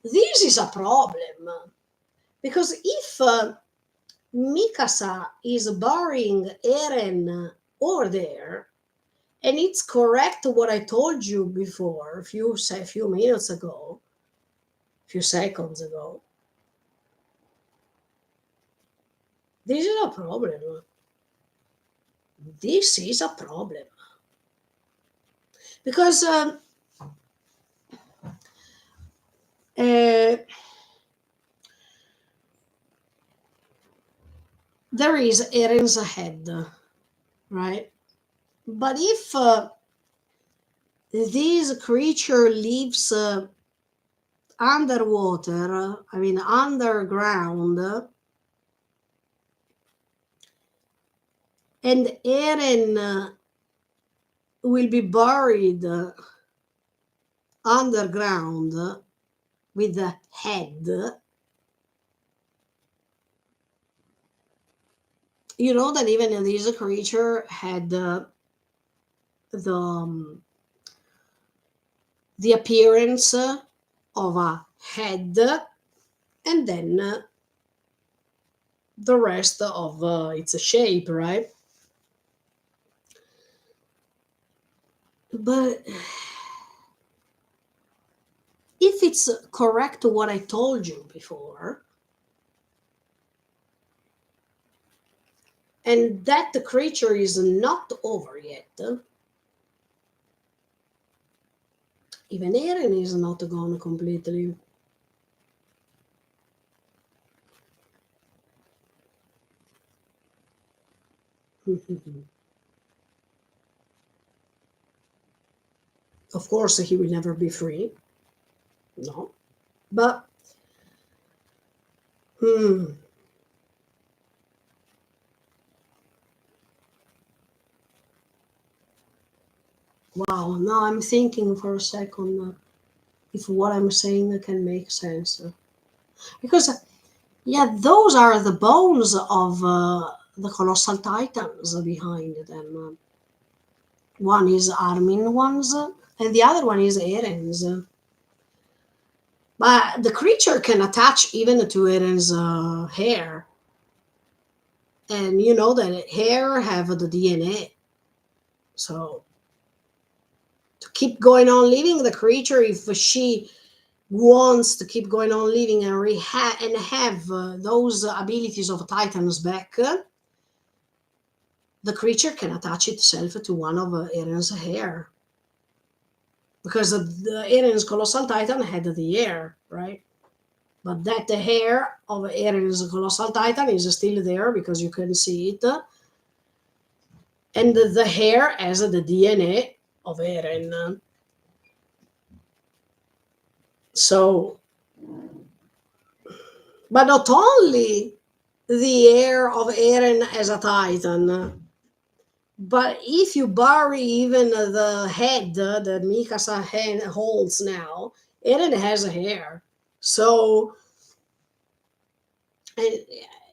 [SPEAKER 1] This is a problem. Because if Mikasa is burying Eren over there, and it's correct what I told you before, a few minutes ago, a few seconds ago, this is a problem. This is a problem. Because there is Eren's head, right? But if this creature lives underwater, I mean underground, and Eren will be buried underground with the head. You know that even this creature had the appearance of a head, and then the rest of its shape, right? But if it's correct what I told you before, and that the creature is not over yet, even Eren is not gone completely. Of course, he will never be free. No. But, wow, now I'm thinking for a second if what I'm saying can make sense. Because, yeah, those are the bones of the colossal titans behind them. One is Armin one's, and the other one is Eren's. But the creature can attach even to Eren's hair. And you know that hair have the DNA. So to keep going on living, the creature, if she wants to keep going on living and have those abilities of Titans back, the creature can attach itself to one of Eren's hair. Because the Eren's colossal titan had the hair, right? But that the hair of Eren's colossal titan is still there because you can see it, and the hair has the DNA of Eren. So, but not only the hair of Eren as a titan, but if you bury even the head that Mikasa holds now, Eren has a hair. So, and,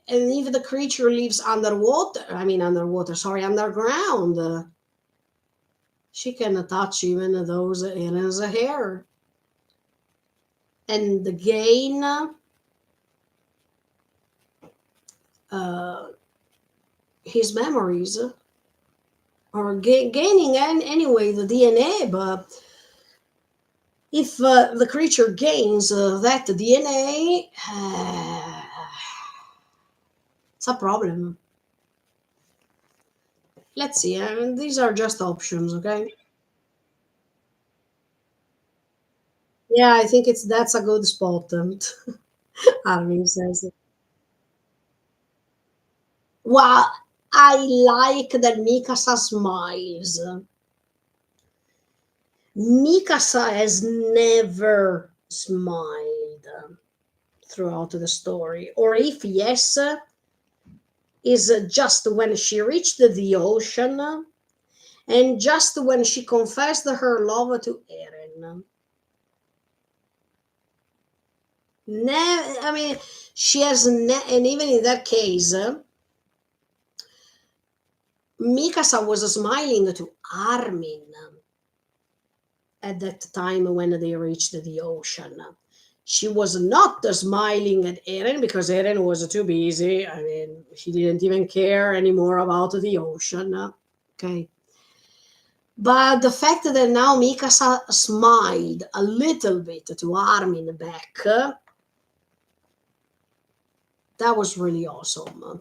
[SPEAKER 1] and if the creature lives underground, she can touch even those Eren's hair. And gain his memories, or gaining anyway the DNA. But if the creature gains that DNA, it's a problem. Let's see. These are just options, okay? Yeah, I think that's a good spot. Armin says. Well, I like that Mikasa smiles. Mikasa has never smiled throughout the story, or if yes, is just when she reached the ocean and just when she confessed her love to Eren. I mean, she has, and even in that case, Mikasa was smiling to Armin at that time when they reached the ocean. She was not smiling at Eren because Eren was too busy. I mean, she didn't even care anymore about the ocean. Okay. But the fact that now Mikasa smiled a little bit to Armin back, that was really awesome.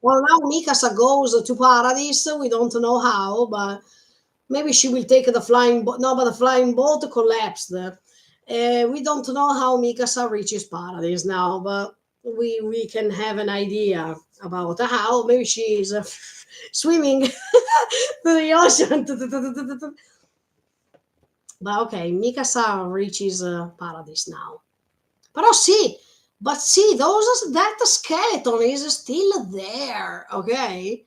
[SPEAKER 1] Well, now Mikasa goes to Paradise. We don't know how, but maybe she will take the flying boat. No, but the flying boat collapsed. We don't know how Mikasa reaches Paradise now, but we can have an idea about how. Maybe she is swimming to the ocean. But okay, Mikasa reaches Paradise now. But see, that skeleton is still there. Okay,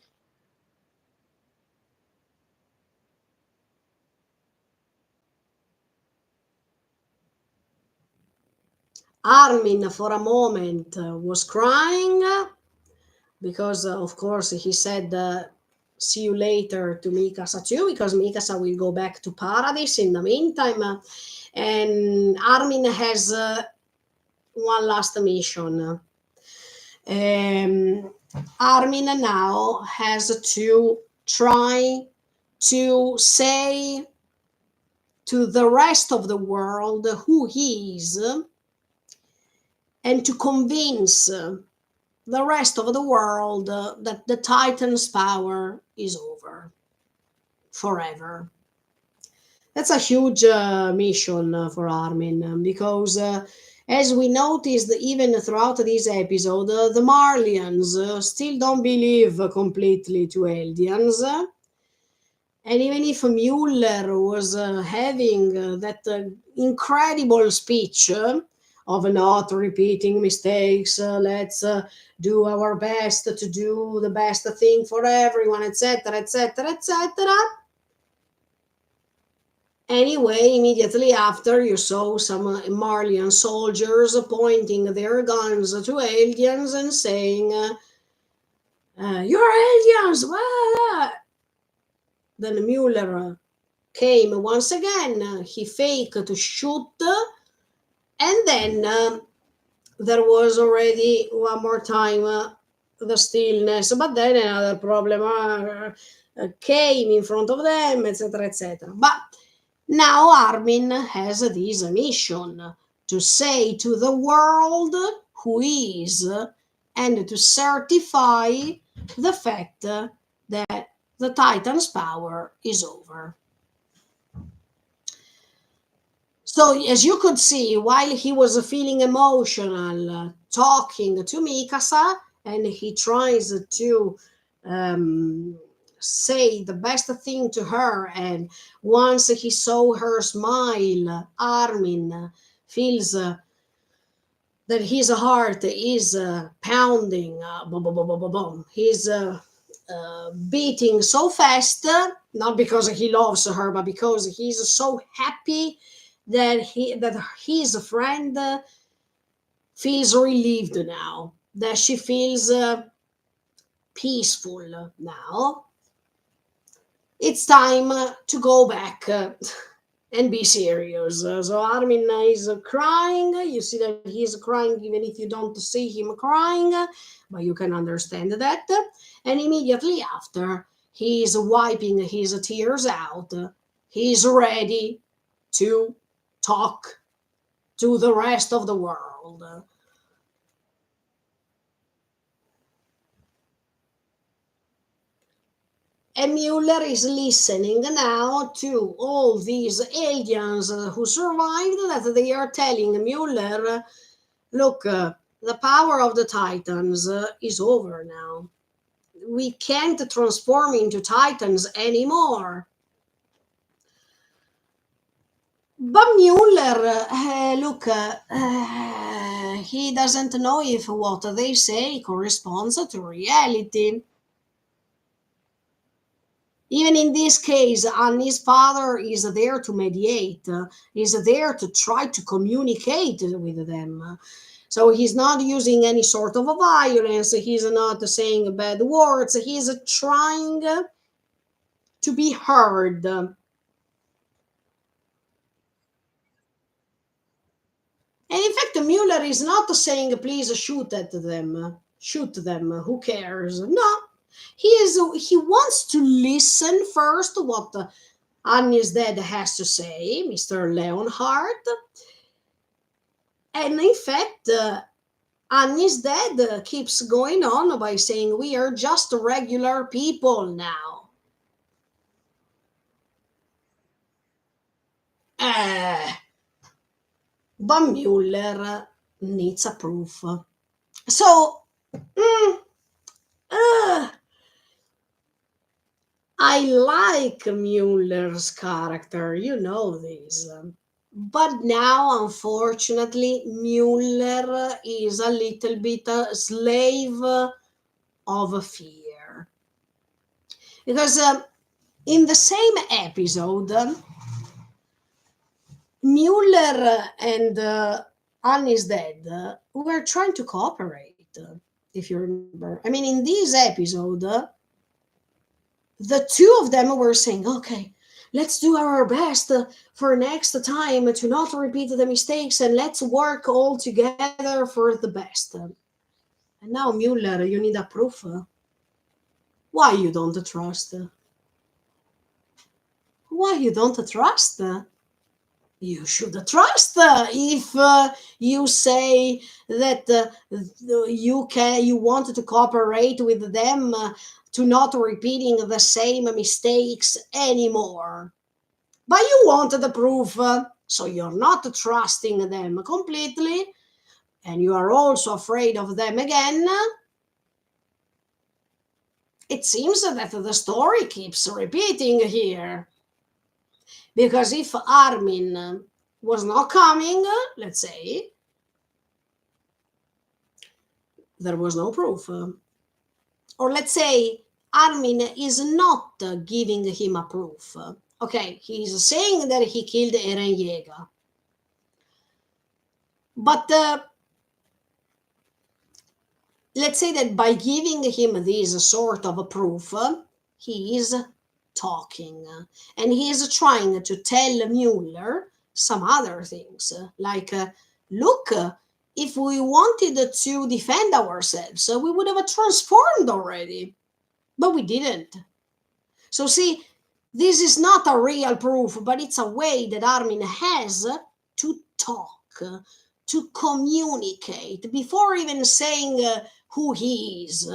[SPEAKER 1] Armin for a moment was crying because, of course, he said, "See you later" to Mikasa too, because Mikasa will go back to Paradise in the meantime, and Armin has one last mission. Um, Armin now has to try to say to the rest of the world who he is, and to convince the rest of the world that the Titan's power is over forever. That's a huge mission for Armin, because, as we noticed even throughout this episode, the Marlians still don't believe completely to Eldians. And even if Mueller was having that incredible speech of not repeating mistakes, let's do our best to do the best thing for everyone, etc., etc., etc. Anyway, immediately after, you saw some Marlian soldiers pointing their guns to aliens and saying, "You're aliens!" Well, then Mueller came once again. He faked to shoot, and then there was already one more time the stillness. But then another problem came in front of them, etc., etc. But now Armin has this mission to say to the world who he is, and to certify the fact that the Titan's power is over. So, as you could see, while he was feeling emotional, talking to Mikasa, and he tries to um, say the best thing to her, and once he saw her smile, Armin feels that his heart is pounding, boom, boom, boom, boom, boom, boom. He's beating so fast, not because he loves her, but because he's so happy that his friend feels relieved now, that she feels peaceful now. It's time to go back and be serious. So Armin is crying. You see that he's crying even if you don't see him crying, but you can understand that. And immediately after, he's wiping his tears out. He's ready to talk to the rest of the world. And Mueller is listening now to all these aliens who survived, that they are telling Mueller, look, the power of the Titans is over now. We can't transform into Titans anymore. But Mueller, look, he doesn't know if what they say corresponds to reality. Even in this case, Annie's father is there to mediate, is there to try to communicate with them. So he's not using any sort of violence, he's not saying bad words, he's trying to be heard. And in fact, Mueller is not saying, please shoot them, who cares? No, he wants to listen first to what Agnes Dead has to say, Mr. Leonhardt. And in fact, Agnes Dead keeps going on by saying, we are just regular people now. Uh, but Mueller needs a proof. So, uh, I like Mueller's character, you know this. But now, unfortunately, Mueller is a little bit a slave of fear. Because in the same episode, Mueller and Anne is dead were trying to cooperate, if you remember. I mean, in this episode, the two of them were saying, okay, let's do our best for next time to not repeat the mistakes, and let's work all together for the best. And now, Mueller, you need a proof. Why you don't trust? Why you don't trust? You should trust if you say that you want to cooperate with them to not repeating the same mistakes anymore. But you want the proof, so you're not trusting them completely, and you are also afraid of them again. It seems that the story keeps repeating here. Because if Armin was not coming, let's say, there was no proof. Or let's say Armin is not giving him a proof. Okay, he's saying that he killed Eren Yeager. But let's say that by giving him this sort of a proof, he is talking, and he is trying to tell Mueller some other things, like, look, if we wanted to defend ourselves, we would have transformed already, but we didn't. So, see, this is not a real proof, but it's a way that Armin has to talk, to communicate before even saying who he is.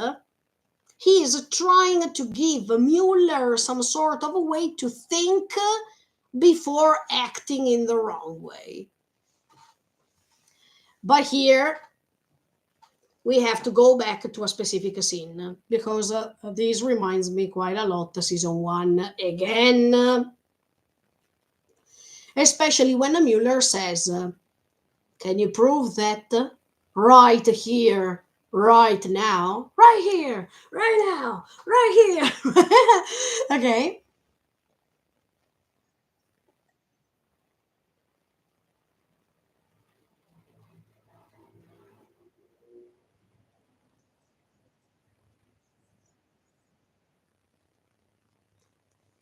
[SPEAKER 1] He is trying to give Mueller some sort of a way to think before acting in the wrong way. But here we have to go back to a specific scene because this reminds me quite a lot of season one again, especially when Mueller says, can you prove that right here, right now, right here, right now, right here? Okay.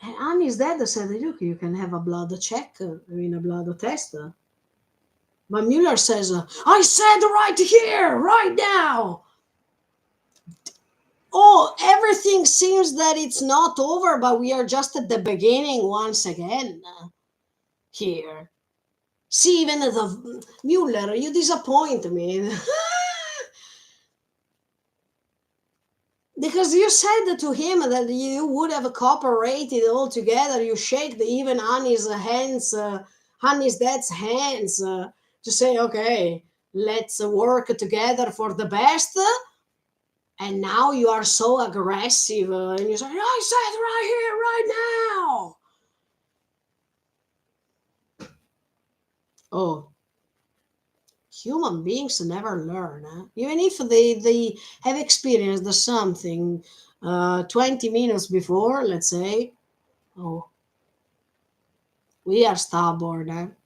[SPEAKER 1] And Annie's dad said, look, you can have a blood check, a blood test. But Mueller says, I said right here, right now. Oh, everything seems that it's not over, but we are just at the beginning once again here. See, even the Mueller, you disappoint me. Because you said to him that you would have cooperated altogether. You shake even Annie's hands, Annie's dad's hands, to say, okay, let's work together for the best. And now you are so aggressive, and you say, I said right here, right now. Oh, human beings never learn. Even if they have experienced something 20 minutes before, let's say, oh, we are stubborn.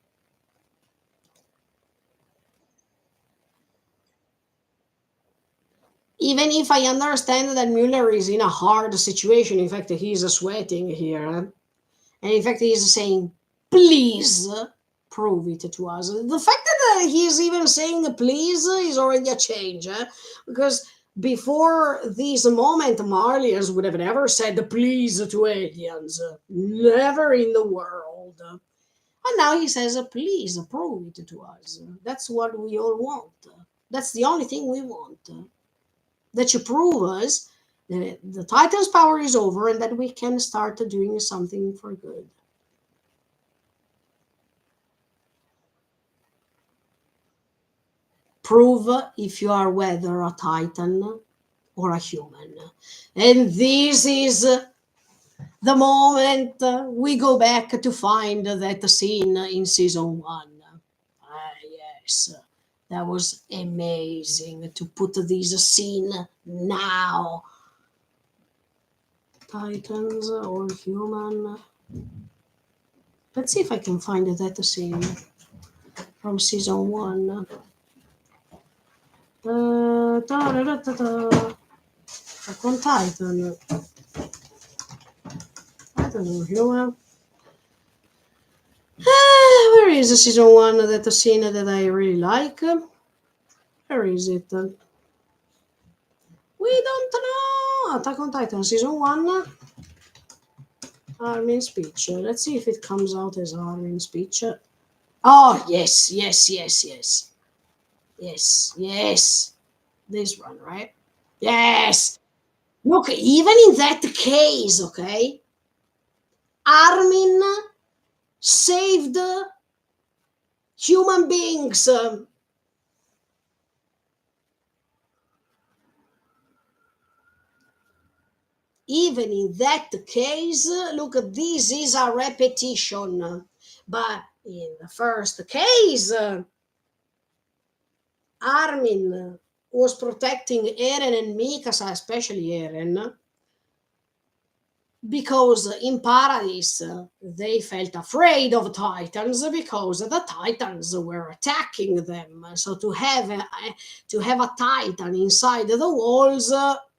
[SPEAKER 1] Even if I understand that Mueller is in a hard situation, in fact, he's sweating here. And in fact, he's saying, please prove it to us. The fact that he's even saying please is already a change. Because before this moment, Marlians would have never said please to aliens. Never in the world. And now he says, please prove it to us. That's what we all want. That's the only thing we want. That you prove us that the Titan's power is over and that we can start doing something for good. Prove if you are whether a Titan or a human. And this is the moment we go back to find that scene in season one. Yes, that was amazing to put this scene now. Titans or human. Let's see if I can find that scene from season one. Attack on Titan. I don't know, human. Where is the season one that scene that I really like? Where is it? We don't know. Attack on Titan season one. Armin speech. Let's see if it comes out as Armin speech. Oh yes, yes, yes, yes, yes, yes. This one, right? Yes. Look, even in that case, okay, Armin saved human beings. Even in that case, look, this is a repetition. But in the first case, Armin was protecting Eren and Mikasa, especially Eren, because in Paradise they felt afraid of Titans because the Titans were attacking them. So to have a Titan inside the walls,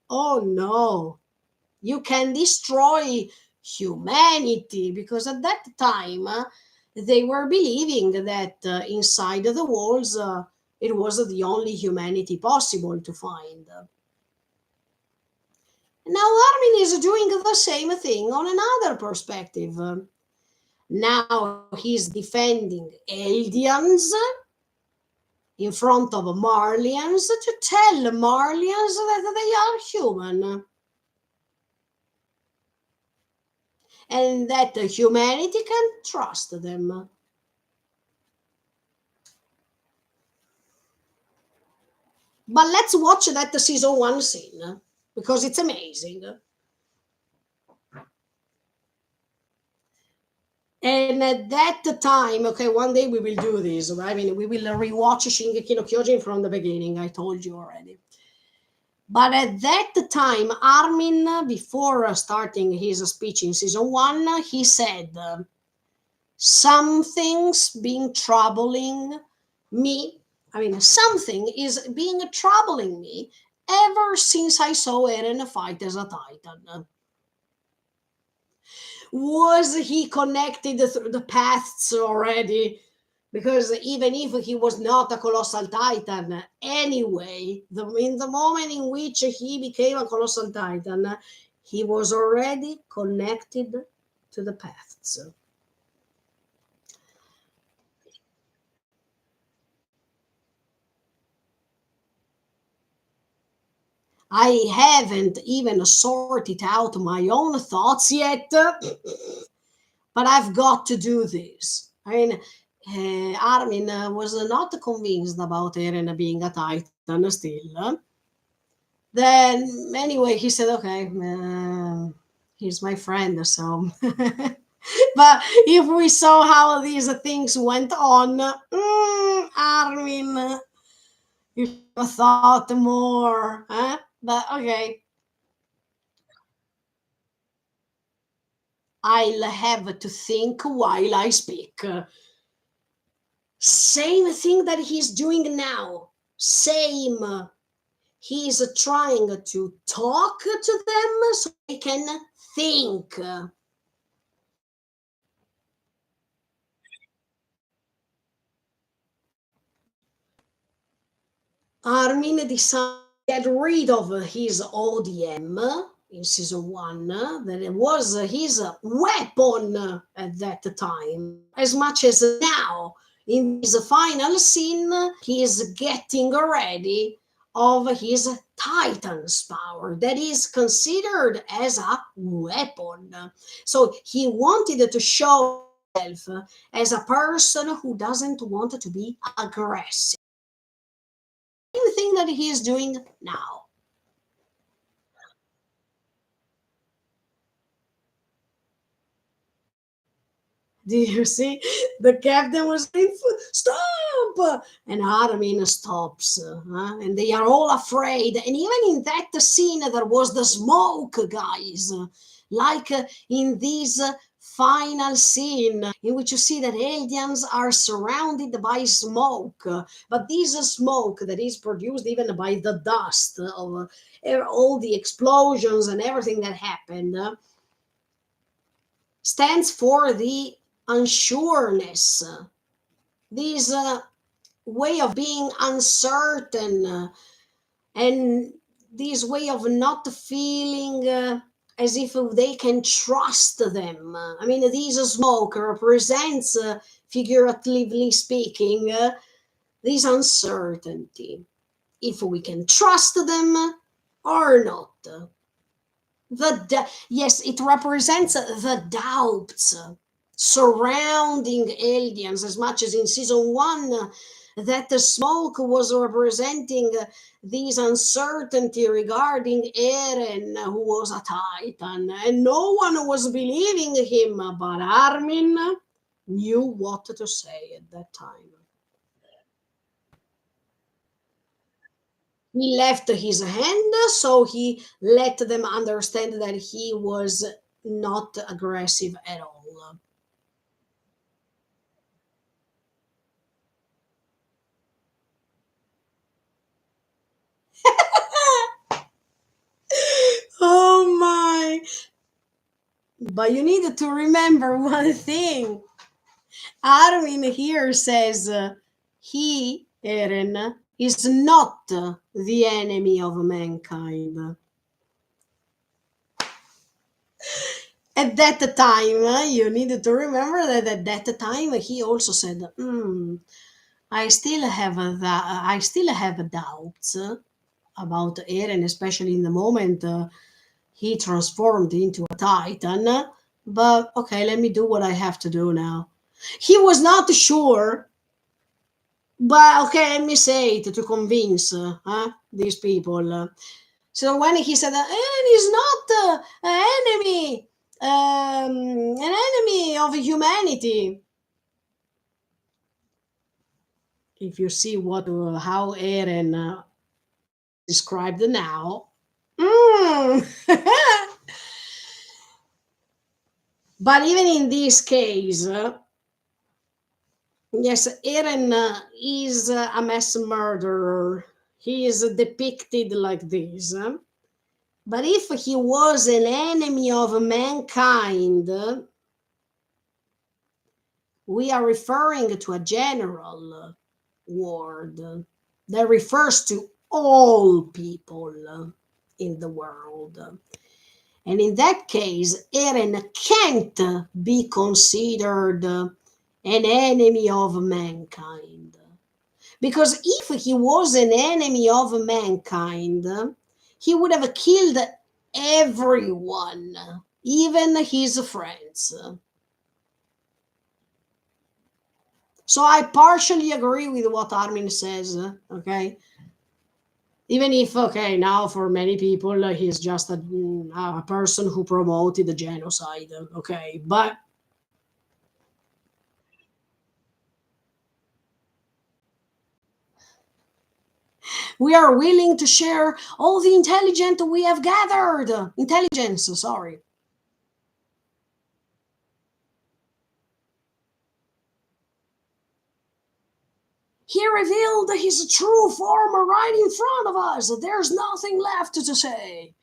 [SPEAKER 1] oh no, you can destroy humanity, because at that time they were believing that inside the walls it was the only humanity possible to find. Now Armin is doing the same thing on another perspective. Now he's defending Eldians in front of Marlians to tell Marlians that they are human. and that humanity can trust them. But let's watch that season one scene because it's amazing. And at that time, okay, one day we will do this. I mean, we will rewatch Shingeki no Kyojin from the beginning. I told you already. But at that time, Armin, before starting his speech in season one, he said, "Something's been troubling me. I mean, something is being troubling me ever since I saw Eren fight as a Titan." Was he connected through the paths already? Because even if he was not a colossal titan, anyway, in the moment in which he became a colossal titan, he was already connected to the paths. I haven't even sorted out my own thoughts yet, but I've got to do this. I mean, Armin was not convinced about Eren being a titan still. Then, anyway, he said, okay, he's my friend, so. But if we saw how these things went on, Armin, you should have thought more. Huh? But okay, I'll have to think while I speak. Same thing that he's doing now. Same. He's trying to talk to them so they can think. Armin decided to get rid of his ODM in season one, that it was his weapon at that time, as much as now. In his final scene, he is getting ready of his Titan's power that is considered as a weapon. So he wanted to show himself as a person who doesn't want to be aggressive. Same thing that he is doing now. Do you see? The captain was saying, "Stop!" And Armin stops. And they are all afraid. And even in that scene, there was the smoke, guys. Like in this final scene, in which you see that aliens are surrounded by smoke. But this smoke that is produced even by the dust of all the explosions and everything that happened stands for the unsureness, this way of being uncertain, and this way of not feeling as if they can trust them. I mean, this smoke represents, figuratively speaking, this uncertainty, if we can trust them or not. Yes, it represents the doubts surrounding aliens, as much as in season one that the smoke was representing this uncertainty regarding Eren, who was a titan, and no one was believing him, but Armin knew what to say at that time. He left his hand, so he let them understand that he was not aggressive at all. Oh my! But you need to remember one thing. Armin here says he, Eren, is not the enemy of mankind. At that time, you need to remember that at that time he also said, I still have doubts about Eren, especially in the moment he transformed into a titan. But okay, let me do what I have to do now. He was not sure, but okay, let me say it to convince these people. So when he said, and he's not an enemy of humanity. If you see what how Eren described now, mm. But even in this case, yes, Eren is a mass murderer. He is depicted like this. But if he was an enemy of mankind, we are referring to a general word that refers to all people in the world. And in that case, Eren can't be considered an enemy of mankind. Because if he was an enemy of mankind, he would have killed everyone, even his friends. So I partially agree with what Armin says, okay? Even if, okay, now for many people, he's just a person who promoted the genocide, okay? But we are willing to share all the intelligence we have gathered. Intelligence, sorry. He revealed his true form right in front of us. There's nothing left to say.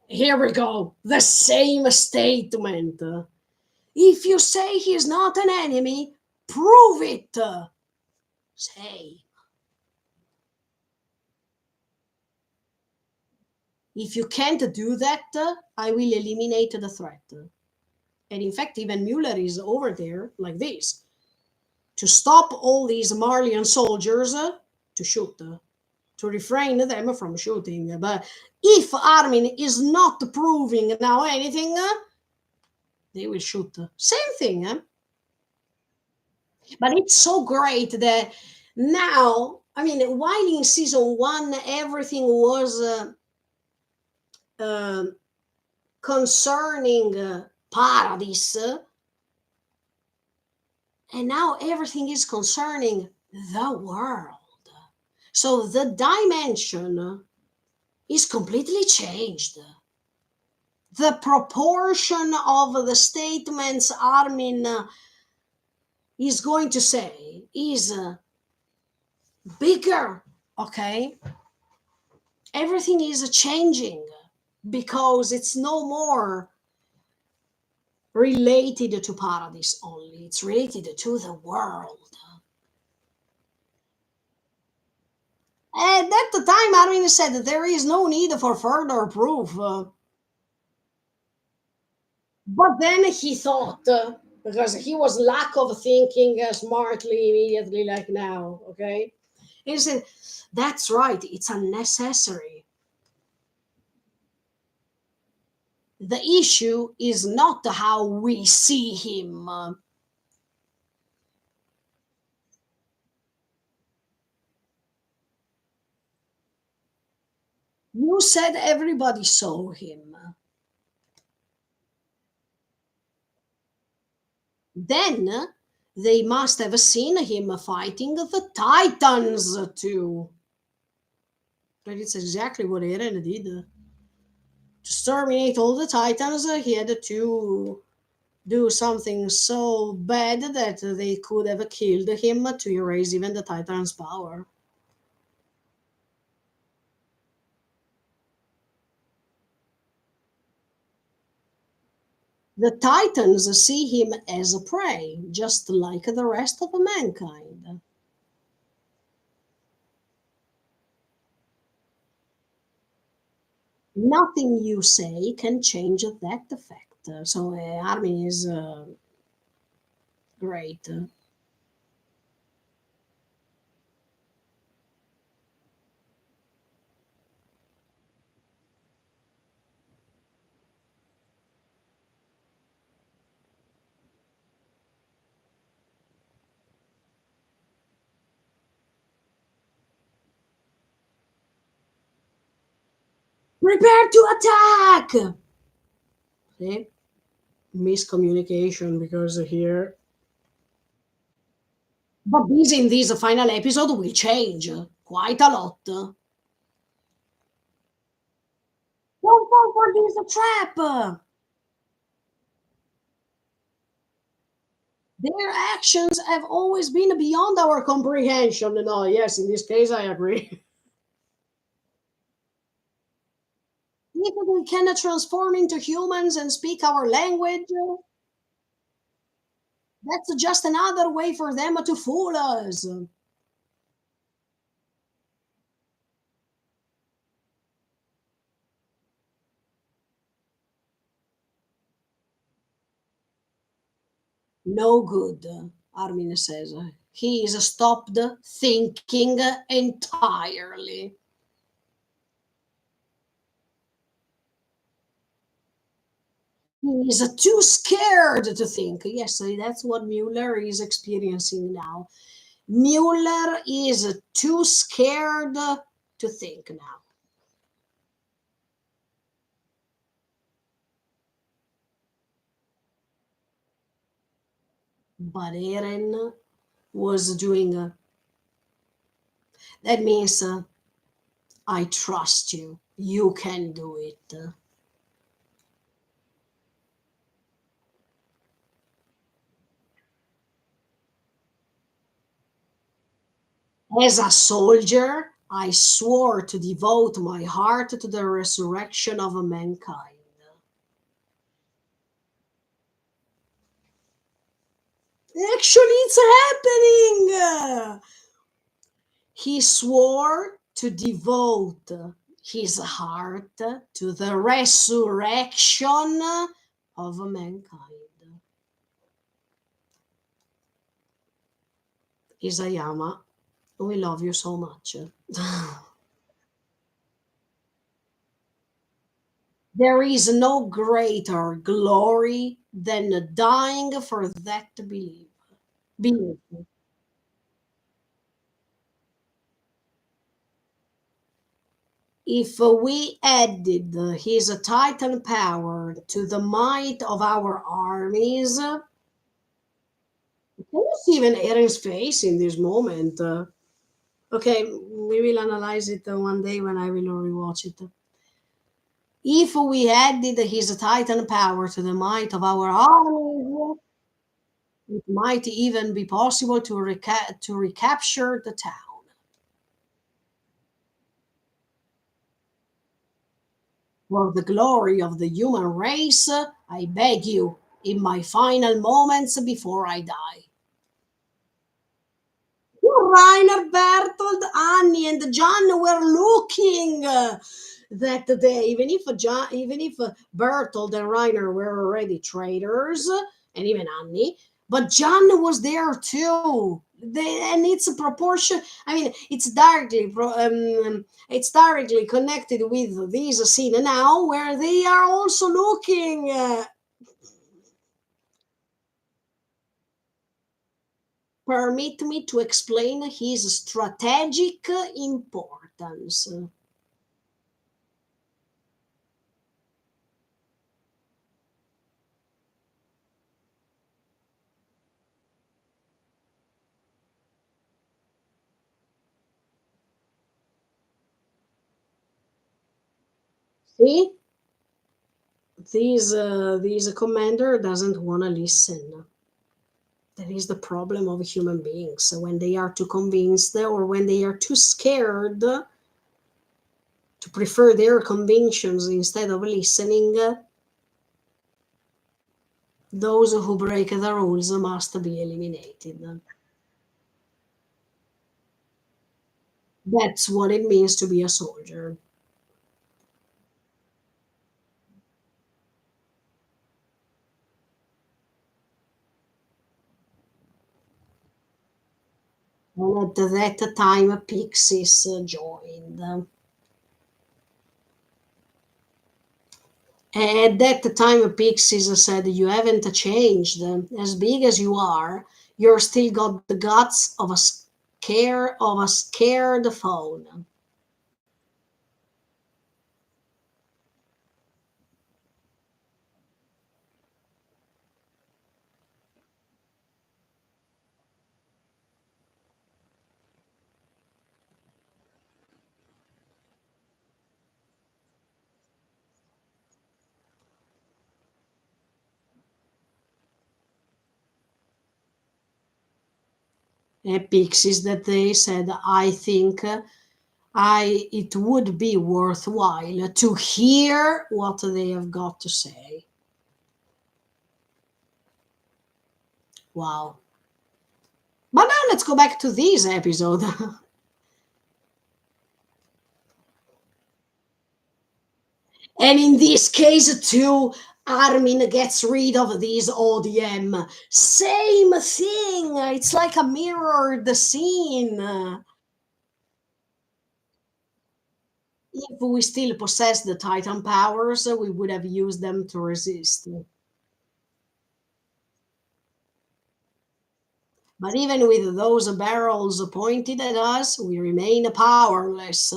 [SPEAKER 1] Here we go. The same statement. If you say he's not an enemy, prove it. Say. If you can't do that, I will eliminate the threat. And in fact, even Mueller is over there like this to stop all these Marlian soldiers to shoot, to refrain them from shooting. But if Armin is not proving now anything, they will shoot. Same thing. But it's so great that now, I mean, while in season one everything was uh, concerning Paradis, and now everything is concerning the world. So the dimension is completely changed. The proportion of the statements Armin is going to say is bigger, okay? Everything is changing because it's no more related to Paradis only, it's related to the world. And at the time, Armin said that there is no need for further proof. But then he thought, because he was lack of thinking smartly immediately, like now, okay? He said, that's right, it's unnecessary. The issue is not how we see him. You said everybody saw him. Then they must have seen him fighting the Titans too. But it's exactly what Eren did. To exterminate all the Titans, he had to do something so bad that they could have killed him to erase even the Titan's power. The Titans see him as a prey, just like the rest of mankind. Nothing you say can change that effect. So Armin is great. Prepare to attack! See? Miscommunication because here. But this in this final episode will change quite a lot. Don't fall for this trap! Their actions have always been beyond our comprehension. No, yes, in this case, I agree. If we cannot transform into humans and speak our language, that's just another way for them to fool us. No good, Armin says. He is stopped thinking entirely. He is too scared to think. Yes, that's what Mueller is experiencing now. Mueller is too scared to think now. But Eren was doing that means I trust you. You can do it. As a soldier, I swore to devote my heart to the resurrection of mankind. Actually, it's happening. He swore to devote his heart to the resurrection of mankind. Isayama, we love you so much. There is no greater glory than dying for that belief. Belief. If we added his titan power to the might of our armies, can you see even Eren's face in this moment? Okay, we will analyze it one day when I will rewatch it. If we added his titan power to the might of our armies, it might even be possible to, to recapture the town. For the glory of the human race, I beg you, in my final moments before I die. Rainer, Bertold, Annie, and John were looking that day. Even if Bertold and Rainer were already traitors, and even Annie, but John was there too. And it's a proportion. I mean, it's directly connected with this scene now, where they are also looking. Permit me to explain his strategic importance. See, this commander doesn't want to listen. That is the problem of human beings. When they are too convinced or when they are too scared to prefer their convictions instead of listening, those who break the rules must be eliminated. That's what it means to be a soldier. And at that time, Pixies joined. At that time, Pixies said, "You haven't changed. As big as you are, you're still got the guts of a scared phone." pixies that they said, I think I it would be worthwhile to hear what they have got to say. Wow. But now let's go back to this episode. And in this case, too, Armin gets rid of this ODM. Same thing. It's like a mirrored scene. If we still possess the Titan powers, we would have used them to resist. But even with those barrels pointed at us, we remain powerless.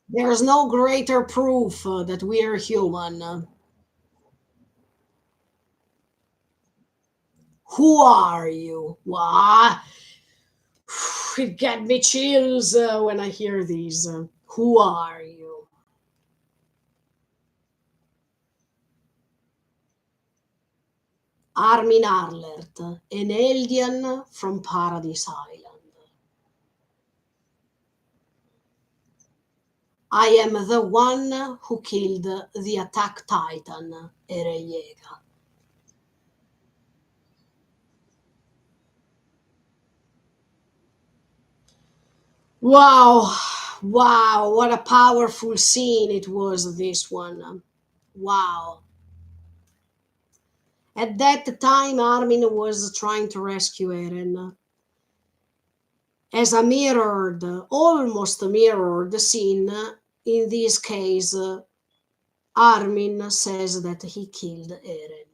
[SPEAKER 1] There's no greater proof that we are human. Who are you? What? It get me chills when I hear these. Who are you? Armin Arlert, an alien from Paradise Island. I am the one who killed the attack titan, Eren Yeager. Wow, wow, what a powerful scene it was, this one. Wow. At that time, Armin was trying to rescue Eren. As a mirrored, almost mirrored scene, in this case, Armin says that he killed Eren.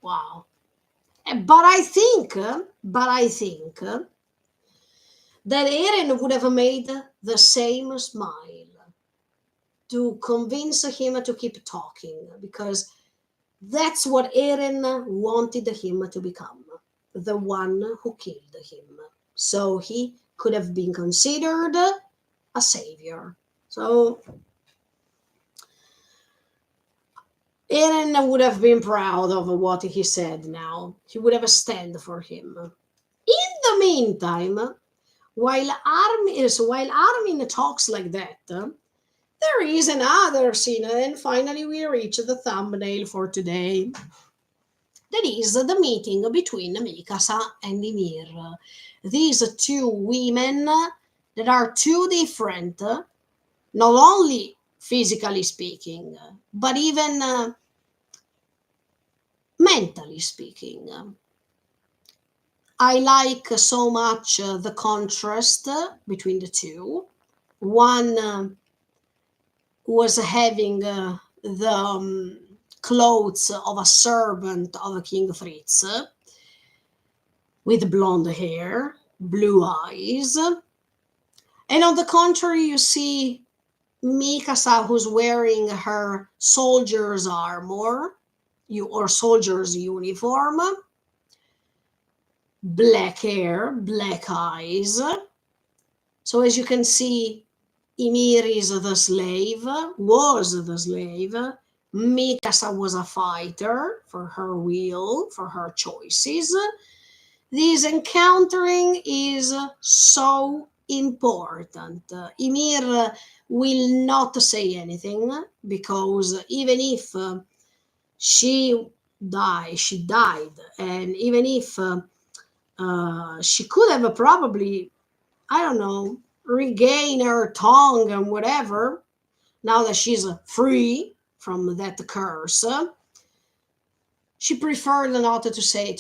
[SPEAKER 1] Wow. But I think that Eren would have made the same smile to convince him to keep talking, because that's what Eren wanted him to become, the one who killed him. So he could have been considered a savior. So Eren would have been proud of what he said now. He would have a stand for him. In the meantime, while Armin talks like that, there is another scene, and finally we reach the thumbnail for today. That is the meeting between Mikasa and Ymir. These two women that are too different, not only physically speaking, but even mentally speaking. I like so much the contrast between the two. One was having the clothes of a servant of King Fritz, with blonde hair, blue eyes. And on the contrary, you see Mikasa, who's wearing her soldier's armor, or soldier's uniform, black hair, black eyes. So as you can see, Ymir is the slave, was the slave. Mikasa was a fighter for her will, for her choices. This encountering is so important. Ymir will not say anything, because even if she died, and even if she could have probably, I don't know, regain her tongue and whatever, now that she's free from that curse, she preferred not to say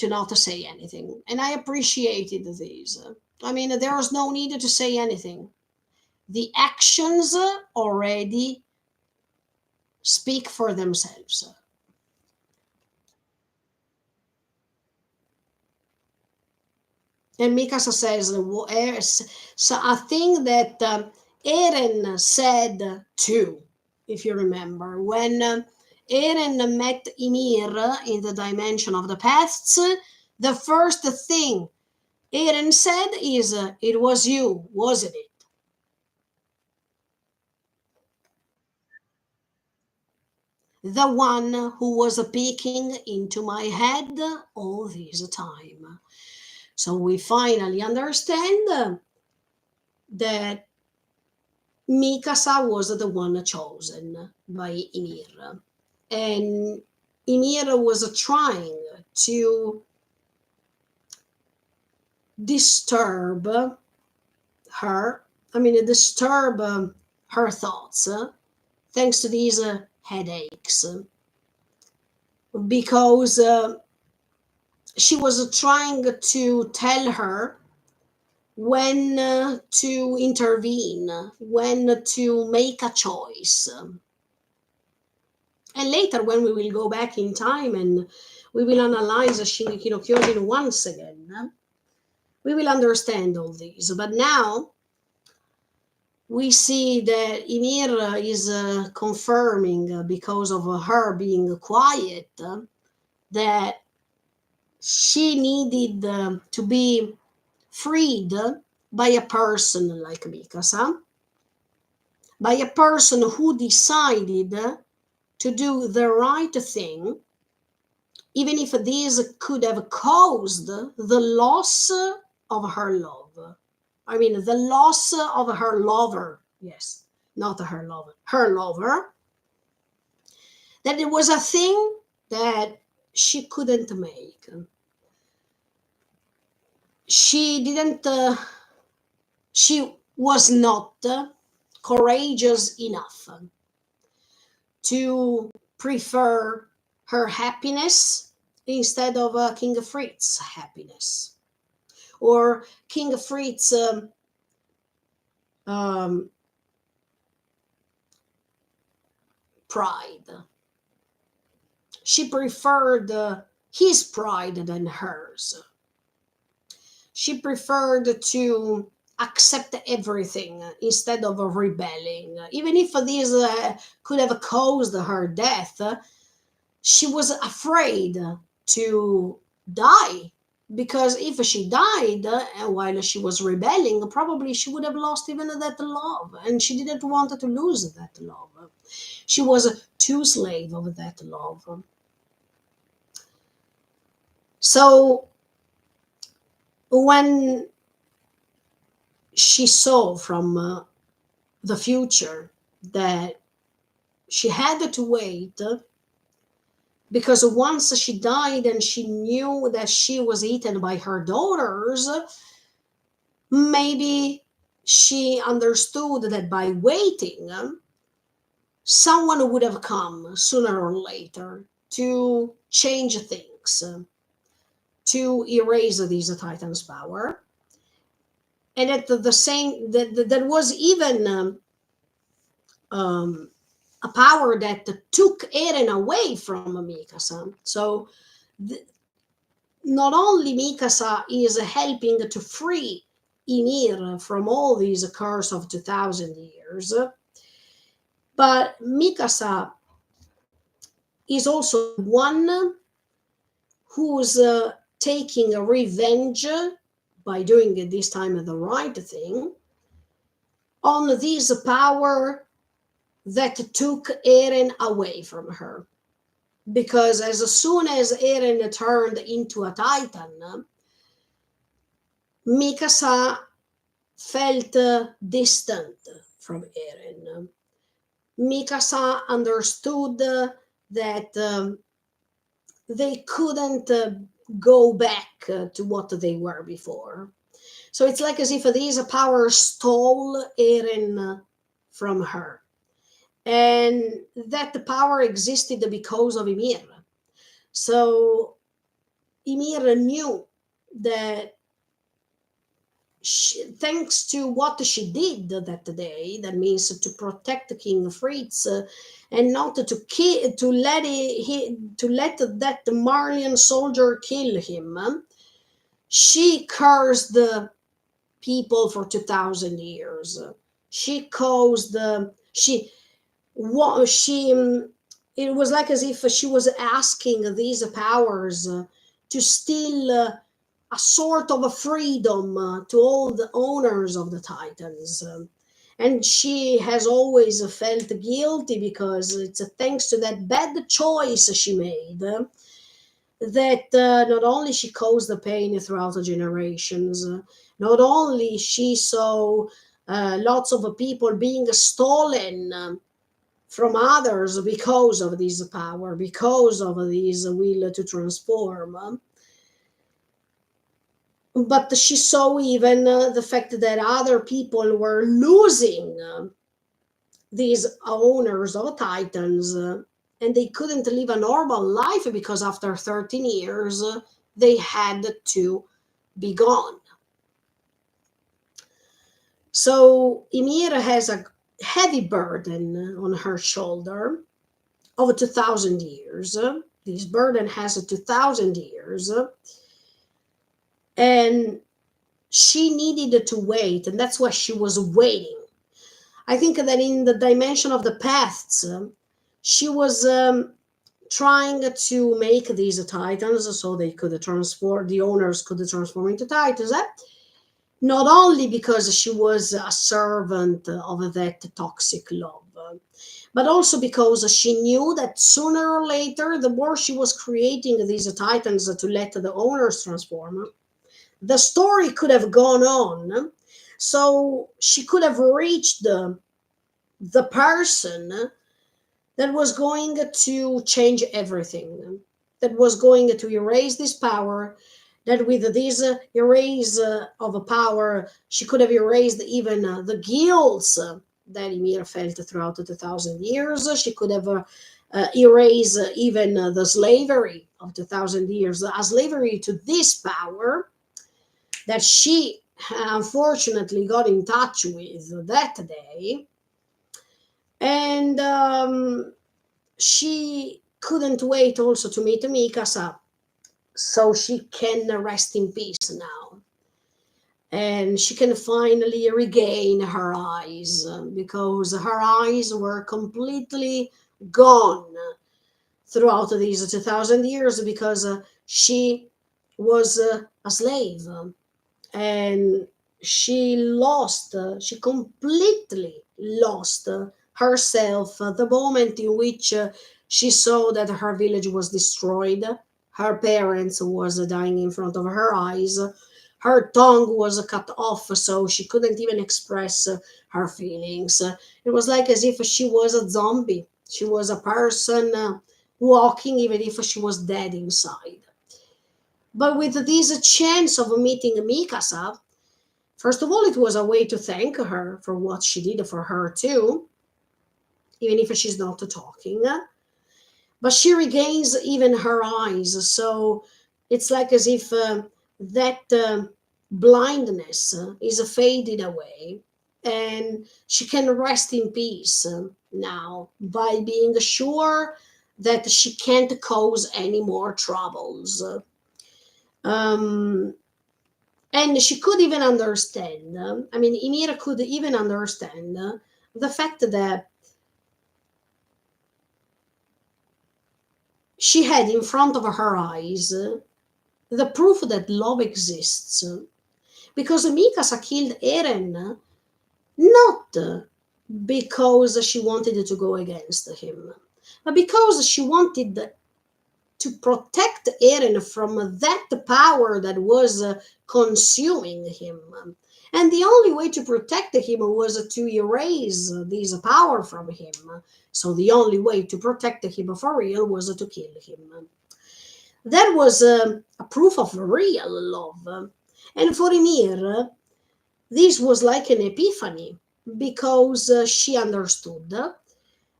[SPEAKER 1] anything, and I appreciated this. I mean, there was no need to say anything. The actions already speak for themselves. And Mikasa says, so I think that Eren said too, if you remember, when Eren met Ymir in the dimension of the pasts, the first thing Eren said is, it was you, wasn't it? the one who was peeking into my head all this time. So we finally understand that Mikasa was the one chosen by Ymir. And Ymir was trying to disturb her, disturb her thoughts, thanks to these headaches, because she was trying to tell her when to intervene, when to make a choice. And later, when we will go back in time and we will analyze Shingeki no Kyojin once again, we will understand all these. But now we see that Ymir is confirming, because of her being quiet, that she needed to be freed by a person like Mikasa, by a person who decided to do the right thing, even if this could have caused the loss of her love. The loss of her lover. Yes, not her lover, her lover. That it was a thing that she couldn't make. She didn't, she was not courageous enough to prefer her happiness instead of King Fritz's happiness, or King Fritz's pride. She preferred his pride than hers. She preferred to accept everything instead of rebelling. Even if this could have caused her death, she was afraid to die, because if she died while she was rebelling, probably she would have lost even that love, and she didn't want to lose that love. She was too slave of that love. So when she saw from the future that she had to wait, because once she died and she knew that she was eaten by her daughters, maybe she understood that by waiting, someone would have come sooner or later to change things, to erase these titans' power. And at the same, that was even a power that took Eren away from Mikasa. So not only Mikasa is helping to free Ymir from all these curse of 2000 years, but Mikasa is also one who's taking a revenge by doing this time the right thing on this power that took Eren away from her. Because as soon as Eren turned into a titan, Mikasa felt distant from Eren. Mikasa understood that they couldn't go back to what they were before. So it's like as if these powers stole Eren from her. And that the power existed because of Ymir. So Ymir knew that thanks to what she did that day, that means to protect King Fritz and not to let that Marleyan soldier kill him, she cursed the people for 2000 years. She caused it was like as if she was asking these powers to steal a sort of a freedom to all the owners of the Titans. And she has always felt guilty because it's thanks to that bad choice she made that not only she caused the pain throughout the generations, not only she saw lots of people being stolen from others because of this power, because of this will to transform, but she saw even the fact that other people were losing these owners of titans, and they couldn't live a normal life because after 13 years they had to be gone. So Ymir has a heavy burden on her shoulder of 2000 years. This burden has 2000 years, and she needed to wait, and that's why she was waiting. I think that in the dimension of the paths, she was trying to make these titans so they could transform, the owners could transform into titans. Not only because she was a servant of that toxic love, but also because she knew that sooner or later, the more she was creating these titans to let the owners transform, the story could have gone on. So she could have reached the person that was going to change everything, that was going to erase this power, that with this erase of a power, she could have erased even the guilt that Ymir felt throughout the 2000 years. She could have erased even the slavery of 2000 years, a slavery to this power that she unfortunately got in touch with that day. And she couldn't wait also to meet Mikasa so she can rest in peace now. And she can finally regain her eyes because her eyes were completely gone throughout these 2000 years because she was a slave, and she completely lost herself the moment in which she saw that her village was destroyed, her parents was dying in front of her eyes, her tongue was cut off so she couldn't even express her feelings. It was like as if she was a zombie, she was a person walking even if she was dead inside. But with this chance of meeting Mikasa, first of all, it was a way to thank her for what she did for her too, even if she's not talking. But she regains even her eyes, so it's like as if that blindness is faded away, and she can rest in peace now by being sure that she can't cause any more troubles. Um, and she could even understand, I mean, Ymir could even understand the fact that she had in front of her eyes the proof that love exists. Because Mikasa killed Eren not because she wanted to go against him, but because she wanted to protect Eren from that power that was consuming him. And the only way to protect him was to erase this power from him. So the only way to protect him for real was to kill him. That was a proof of real love. And for Ymir, this was like an epiphany because she understood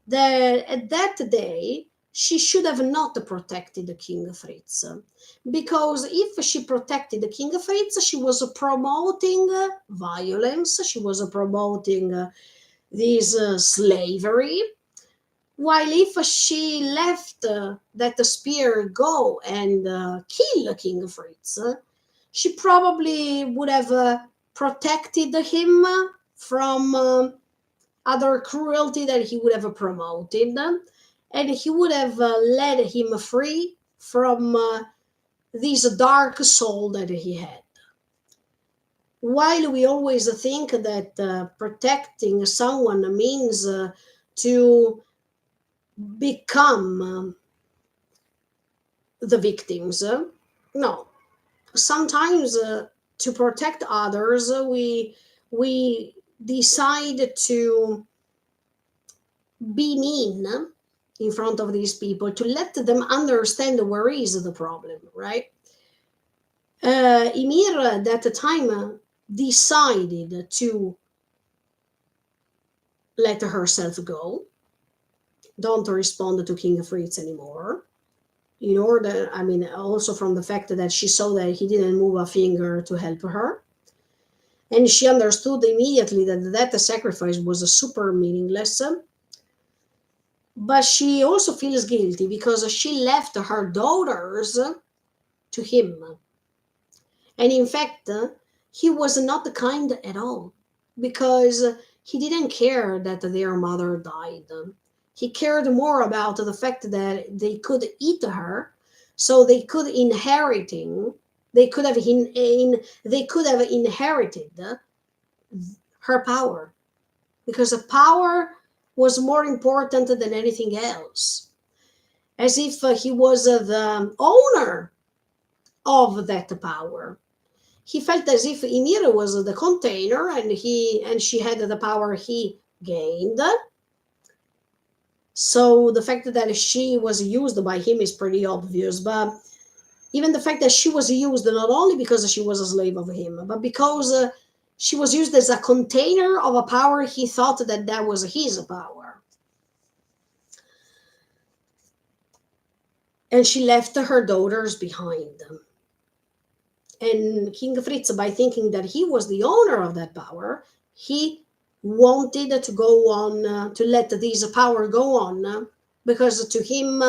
[SPEAKER 1] that at that day she should have not protected King Fritz, because if she protected King Fritz, she was promoting violence, she was promoting this slavery. While if she left that spear go and kill King Fritz, she probably would have protected him from other cruelty that he would have promoted, and he would have led him free from this dark soul that he had. while we always think that protecting someone means to become the victims, no. Sometimes to protect others, we decide to be mean in front of these people to let them understand where is the problem, right? Ymir at that time decided to let herself go, don't respond to King Fritz anymore. In order, I mean, also from the fact that she saw that he didn't move a finger to help her. And she understood immediately that that sacrifice was super meaningless. But she also feels guilty because she left her daughters to him. And in fact, he was not kind at all because he didn't care that their mother died. He cared more about the fact that they could eat her, so they could inheriting. They could have they could have inherited her power because the power was more important than anything else. As if he was the owner of that power. He felt as if Ymir was the container and she had the power he gained. So the fact that she was used by him is pretty obvious, but even the fact that she was used not only because she was a slave of him, but because she was used as a container of a power he thought that that was his power. And she left her daughters behind. And King Fritz, by thinking that he was the owner of that power, he wanted to go on, to let this power go on, because to him,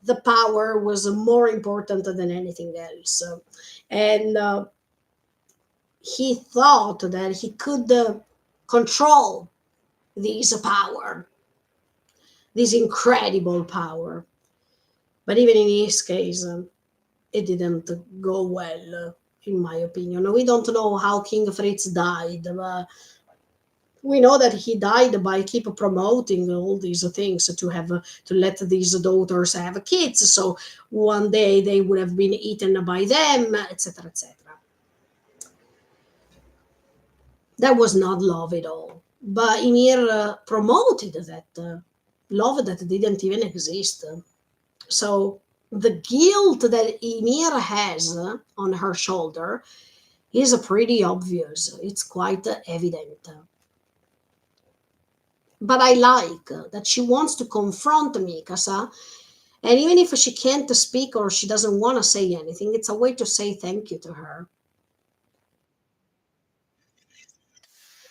[SPEAKER 1] the power was more important than anything else. And he thought that he could control this power, this incredible power. But even in his case, it didn't go well, in my opinion. We don't know how King Fritz died, but we know that he died by keep promoting all these things to have to let these daughters have kids. So one day they would have been eaten by them, etc., etc. That was not love at all. But Ymir promoted that love that didn't even exist. So the guilt that Ymir has on her shoulder is pretty obvious. It's quite evident. But I like that she wants to confront Mikasa, and even if she can't speak or she doesn't want to say anything, it's a way to say thank you to her.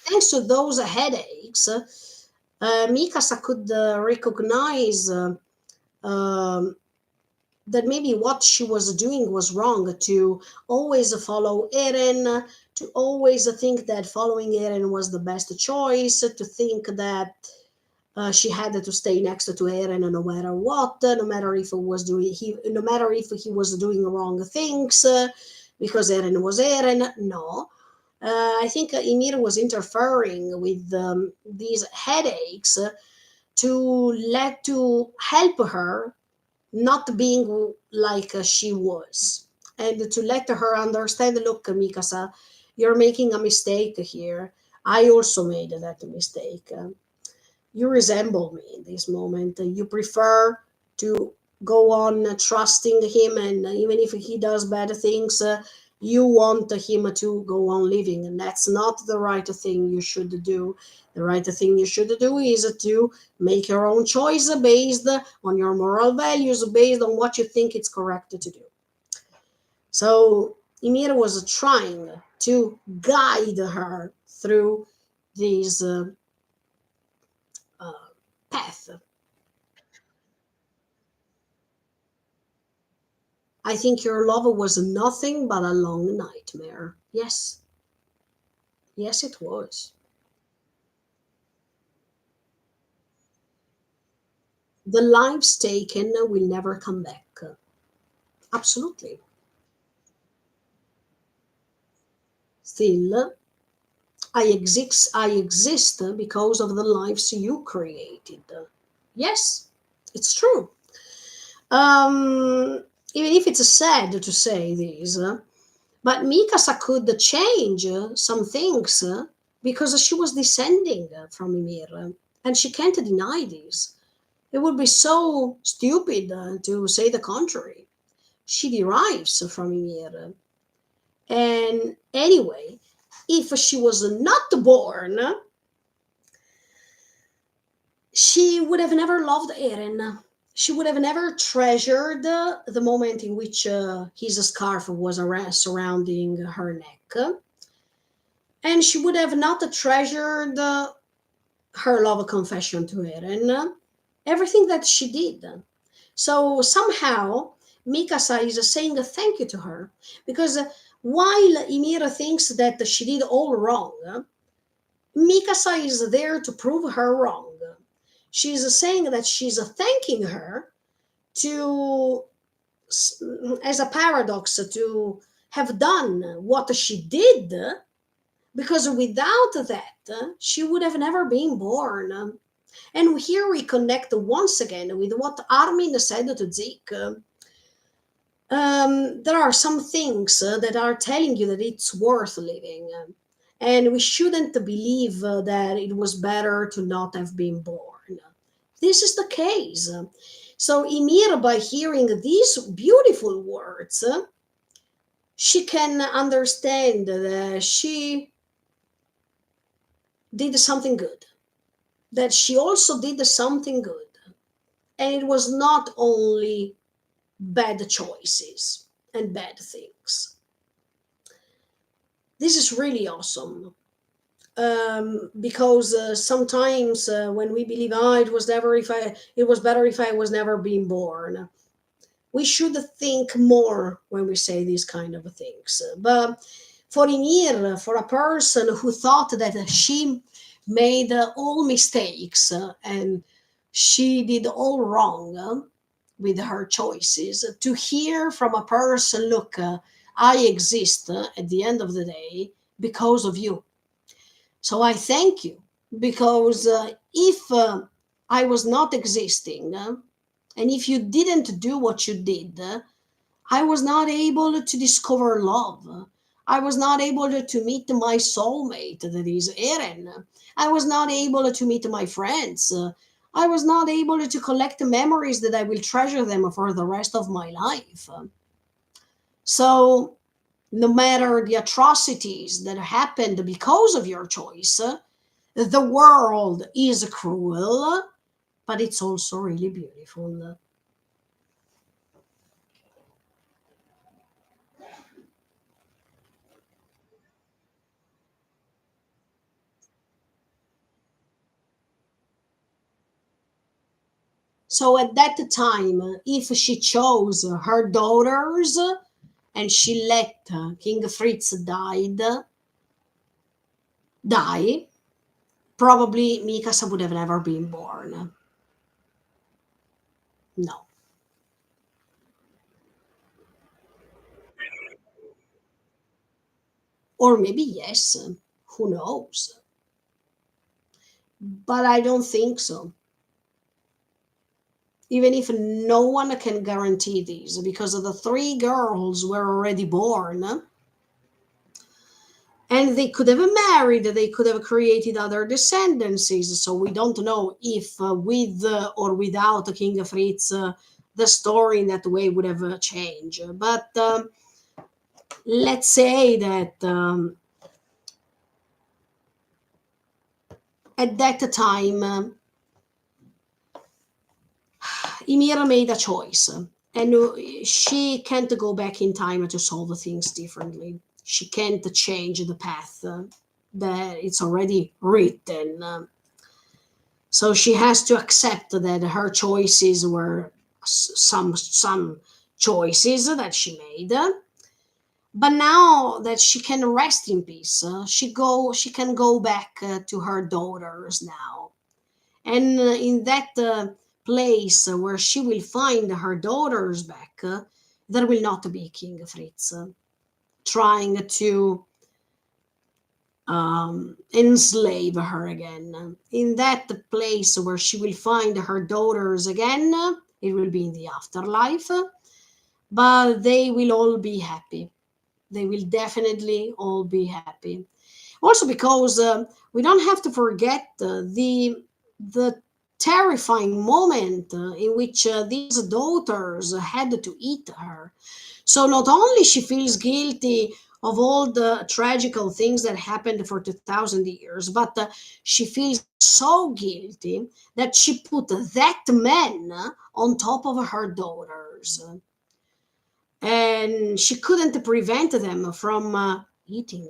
[SPEAKER 1] Thanks to those headaches, Mikasa could recognize um, that maybe what she was doing was wrong, to always follow Eren, to always think that following Eren was the best choice, to think that she had to stay next to Eren no matter what, no matter if he was doing wrong things, because Eren was Eren. No, I think Ymir was interfering with these headaches to help her not being like she was, and to let her understand, look, Mikasa, you're making a mistake here. I also made that mistake. You resemble me in this moment. You prefer to go on trusting him, and even if he does bad things, you want him to go on living, and that's not the right thing you should do. The right thing you should do is to make your own choice based on your moral values, based on what you think it's correct to do. So Ymir was trying to guide her through this uh, path. I think your love was nothing but a long nightmare. Yes, yes, it was. The lives taken will never come back. Absolutely. Still, I exist because of the lives you created. Yes, it's true. Even if it's sad to say this, but Mikasa could change some things because she was descending from Ymir, and she can't deny this. It would be so stupid to say the contrary. She derives from Ymir. And anyway, if she was not born, she would have never loved Eren. She would have never treasured the moment in which his scarf was surrounding her neck. And she would have not treasured her love confession to Eren, everything that she did. So somehow, Mikasa is saying a thank you to her because while Ymir thinks that she did all wrong, Mikasa is there to prove her wrong. She's saying that she's thanking her to, as a paradox, to have done what she did, because without that, she would have never been born. And here we connect once again with what Armin said to Zeke. There are some things that are telling you that it's worth living. And we shouldn't believe that it was better to not have been born. This is the case. So Ymir, by hearing these beautiful words, she can understand that she did something good, that she also did something good. And it was not only bad choices and bad things. This is really awesome. Because sometimes when we believe, it was better if I was never being born, we should think more when we say these kind of things. But for Ymir, for a person who thought that she made all mistakes and she did all wrong with her choices, to hear from a person, look, I exist at the end of the day because of you. So I thank you because if I was not existing, and if you didn't do what you did, I was not able to discover love. I was not able to meet my soulmate, that is Eren. I was not able to meet my friends. I was not able to collect memories that I will treasure them for the rest of my life. So, no matter the atrocities that happened because of your choice, the world is cruel, but it's also really beautiful. So at that time, if she chose her daughters and she let King Fritz die, probably Mikasa would have never been born. No. Or maybe yes, who knows? But I don't think so. Even if no one can guarantee these, because the three girls were already born, and they could have married, they could have created other descendancies. So we don't know if with or without King Fritz, the story in that way would have changed. But let's say that at that time, Ymir made a choice, and she can't go back in time to solve things differently. She can't change the path that it's already written. So she has to accept that her choices were some choices that she made. But now that she can rest in peace, she can go back to her daughters now, and in that place where she will find her daughters back, there will not be King Fritz trying to enslave her again. In that place where she will find her daughters again, it will be in the afterlife, but they will all be happy. They will definitely all be happy. Also, because we don't have to forget the terrifying moment in which these daughters had to eat her. So not only she feels guilty of all the tragical things that happened for 2000 years, but she feels so guilty that she put that man on top of her daughters, and she couldn't prevent them from eating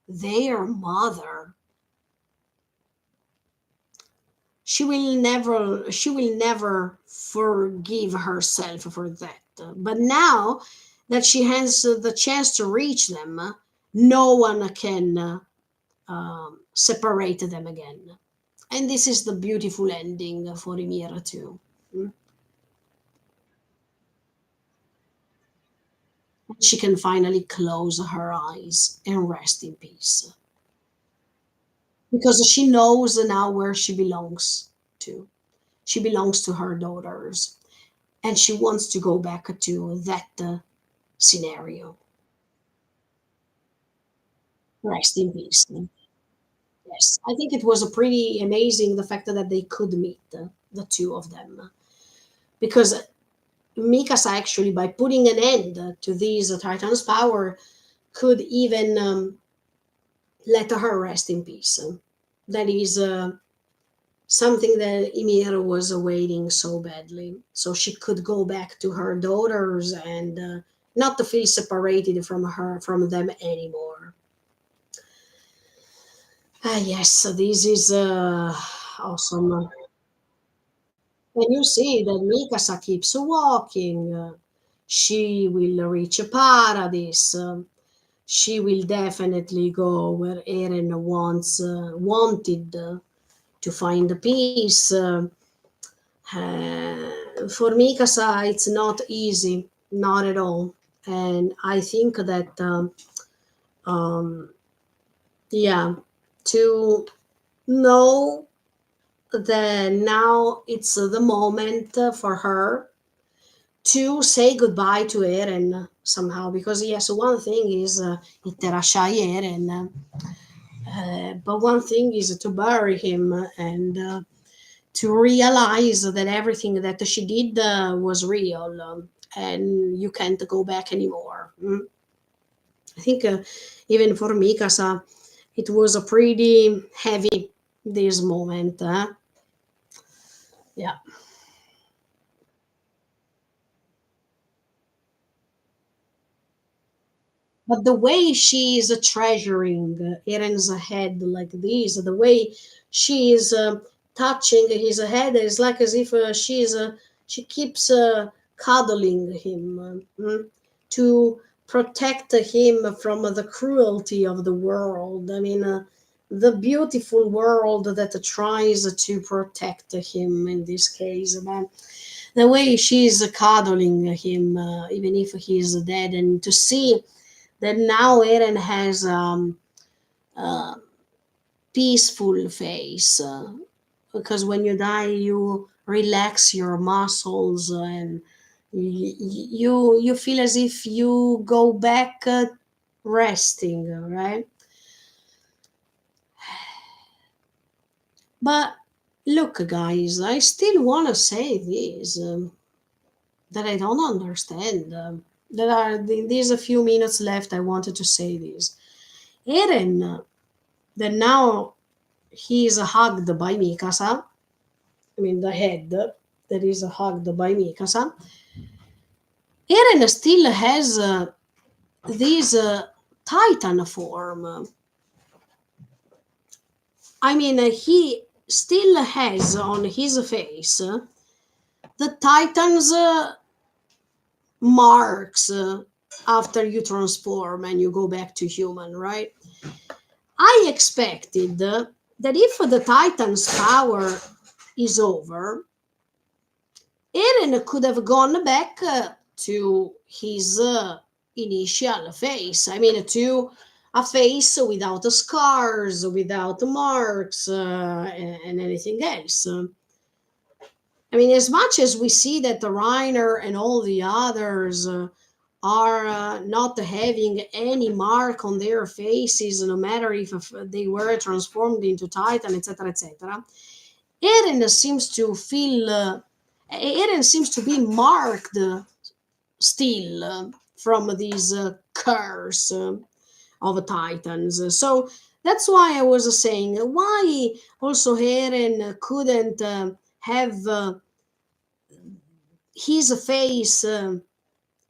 [SPEAKER 1] their mother. She will never forgive herself for that. But now that she has the chance to reach them, no one can separate them again. And this is the beautiful ending for Emira too. Mm. She can finally close her eyes and rest in peace because she knows now where she belongs to. She belongs to her daughters, and she wants to go back to that scenario. Rest in peace. Yes, I think it was a pretty amazing the fact that they could meet the two of them, because Mikasa actually, by putting an end to these Titans' power, could even let her rest in peace. That is something that Ymir was awaiting so badly, so she could go back to her daughters and not to feel separated from them anymore. Ah, yes, so this is awesome. And you see that Mikasa keeps walking. She will reach a paradise. She will definitely go where Eren wanted to find peace. For Mikasa, it's not easy, not at all. And I think that, um, yeah, to know that now it's the moment for her to say goodbye to Eren somehow. Because, yes, one thing is Iterashai Eren, but one thing is to bury him and to realize that everything that she did was real, and you can't go back anymore. I think even for Mikasa, it was a pretty heavy this moment. Yeah, but the way she is treasuring Eren's head like this, the way she is touching his head, is like as if she keeps cuddling him to protect him from the cruelty of the world. I mean, the beautiful world that tries to protect him in this case. But the way she's cuddling him, even if he's dead, and to see that now Eren has a peaceful face, because when you die, you relax your muscles and you feel as if you go back resting, right? But look, guys, I still want to say this, that I don't understand. There are there's a few minutes left. I wanted to say this. Eren, that now he is hugged by Mikasa. I mean, the head that is hugged by Mikasa. Eren still has this Titan form. I mean, he still has on his face the Titan's marks after you transform and you go back to human, right? I expected that if the Titan's power is over, Eren could have gone back to his initial phase. I mean, to a face without scars, without marks, and anything else. I mean, as much as we see that the Reiner and all the others are not having any mark on their faces, no matter if they were transformed into Titan, etc., etc., Eren seems to feel, Eren seems to be marked still from this curse of Titans. So that's why I was saying why also Eren couldn't have his face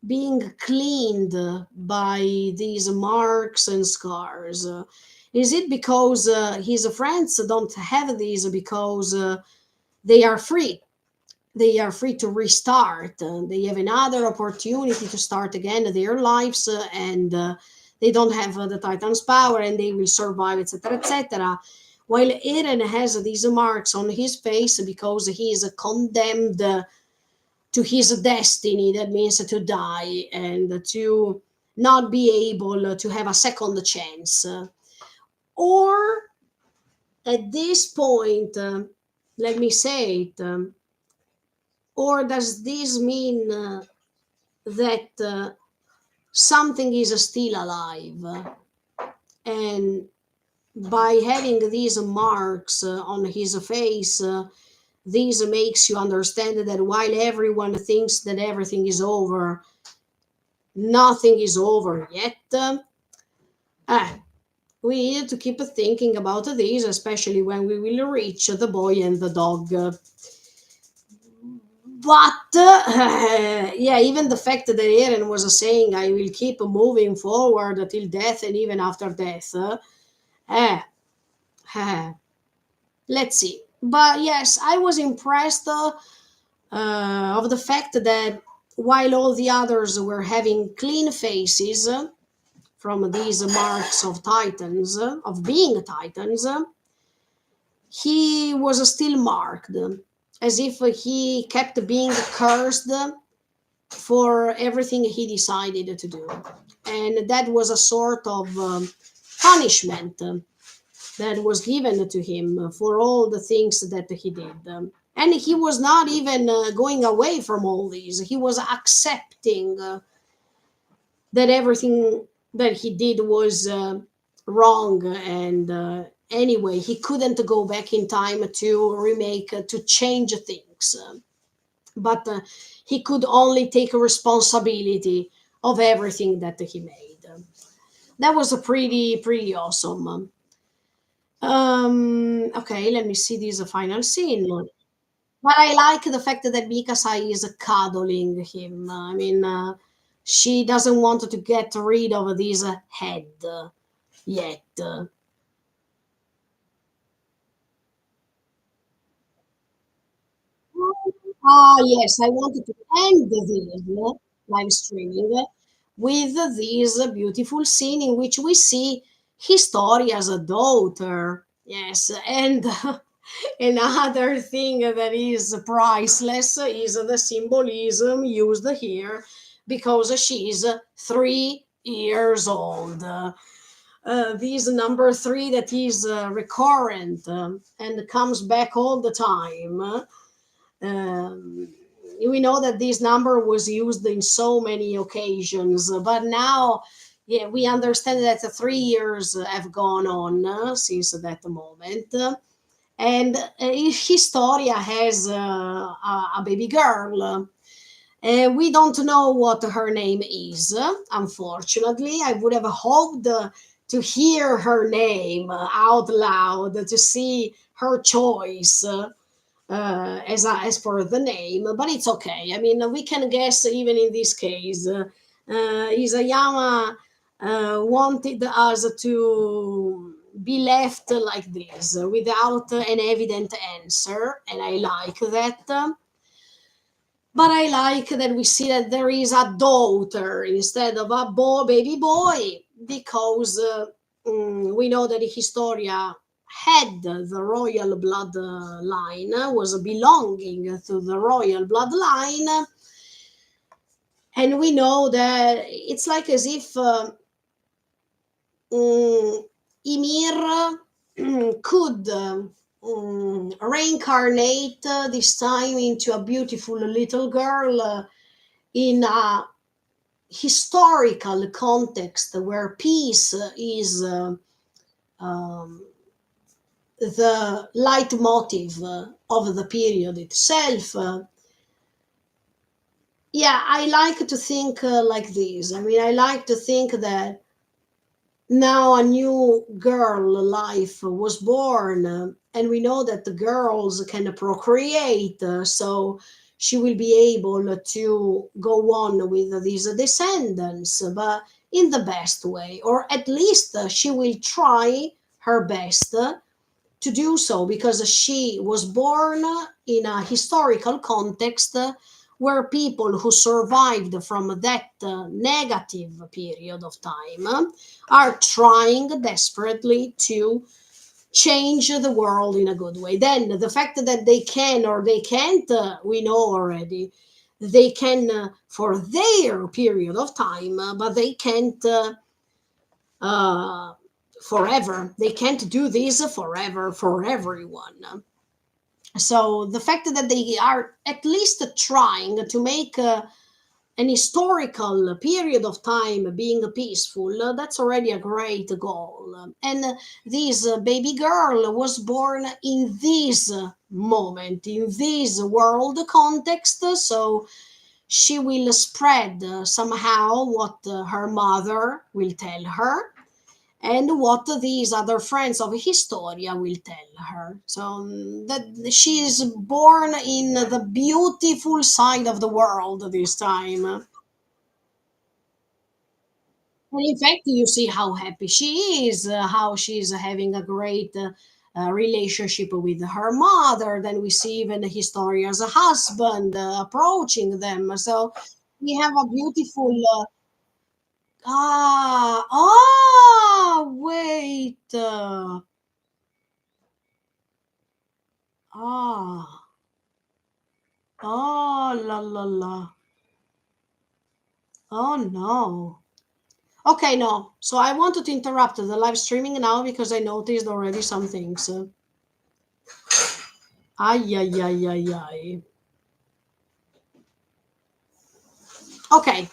[SPEAKER 1] being cleaned by these marks and scars. Is it because his friends don't have these because they are free? They are free to restart. They have another opportunity to start again their lives, and they don't have the Titan's power, and they will survive, etc., etc. While Eren has these marks on his face because he is condemned to his destiny. That means to die and to not be able to have a second chance. Or at this point, let me say it. Or does this mean that something is still alive? And by having these marks on his face, this makes you understand that while everyone thinks that everything is over, nothing is over yet. Uh, we need to keep thinking about this, especially when we will reach the boy and the dog. But yeah, even the fact that Eren was saying, "I will keep moving forward till death and even after death." Eh, eh, let's see. But yes, I was impressed of the fact that while all the others were having clean faces from these marks of Titans, of being Titans, he was still marked, as if he kept being cursed for everything he decided to do. And that was a sort of punishment that was given to him for all the things that he did. And he was not even going away from all these, he was accepting that everything that he did was wrong. And anyway, he couldn't go back in time to remake, to change things. But he could only take responsibility of everything that he made. That was a pretty awesome. Okay, let me see this final scene. But I like the fact that Mikasa is cuddling him. I mean, she doesn't want to get rid of this head yet. Ah, yes, I wanted to end this live streaming with this beautiful scene in which we see History as a daughter. Yes, and another thing that is priceless is the symbolism used here because she is 3 years old. This number three that is recurrent and comes back all the time. Um, we know that this number was used in so many occasions, but now, yeah, we understand that the 3 years have gone on since that moment. And Historia has a baby girl. We don't know what her name is, unfortunately. I would have hoped to hear her name out loud, to see her choice as for the name, but it's okay. I mean, we can guess even in this case. Isayama wanted us to be left like this without an evident answer, and I like that. But I like that we see that there is a daughter instead of a baby boy, because we know that Historia had the royal bloodline, was belonging to the royal bloodline. And we know that it's like as if mm, Ymir could reincarnate this time into a beautiful little girl in a historical context where peace is um, the leitmotif of the period itself. Yeah, I like to think like this. I mean, I like to think that now a new girl life was born, and we know that the girls can procreate, so she will be able to go on with these descendants, but in the best way, or at least she will try her best to do so because she was born in a historical context where people who survived from that negative period of time are trying desperately to change the world in a good way. Then the fact that they can or they can't, we know already. They can for their period of time, but they can't uh, forever. They can't do this forever for everyone. So the fact that they are at least trying to make an historical period of time being peaceful, that's already a great goal. And this baby girl was born in this moment, in this world context, so she will spread somehow what her mother will tell her and what these other friends of Historia will tell her. So that she is born in the beautiful side of the world this time. And in fact, you see how happy she is, how she's having a great relationship with her mother. Then we see even Historia's husband approaching them. So we have a beautiful. Wait. Ah, oh, la la la. Oh no. Okay, no. So I wanted to interrupt the live streaming now because I noticed already some things. Ay, ay, ay, ay, ay. Okay,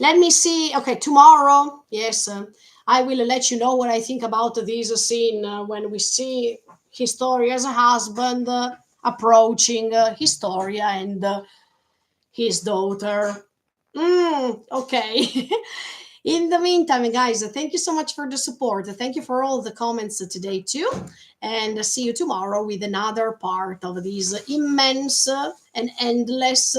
[SPEAKER 1] let me see. Okay, tomorrow, yes, I will let you know what I think about this scene when we see Historia's husband approaching Historia and his daughter. Okay. In the meantime, guys, thank you so much for the support. Thank you for all the comments today, too. And see you tomorrow with another part of these immense and endless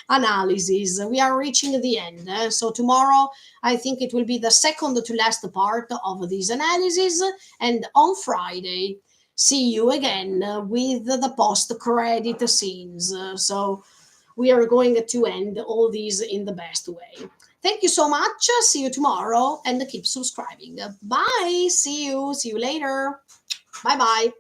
[SPEAKER 1] analyses. We are reaching the end. So, tomorrow, I think it will be the second to last part of these analyses. And on Friday, see you again with the post credit scenes. So, we are going to end all these in the best way. Thank you so much. See you tomorrow and keep subscribing. Bye. See you. See you later. Bye bye.